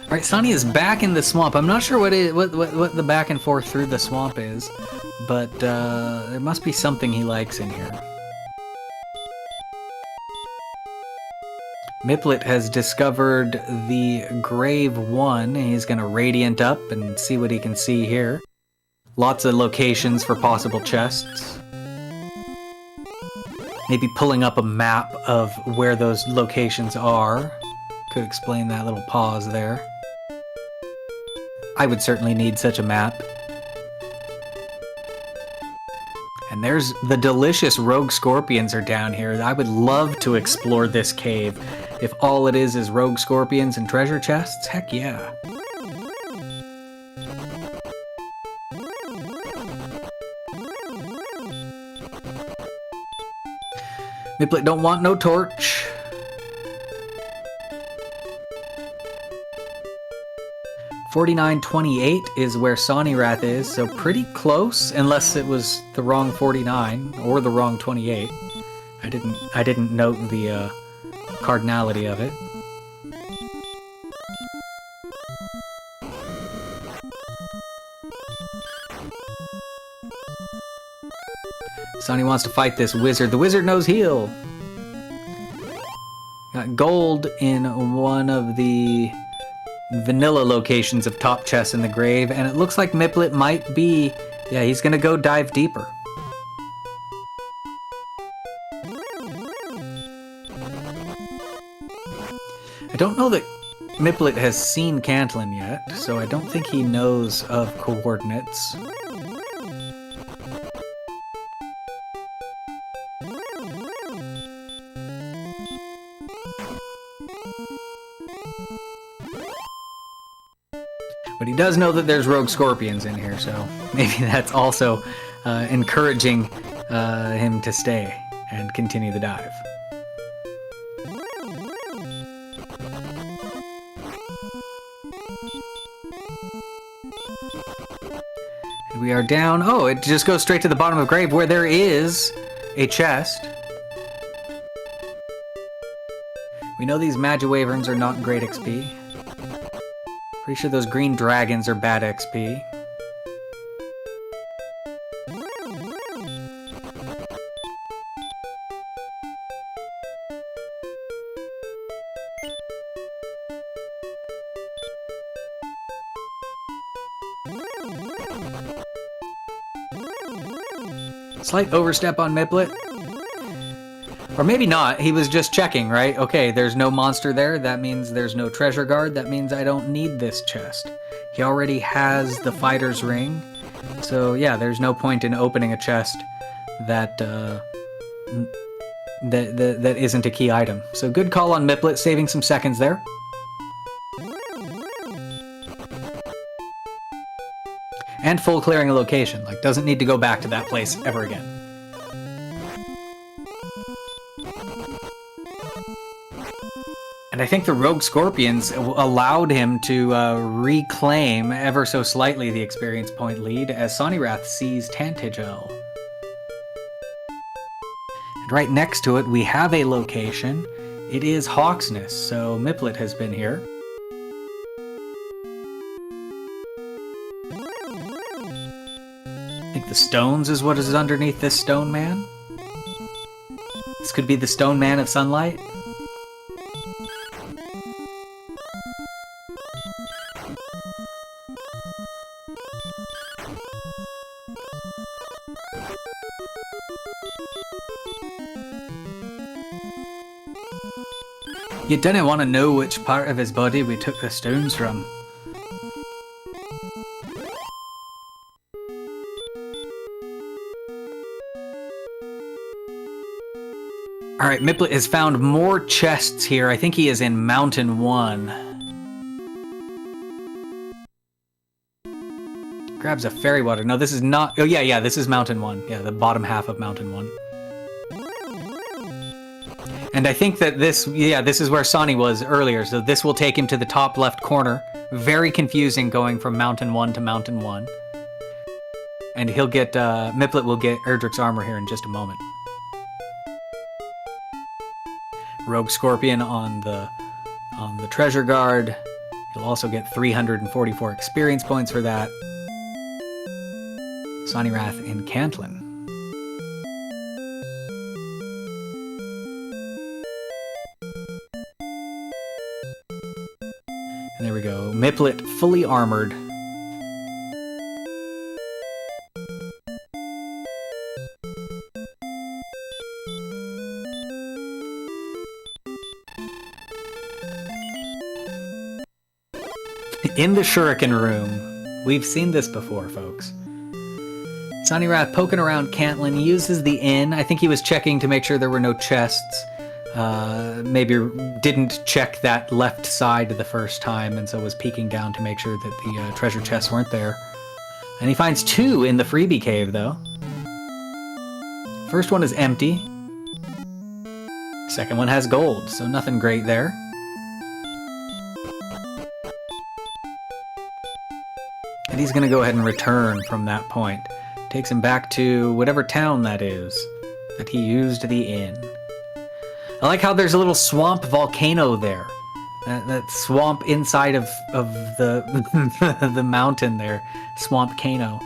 Alright, Sonny is back in the swamp. I'm not sure what the back and forth through the swamp is, but there must be something he likes in here. Miplet has discovered the Grave 1. He's going to Radiant up and see what he can see here. Lots of locations for possible chests. Maybe pulling up a map of where those locations are. Could explain that little pause there. I would certainly need such a map. And there's the delicious rogue scorpions are down here. I would love to explore this cave. If all it is rogue scorpions and treasure chests, heck yeah. Miplet don't want no torch. $49.28 is where Sonnyrath is, so pretty close, unless it was the wrong 49 or the wrong 28. I didn't note the cardinality of it. Sonny wants to fight this wizard. The wizard knows heal. Got gold in one of the vanilla locations of top chests in the grave, and it looks like Miplet might be... Yeah, he's gonna go dive deeper. I don't know that Miplet has seen Cantlin yet, so I don't think he knows of coordinates. But he does know that there's rogue scorpions in here, so maybe that's also encouraging him to stay and continue the dive. And we are down. Oh, it just goes straight to the bottom of the grave where there is a chest. We know these Magiwyverns are not great XP. Pretty sure those green dragons are bad XP. Slight overstep on Miplet. Or maybe not, he was just checking, right? Okay, there's no monster there, that means there's no treasure guard, that means I don't need this chest. He already has the fighter's ring, so yeah, there's no point in opening a chest that that isn't a key item. So good call on Miplet, saving some seconds there. And full clearing a location, like doesn't need to go back to that place ever again. And And I think the rogue scorpions allowed him to reclaim ever so slightly the experience point lead as Sonirath sees Tantigel. And right next to it, we have a location. It is Hawksness, so Miplet has been here. I think the stones is what is underneath this stone man. This could be the stone man of sunlight. You didn't want to know which part of his body we took the stones from. Alright, Miplet has found more chests here. I think he is in Mountain 1. Grabs a fairy water. No, this is not... Oh, yeah, this is Mountain 1. Yeah, the bottom half of Mountain 1. And I think that this is where Sonny was earlier, so this will take him to the top left corner. Very confusing going from Mountain 1 to Mountain 1. And he'll get, Miplet will get Erdrick's armor here in just a moment. Rogue Scorpion on the treasure guard. He'll also get 344 experience points for that. Sonirath and Cantlin. And there we go. Miplet fully armored. In the Shuriken room. We've seen this before, folks. Sonirath poking around Cantlin. He uses the inn. I think he was checking to make sure there were no chests. Maybe didn't check that left side the first time, and so was peeking down to make sure that the treasure chests weren't there. And he finds 2 in the freebie cave, though. First one is empty. Second one has gold, so nothing great there. And he's going to go ahead and return from that point. Takes him back to whatever town that is, that he used the inn. I like how there's a little swamp volcano there. That swamp inside of the the mountain there. Swamp-cano.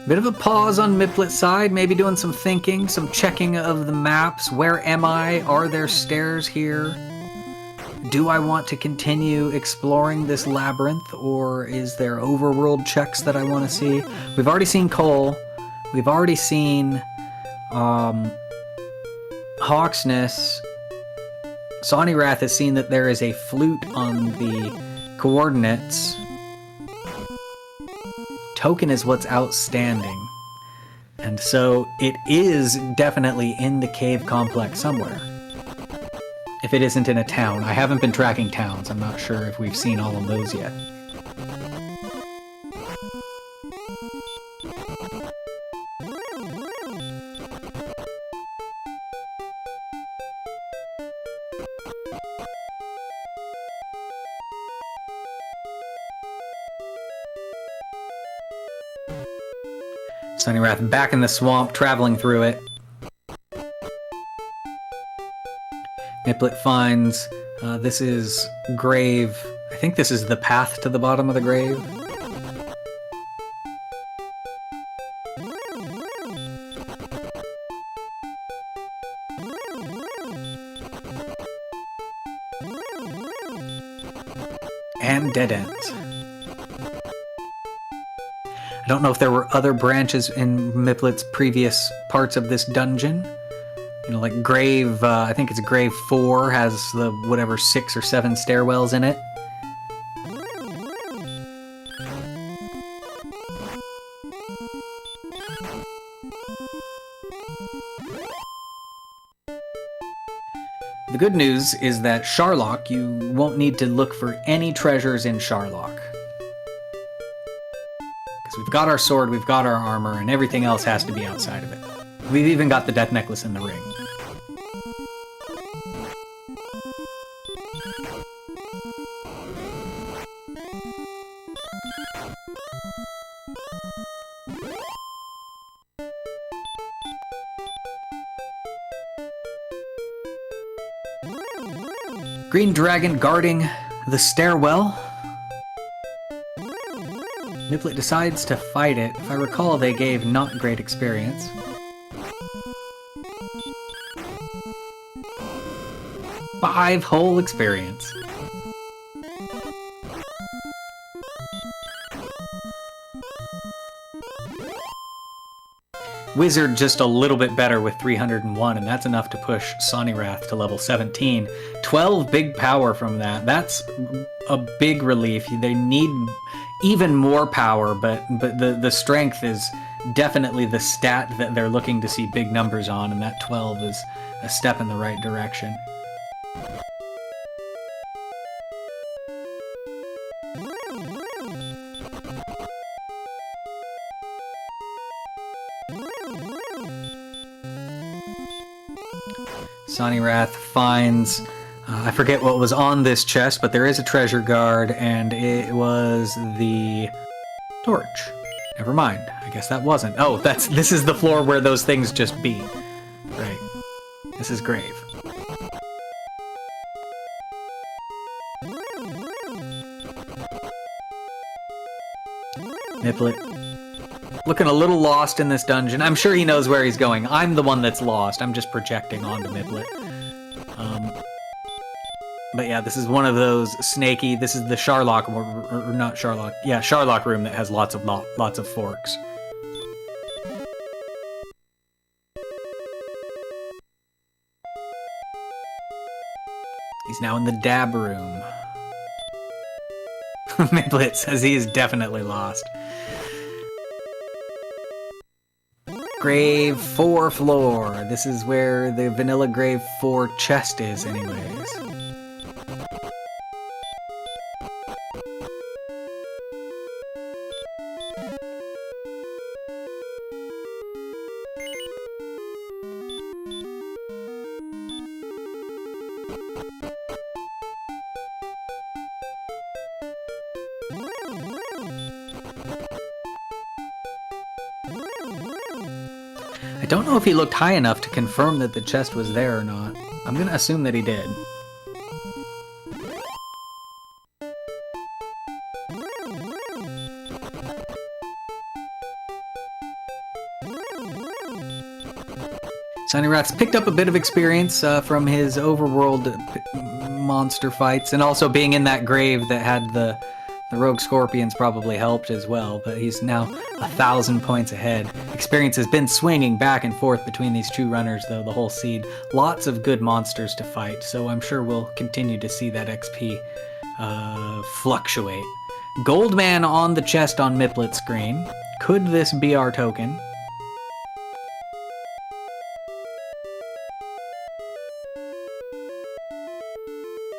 Bit of a pause on Miplet's side, maybe doing some thinking, some checking of the maps. Where am I? Are there stairs here? Do I want to continue exploring this labyrinth, or is there overworld checks that I want to see? We've already seen Cole. We've already seen Hawksness. Sonirath has seen that there is a flute on the coordinates. Token is what's outstanding. And so it is definitely in the cave complex somewhere. If it isn't in a town. I haven't been tracking towns. I'm not sure if we've seen all of those yet. Sonirath back in the swamp, traveling through it. Miplet finds, this is grave. I think this is the path to the bottom of the grave. And dead ends. I don't know if there were other branches in Miplet's previous parts of this dungeon. You know, like Grave, I think it's Grave 4 has the whatever 6 or 7 stairwells in it. The good news is that Sharlock, you won't need to look for any treasures in Sharlock. Because we've got our sword, we've got our armor, and everything else has to be outside of it. We've even got the death necklace in the ring. Green dragon guarding the stairwell. Miplet decides to fight it. If I recall, they gave not great experience. Five whole experience. Wizard just a little bit better with 301, and that's enough to push Sonirath to level 17. 12 big power from that. That's a big relief. They need even more power, but the strength is definitely the stat that they're looking to see big numbers on, and that 12 is a step in the right direction. Sonirath finds, I forget what was on this chest, but there is a treasure guard, and it was the torch. Never mind. I guess that wasn't. Oh, this is the floor where those things just be. Right. This is grave. Miplet. Looking a little lost in this dungeon. I'm sure he knows where he's going. I'm the one that's lost. I'm just projecting onto Miplet. But yeah, this is one of those snaky. This is the Sharlock, or not Sharlock. Yeah, Sharlock room that has lots of forks. He's now in the dab room. Miplet says he is definitely lost. Grave 4 floor. This is where the vanilla Grave 4 chest is anyways. I don't know if he looked high enough to confirm that the chest was there or not. I'm gonna assume that he did. Sonirath's picked up a bit of experience from his overworld monster fights, and also being in that grave that had the rogue scorpions probably helped as well, but he's now 1,000 points ahead. Experience has been swinging back and forth between these two runners, though, the whole seed. Lots of good monsters to fight, so I'm sure we'll continue to see that XP fluctuate. Goldman on the chest on Miplet's screen. Could this be our token?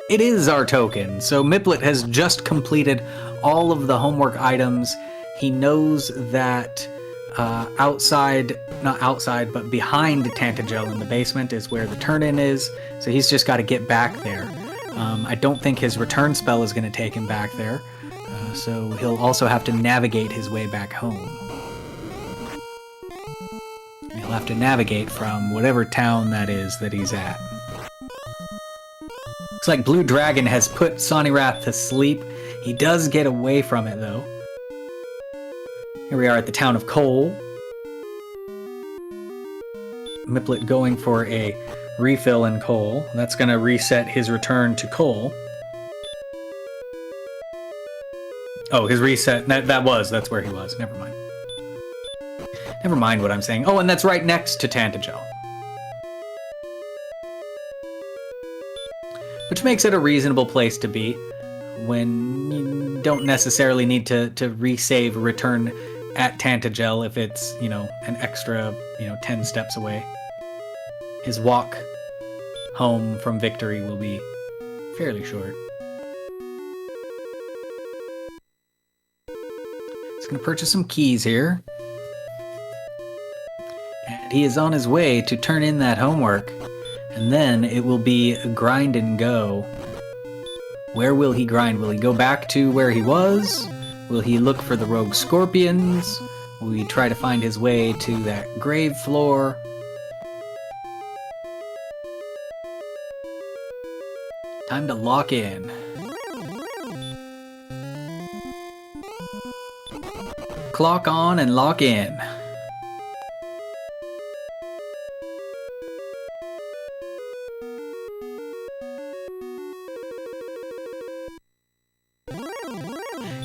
It is our token. So Miplet has just completed all of the homework items. He knows that not outside, but behind Tantagel in the basement is where the turn-in is. So he's just got to get back there. I don't think his return spell is going to take him back there. So he'll also have to navigate his way back home. He'll have to navigate from whatever town that is that he's at. Looks like Blue Dragon has put Sonirath to sleep. He does get away from it, though. Here we are at the town of Cole. Miplet going for a refill in Cole. That's going to reset his return to Cole. Oh, his reset. That's where he was. Never mind. Never mind what I'm saying. Oh, and that's right next to Tantagel. Which makes it a reasonable place to be when you don't necessarily need to resave return at Tantagel if it's, you know, an extra, 10 steps away. His walk home from victory will be fairly short. He's going to purchase some keys here. And he is on his way to turn in that homework. And then it will be grind and go. Where will he grind? Will he go back to where he was? Will he look for the rogue scorpions? Will he try to find his way to that grave floor? Time to lock in. Clock on and lock in.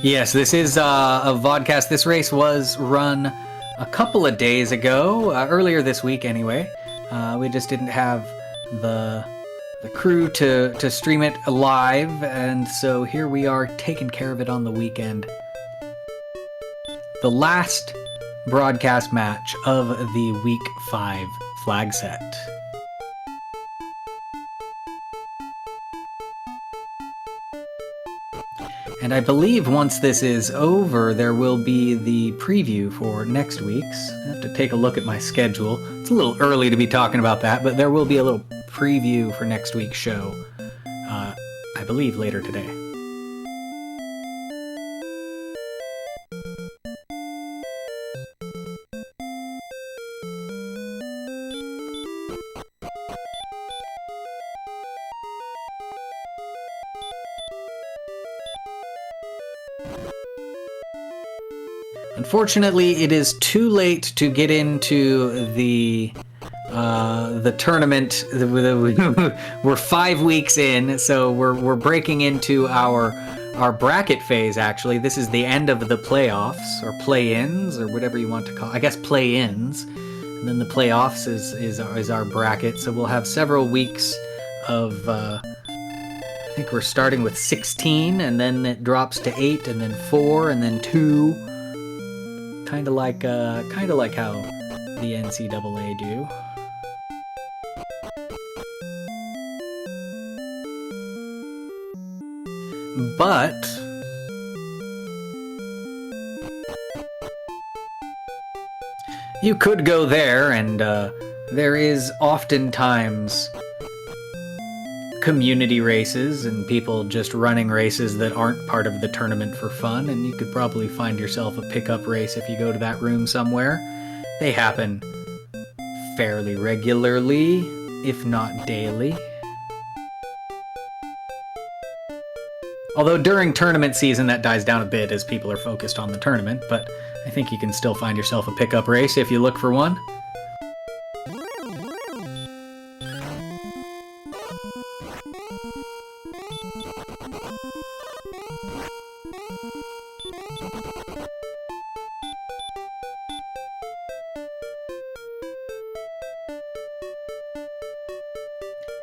Yes, this is a vodcast. This race was run a couple of days ago, earlier this week anyway. We just didn't have the crew to stream it live, and so here we are taking care of it on the weekend. The last broadcast match of the Week 5 flag set. And I believe once this is over, there will be the preview for next week's. I have to take a look at my schedule. It's a little early to be talking about that, but there will be a little preview for next week's show, I believe later today. Unfortunately, it is too late to get into the tournament. We're 5 weeks in, so we're breaking into our bracket phase. Actually, this is the end of the playoffs or play-ins or whatever you want to call. I guess play-ins, and then the playoffs is our bracket. So we'll have several weeks of. I think we're starting with 16, and then it drops to 8, and then 4, and then 2. Kind of like how the NCAA do. But you could go there, and there is oftentimes community races and people just running races that aren't part of the tournament for fun, and you could probably find yourself a pickup race if you go to that room somewhere. They happen fairly regularly, if not daily. Although during tournament season that dies down a bit as people are focused on the tournament, but I think you can still find yourself a pickup race if you look for one.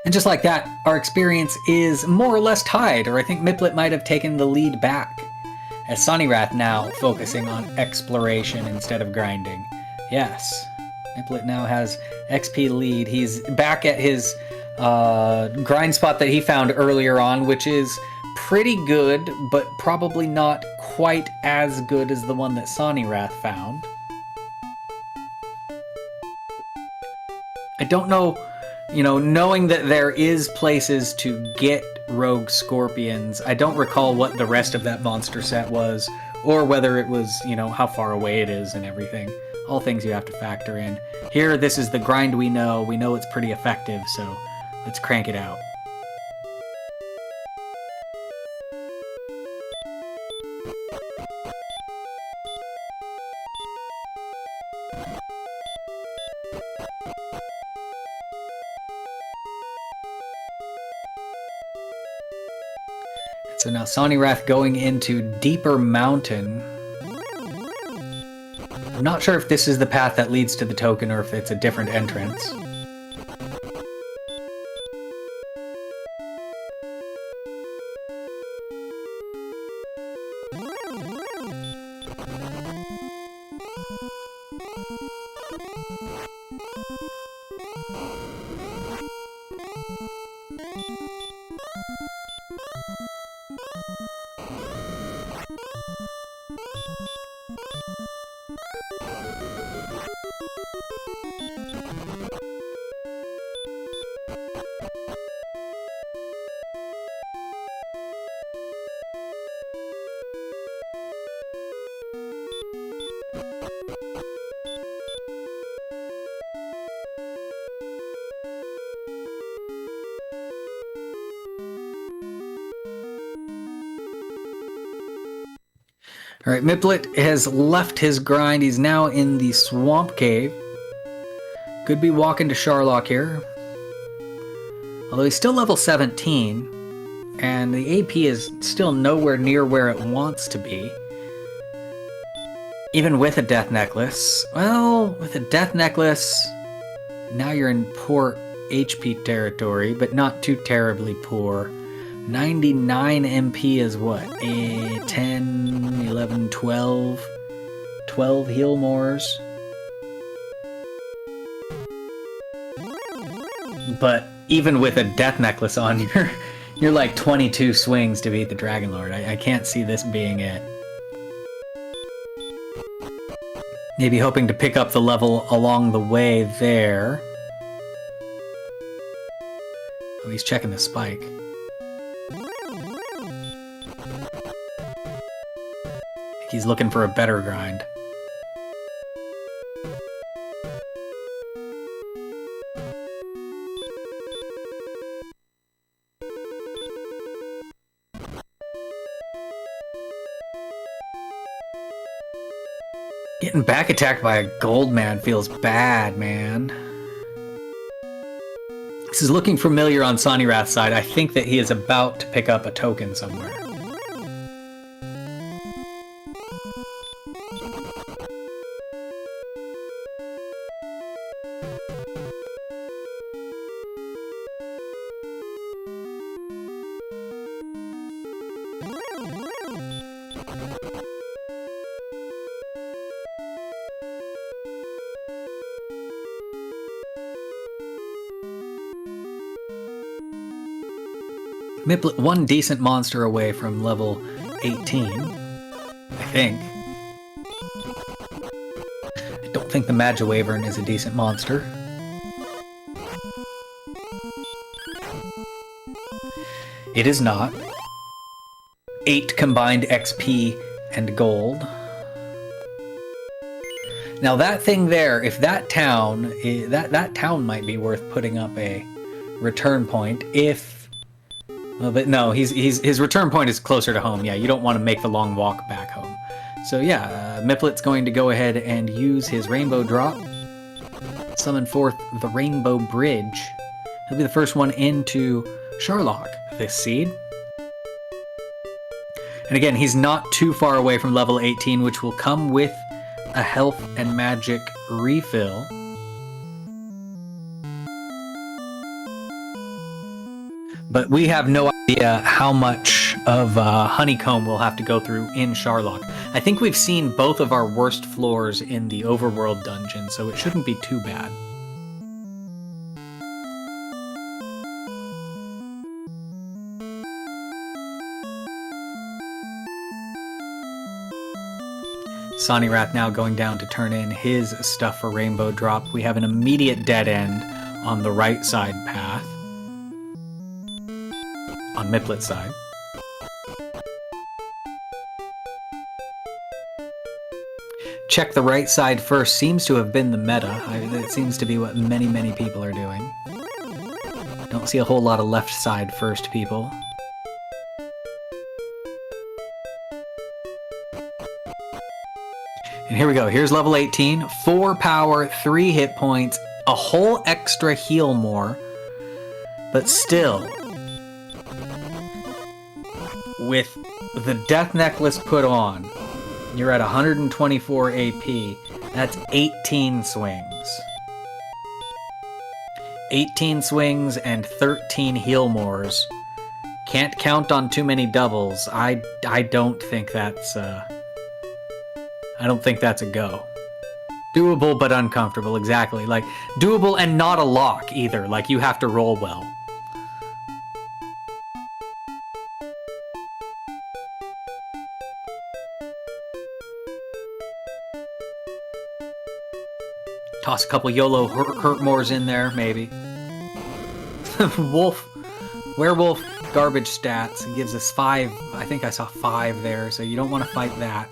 And just like that, our experience is more or less tied, or I think Miplet might have taken the lead back, as Sonnyrath now focusing on exploration instead of grinding. Yes, Miplet now has XP lead. He's back at his grind spot that he found earlier on, which is pretty good, but probably not quite as good as the one that Sonnyrath found. I don't know, knowing that there is places to get rogue scorpions, I don't recall what the rest of that monster set was, or whether it was, how far away it is and everything. All things you have to factor in. Here, this is the grind we know. We know it's pretty effective, so let's crank it out. So now Sonnyrath going into Deeper Mountain. I'm not sure if this is the path that leads to the token or if it's a different entrance. All right, Miplet has left his grind. He's now in the Swamp Cave. Could be walking to Sharlock here. Although he's still level 17, and the AP is still nowhere near where it wants to be. Even with a Death Necklace. Well, with a Death Necklace, now you're in poor HP territory, but not too terribly poor. 99 MP is what? 10, 11, 12? 12 heal mores. But even with a Death Necklace on, you're like 22 swings to beat the Dragon Lord. I can't see this being it. Maybe hoping to pick up the level along the way there. Oh, he's checking the spike. He's looking for a better grind. Getting back attacked by a gold man feels bad, man. This is looking familiar on Sonirath's side. I think that he is about to pick up a token somewhere. Miplet, one decent monster away from level 18, I think. I don't think the Magiwyvern is a decent monster. It is not. 8 combined XP and gold. Now that thing there, if that town, that town might be worth putting up a return point if... Well, but no, his return point is closer to home. Yeah, you don't want to make the long walk back home. So yeah, Miplet's going to go ahead and use his Rainbow Drop. Summon forth the Rainbow Bridge. He'll be the first one into Sharlock, this seed. And again, he's not too far away from level 18, which will come with a health and magic refill. But we have no idea how much of Honeycomb we'll have to go through in Sharlock. I think we've seen both of our worst floors in the Overworld dungeon, so it shouldn't be too bad. Sonirath now going down to turn in his stuff for Rainbow Drop. We have an immediate dead end on the right side path. On Miplet's side. Check the right side first seems to have been the meta. It seems to be what many people are doing. Don't see a whole lot of left side first people. And here we go. Here's level 18. 4 power, 3 hit points, a whole extra heal more. But still... with the Death Necklace put on, you're at 124 AP. That's 18 swings. 18 swings and 13 heal mores. Can't count on too many doubles. I don't think that's I don't think that's a go. Doable but uncomfortable, exactly. Like, doable and not a lock either. Like, you have to roll well. Toss a couple YOLO Hurtmores in there, maybe. Werewolf garbage stats. It gives us 5. I think I saw 5 there, so you don't want to fight that.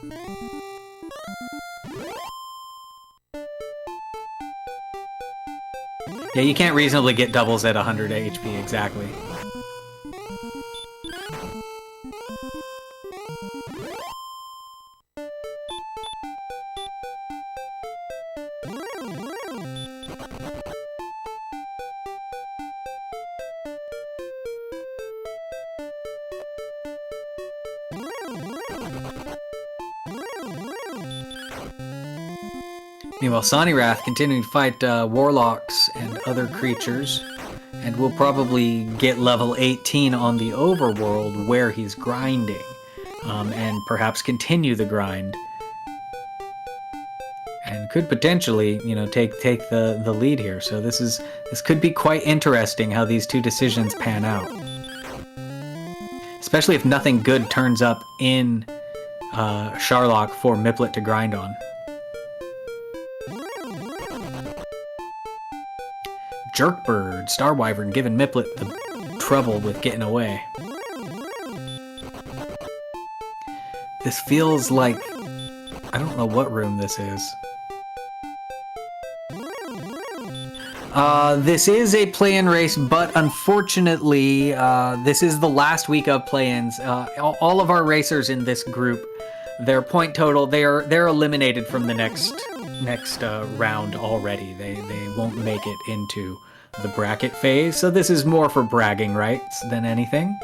Yeah, you can't reasonably get doubles at 100 HP, exactly. Meanwhile, Sonirath continuing to fight warlocks and other creatures, and will probably get level 18 on the overworld where he's grinding, and perhaps continue the grind, and could potentially, you know, take the lead here. So this could be quite interesting how these two decisions pan out, especially if nothing good turns up in Sharlock for Miplet to grind on. Jerkbird, Star Wyvern giving Miplet the trouble with getting away. This feels like... I don't know what room this is. This is a play-in race, but unfortunately, this is the last week of play-ins. All of our racers in this group, their point total, they're eliminated from the next round already. They won't make it into the bracket phase, so this is more for bragging rights than anything.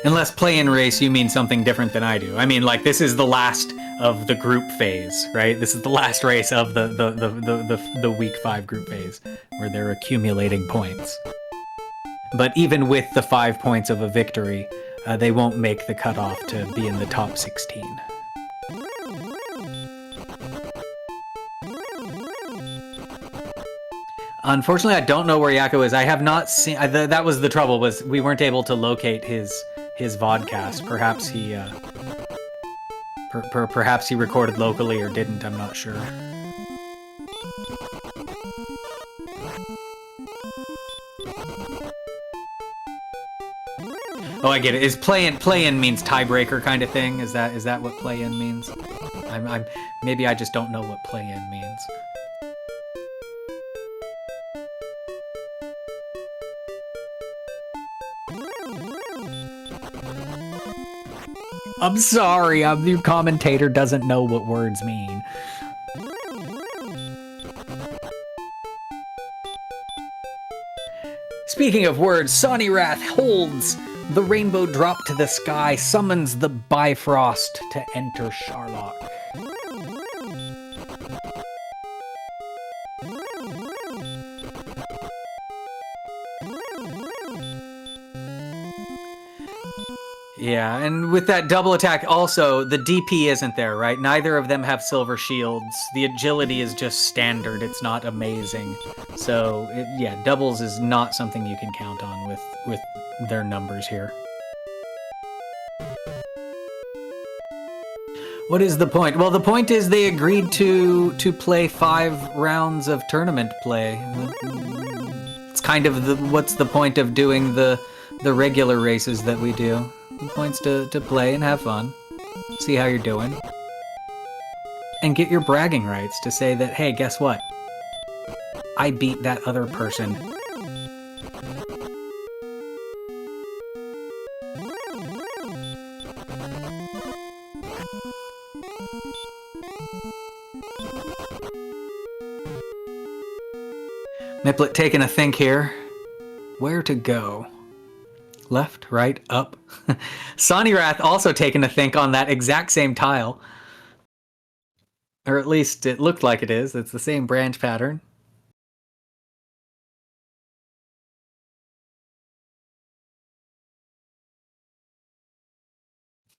Unless play-in race, you mean something different than I do. I mean, like, this is the last of the group phase, right? This is the last race of the week 5 group phase, where they're accumulating points. But even with the 5 points of a victory, they won't make the cutoff to be in the top 16. Unfortunately, I don't know where Yakko is. I have not seen... that was the trouble, was we weren't able to locate his vodcast. Perhaps he perhaps he recorded locally or didn't. I'm not sure. Oh, I get it. Is play-in means tiebreaker kind of thing? Is that what play-in means? Maybe I just don't know what play-in means. I'm sorry, the commentator doesn't know what words mean. Speaking of words, Sonirath holds the rainbow drop to the sky, summons the Bifrost to enter Sharlock. Yeah, and with that double attack also, the DP isn't there, right? Neither of them have silver shields. The agility is just standard. It's not amazing. So, yeah, doubles is not something you can count on with their numbers here. What is the point? Well, the point is they agreed to play 5 rounds of tournament play. It's kind of what's the point of doing the regular races that we do? The point's to play and have fun, see how you're doing, and get your bragging rights to say that, hey, guess what? I beat that other person. Miplet taking a think here. Where to go? Left, right, up. Sonnyrath also taking a think on that exact same tile. Or at least it looked like it is. It's the same branch pattern.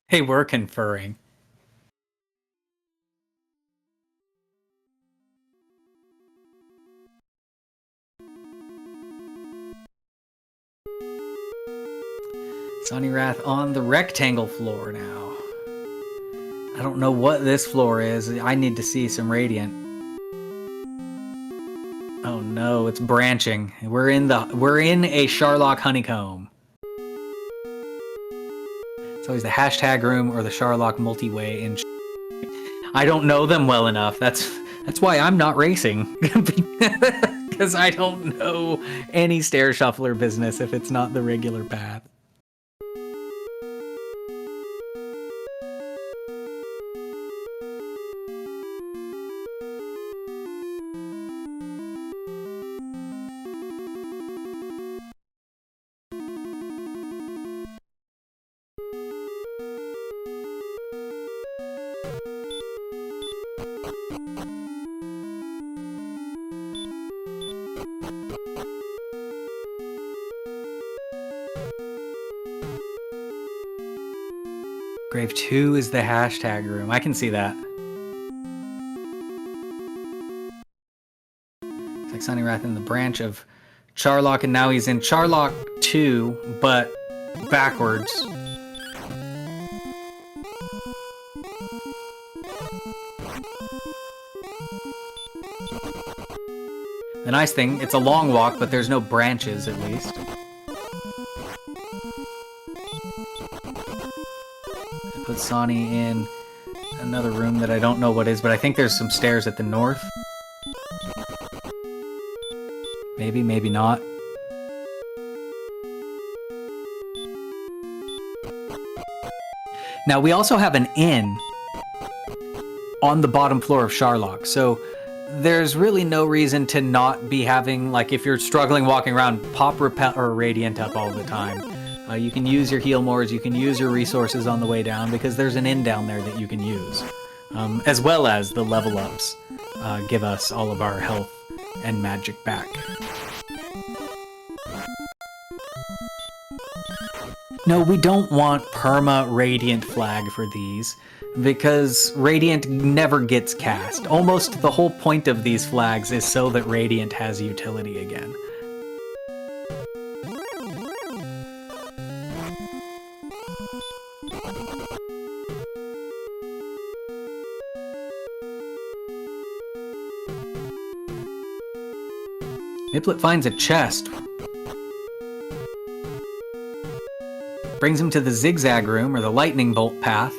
Hey, we're conferring. Sonnyrath on the rectangle floor now. I don't know what this floor is. I need to see some radiant. Oh no, it's branching. We're in a Sharlock honeycomb. It's always the hashtag room or the Sharlock multi-way in. I don't know them well enough. That's why I'm not racing. Because I don't know any stair shuffler business if it's not the regular path. Grave 2 is the hashtag room. I can see that. It's like Sonnyrath in the branch of Charlock, and now he's in Charlock 2, but backwards. The nice thing, it's a long walk, but there's no branches at least. Put Sonny in another room that I don't know what is, but I think there's some stairs at the north. Maybe, maybe not. Now, we also have an inn on the bottom floor of Sharlock, so there's really no reason to not be having, like, if you're struggling walking around, pop Repel or Radiant up all the time. You can use your heal mores, you can use your resources on the way down, because there's an inn down there that you can use. As well as the level ups give us all of our health and magic back. No, we don't want perma Radiant flag for these, because Radiant never gets cast. Almost the whole point of these flags is so that Radiant has utility again. Miplet finds a chest. Brings him to the zigzag room, or the lightning bolt path.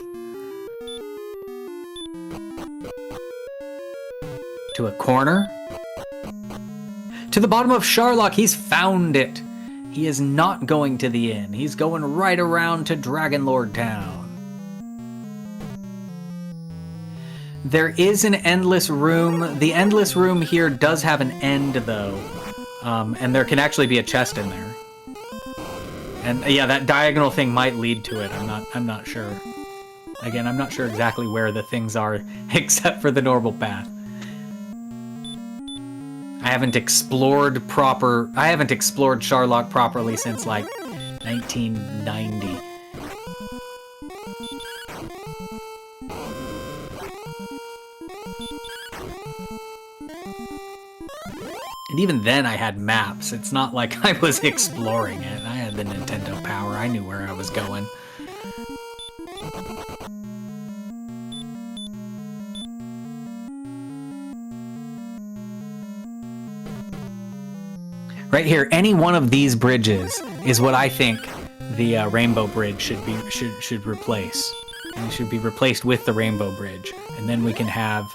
To a corner. To the bottom of Sharlock, he's found it. He is not going to the inn. He's going right around to Dragonlord Town. There is an endless room. The endless room here does have an end, though. And there can actually be a chest in there. And yeah, that diagonal thing might lead to it. I'm not sure. Again, I'm not sure exactly where the things are, except for the normal path. I haven't explored Sharlock properly since like 1990. And even then I had maps. It's not like I was exploring it. I had the Nintendo Power. I knew where I was going. Right here, any one of these bridges is what I think the Rainbow Bridge should replace. And it should be replaced with the Rainbow Bridge. And then we can have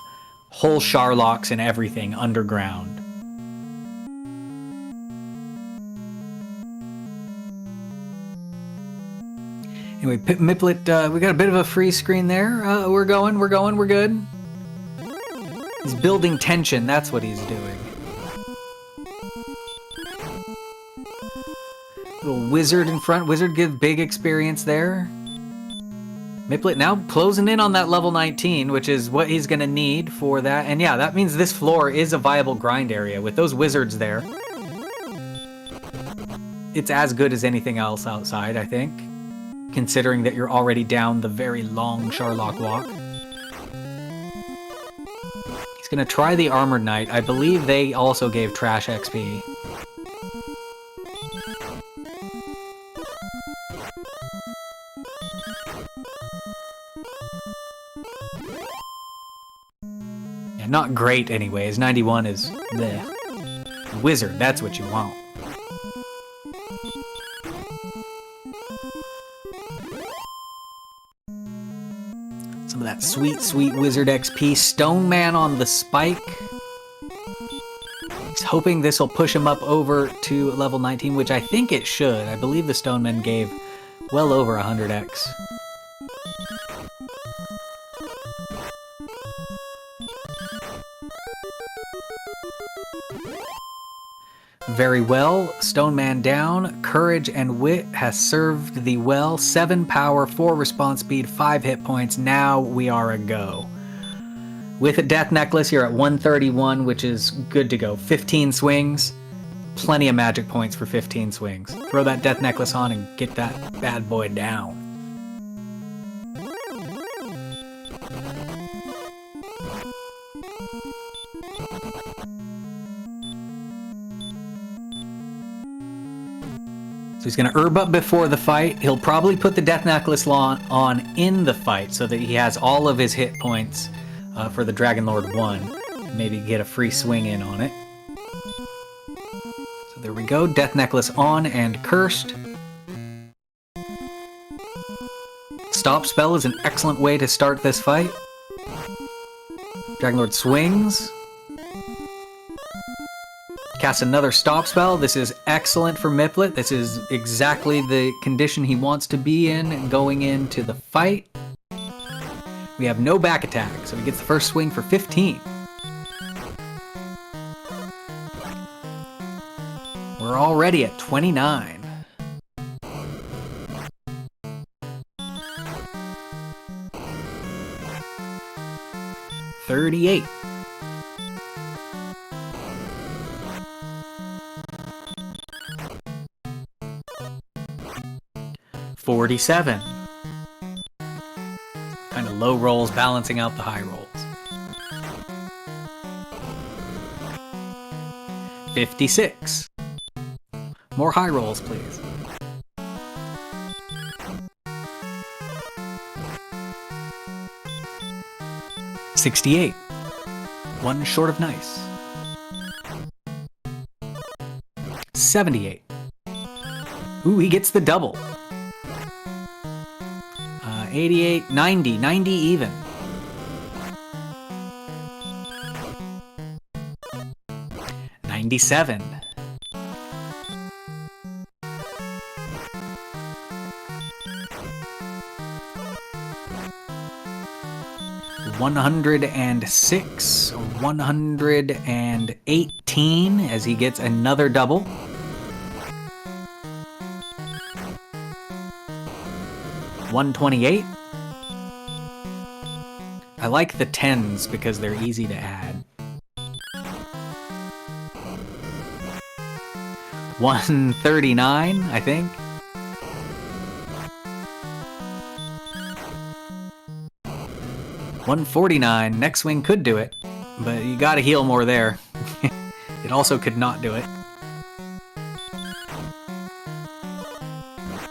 whole Sharlocks and everything underground. Anyway, Miplet, we got a bit of a freeze screen there. We're good. He's building tension, that's what he's doing. Little wizard in front. Wizard give big experience there. Miplet now closing in on that level 19, which is what he's going to need for that. And yeah, that means this floor is a viable grind area with those wizards there. It's as good as anything else outside, I think, considering that you're already down the very long Sharlock walk. He's going to try the Armored Knight. I believe they also gave trash XP. Yeah, not great anyways. 91 is bleh. Wizard, that's what you want. Some of that sweet, sweet wizard XP. Stone Man on the spike. He's hoping this will push him up over to level 19, which I think it should. I believe the Stone Man gave well over 100x. Very well. Stone Man down. Courage and Wit has served thee well. 7 power, 4 response speed, 5 hit points. Now we are a go. With a Death Necklace, you're at 131, which is good to go. 15 swings. Plenty of magic points for 15 swings. Throw that Death Necklace on and get that bad boy down. So he's going to herb up before the fight. He'll probably put the Death Necklace on in the fight so that he has all of his hit points for the Dragon Lord 1. Maybe get a free swing in on it. So there we go. Death Necklace on and cursed. Stop spell is an excellent way to start this fight. Dragon Lord swings. Cast another stop spell. This is excellent for Miplet. This is exactly the condition he wants to be in going into the fight. We have no back attack, so he gets the first swing for 15. We're already at 29. $38. 47. Kind of low rolls balancing out the high rolls. 56. More high rolls, please. 68. One short of nice. 78. Ooh, he gets the double. 88, 90, 90 even. $97. $106, 118 as he gets another double. $128. I like the 10s because they're easy to add. $139, I think. $149. Next swing could do it, but you gotta heal more there. It also could not do it.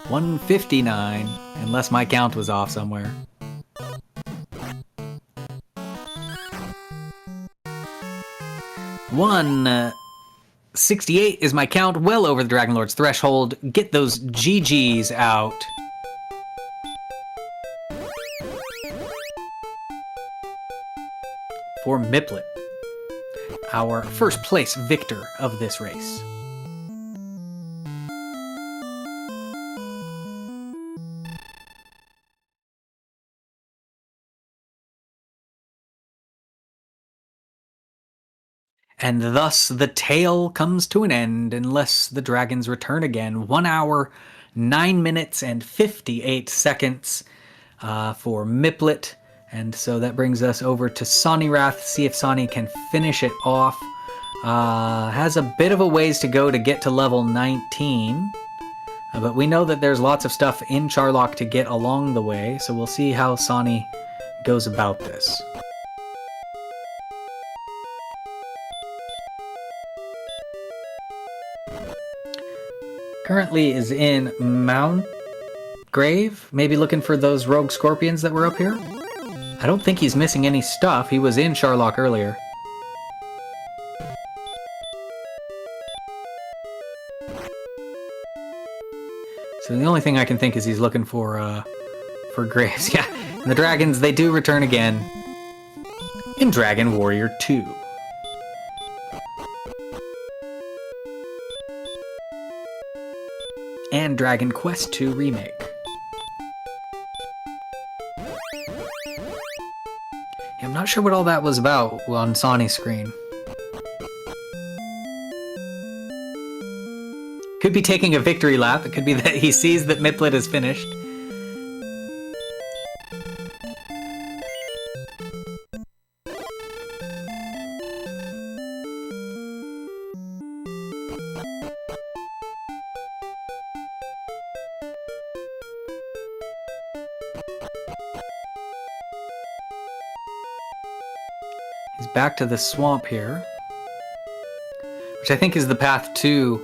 $159, unless my count was off somewhere. $168 is my count, well over the Dragon Lord's threshold. Get those GGs out. For Miplet, our first place victor of this race. And thus the tale comes to an end unless the dragons return again. 1 hour, 9 minutes, and 58 seconds for Miplet. And so that brings us over to Sonnywrath, see if Sonny can finish it off. Has a bit of a ways to go to get to level 19. But we know that there's lots of stuff in Charlock to get along the way, so we'll see how Sonny goes about this. Currently is in Mount Grave, maybe looking for those rogue scorpions that were up here. I don't think he's missing any stuff. He was in Charlock earlier. So the only thing I can think is he's looking for graves. Yeah, and the dragons, they do return again in Dragon Warrior 2. And Dragon Quest II Remake. I'm not sure what all that was about on Sonny's screen. Could be taking a victory lap. It could be that he sees that Miplet is finished. He's back to the swamp here, which I think is the path to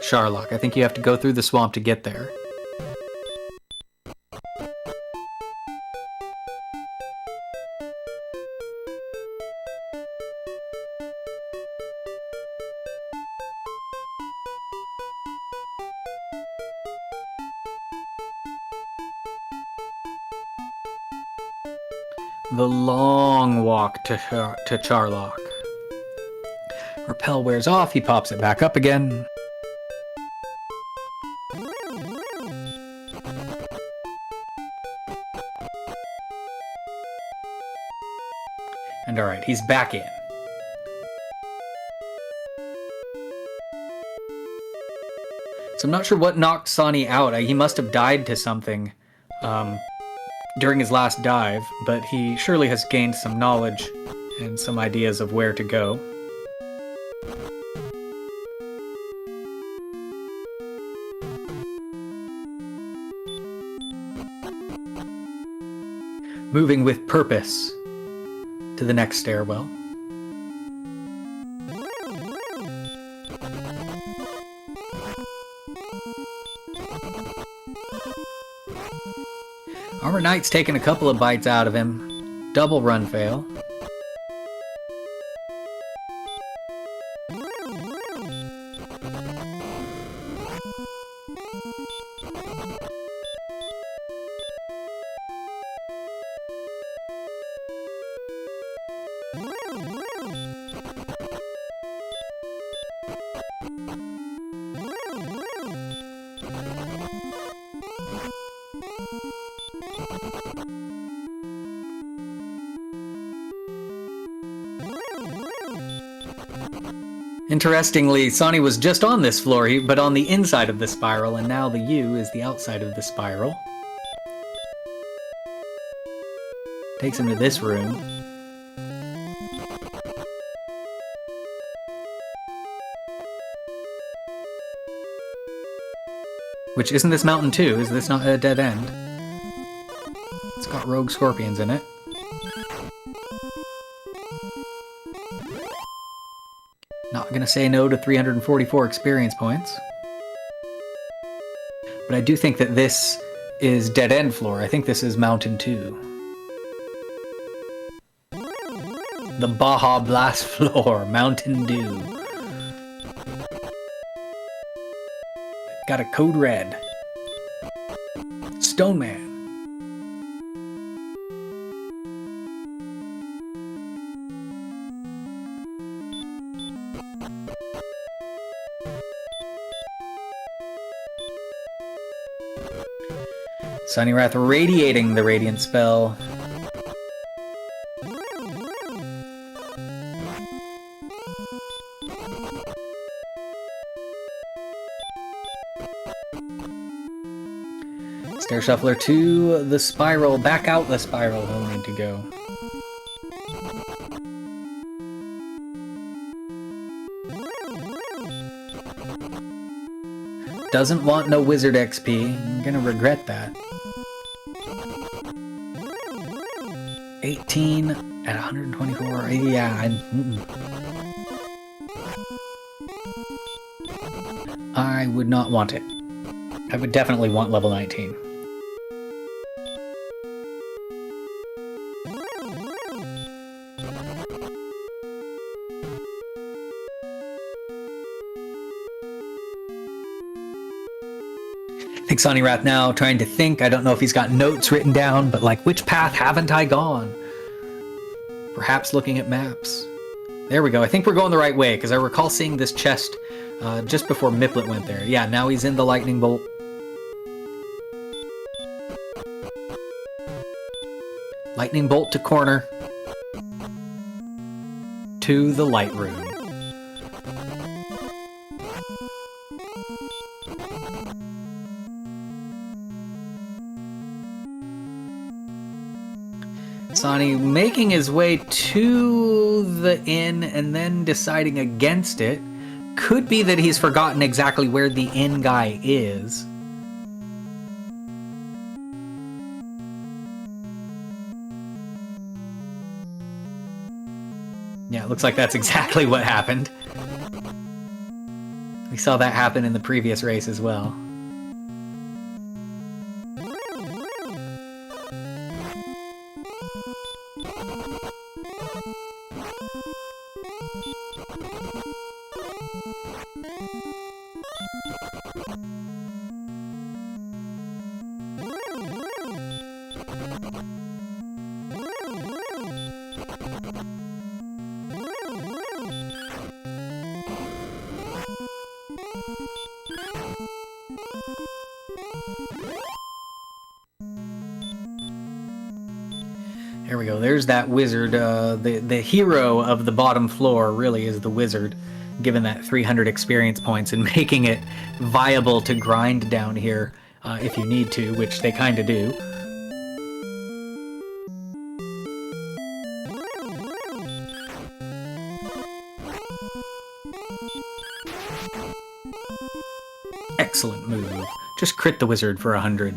Charlock. I think you have to go through the swamp to get there. The long walk to Charlock. Repel wears off, he pops it back up again. And alright, he's back in. So I'm not sure what knocked Sonny out. He must have died to something during his last dive, but he surely has gained some knowledge and some ideas of where to go. Moving with purpose to the next stairwell. Armor Knight's taken a couple of bites out of him. Double run fail. Interestingly, Sonny was just on this floor, but on the inside of the spiral, and now the U is the outside of the spiral. Takes him to this room. Which, isn't this mountain too? Is this not a dead end? It's got rogue scorpions in it. Not gonna say no to 344 experience points. But I do think that this is dead end floor. I think this is mountain 2. The Baja Blast floor, Mountain Dew. Got a code red. Stone Man. Sonnywrath radiating the radiant spell. Air Shuffler to the spiral. Back out the spiral he'll need to go. Doesn't want no wizard XP. I'm gonna regret that. 18 at 124. Yeah, I would not want it. I would definitely want level 19. I think Sonny Rath now trying to think. I don't know if he's got notes written down, but like, which path haven't I gone? Perhaps looking at maps. There we go. I think we're going the right way, because I recall seeing this chest just before Miplet went there. Yeah, now he's in the lightning bolt. Lightning bolt to corner. To the light room. Sonny making his way to the inn and then deciding against it. Could be that he's forgotten exactly where the inn guy is. Yeah, it looks like that's exactly what happened. We saw that happen in the previous race as well. There we go. There's that wizard. The hero of the bottom floor really is the wizard, given that 300 experience points and making it viable to grind down here if you need to, which they kind of do. Excellent move. Just crit the wizard for 100.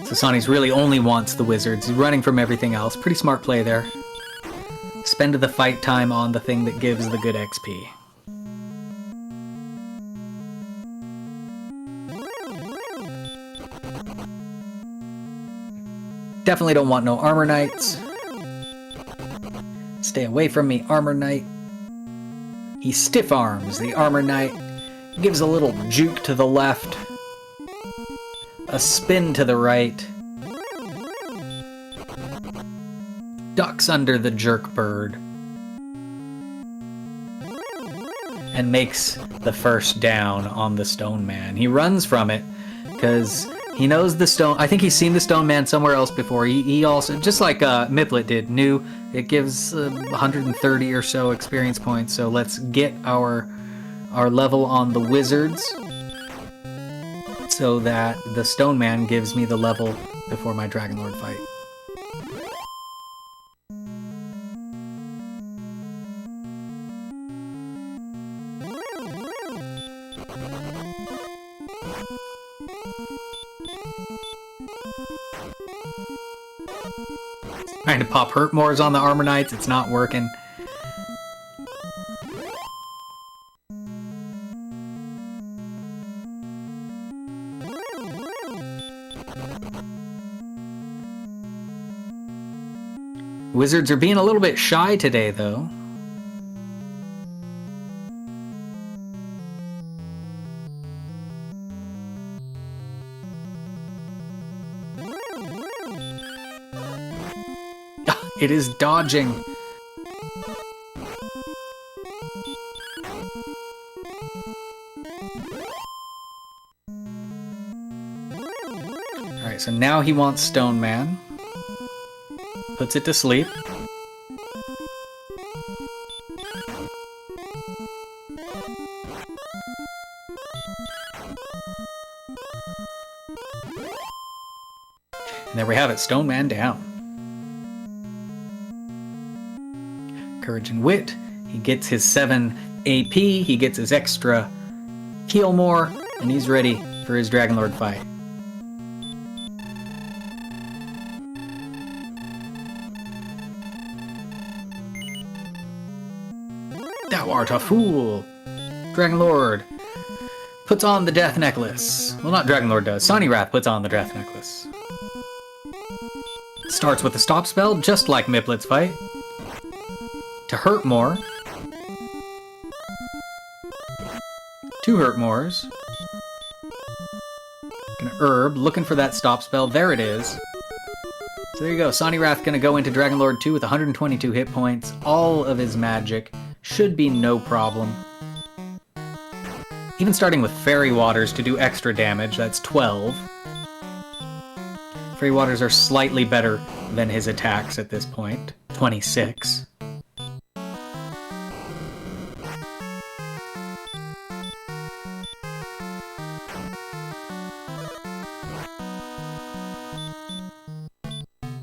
So Sonny's really only wants the wizards. He's running from everything else. Pretty smart play there. Spend the fight time on the thing that gives the good XP. Definitely don't want no armor knights. Stay away from me, armor knight. He stiff arms the armor knight. Gives a little juke to the left. A spin to the right. Ducks under the jerk bird. And makes the first down on the stone man. He runs from it because he knows the stone. I think he's seen the stone man somewhere else before. He also, just like Miplet did, knew it gives 130 or so experience points. So let's get our level on the wizards, so that the stone man gives me the level before my Dragon Lord fight. Trying to pop hurt mores on the armor knights, it's not working. Wizards are being a little bit shy today, though. It is dodging. Alright, so now he wants Stone Man. Puts it to sleep. And there we have it, Stone Man down. Courage and Wit. He gets his 7 AP, he gets his extra heal more, and he's ready for his Dragonlord fight. Thou art a fool! Dragonlord puts on the Death Necklace. Well, not Dragonlord does. Sonnywrath puts on the Death Necklace. Starts with a stop spell, just like Miplet's fight. To hurt more. 2 hurt mores. An herb, looking for that stop spell. There it is. So there you go. Sonnywrath gonna go into Dragonlord 2 with 122 hit points. All of his magic. Should be no problem. Even starting with Fairy Waters to do extra damage, that's 12. Fairy Waters are slightly better than his attacks at this point. 26.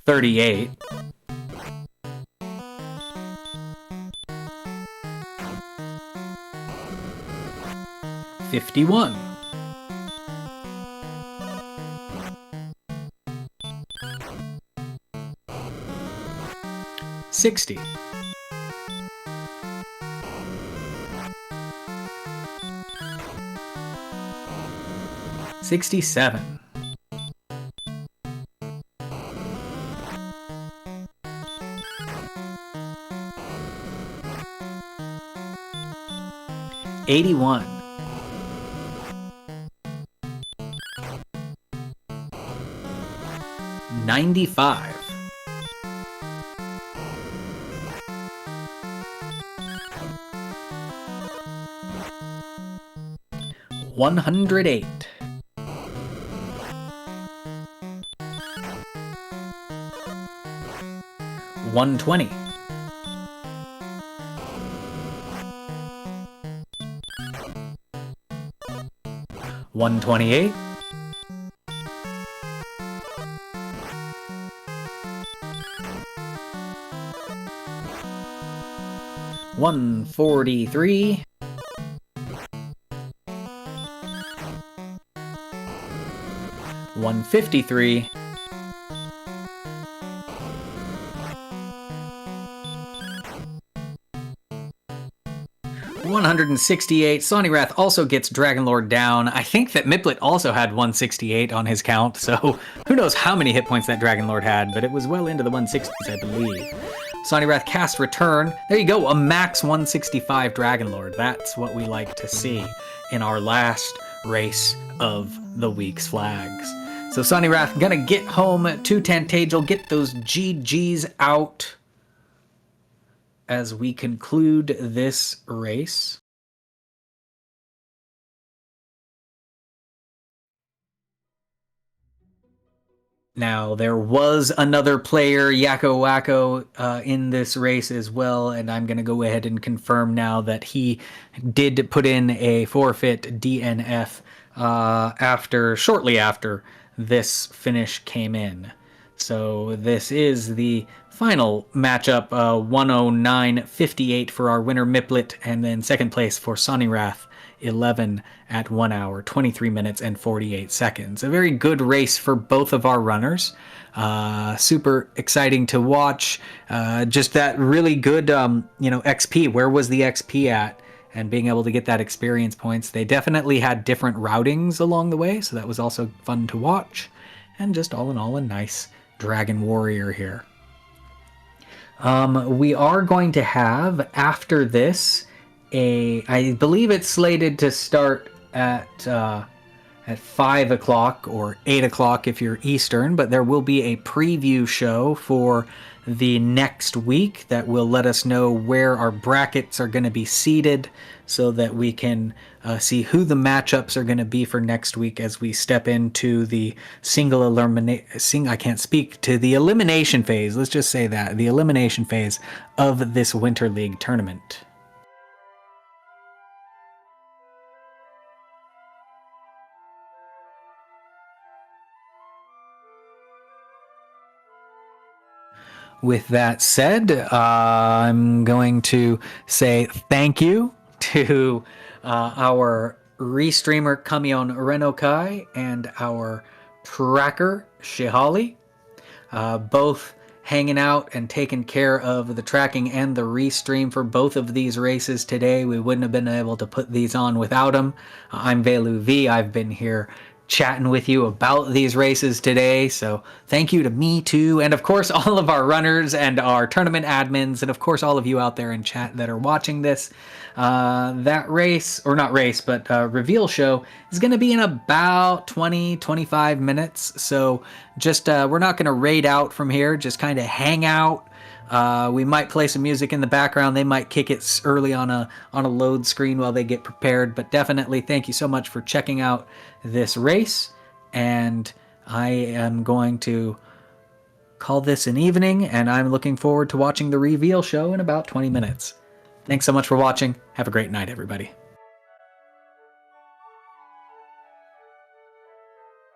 $38. $51. $60. $67. $81. $95. $108. $120. $128. $143. $153. $168. Sonnywrath also gets Dragonlord down. I think that Miplet also had 168 on his count, so who knows how many hit points that Dragonlord had, but it was well into the 160s, I believe. Sonnywrath cast Return. There you go, a max 165 Dragonlord. That's what we like to see in our last race of the week's flags. So Sonnywrath gonna get home to Tantagel, get those GGs out as we conclude this race. Now, there was another player, Yakko Wacko, in this race as well, and I'm going to go ahead and confirm now that he did put in a forfeit DNF shortly after this finish came in. So this is the final matchup, 109.58 for our winner Miplet, and then second place for Sonnywrath, 11 at 1 hour, 23 minutes, and 48 seconds. A very good race for both of our runners. Super exciting to watch. Just that really good, XP. Where was the XP at? And being able to get that experience points. They definitely had different routings along the way, so that was also fun to watch. And just all in all, a nice Dragon Warrior here. We are going to have, after this, I believe it's slated to start at at 5 o'clock or 8 o'clock if you're Eastern, but there will be a preview show for the next week that will let us know where our brackets are going to be seated so that we can see who the matchups are going to be for next week as we step into the the elimination phase. Let's just say that, the elimination phase of this Winter League tournament. With that said, I'm going to say thank you to our restreamer Kamion Renokai and our tracker Shihali, both hanging out and taking care of the tracking and the restream for both of these races today. We wouldn't have been able to put these on without them. I'm Velu V. I've been here chatting with you about these races today, so thank you to me too, and of course all of our runners and our tournament admins, and of course all of you out there in chat that are watching this. That race, or not race, but reveal show is going to be in about 20-25 minutes, so just we're not going to raid out from here, just kind of hang out. We might play some music in the background. They might kick it early on a load screen while they get prepared, but definitely thank you so much for checking out this race, and I am going to call this an evening, and I'm looking forward to watching the reveal show in about 20 minutes. Thanks so much for watching. Have a great night, everybody.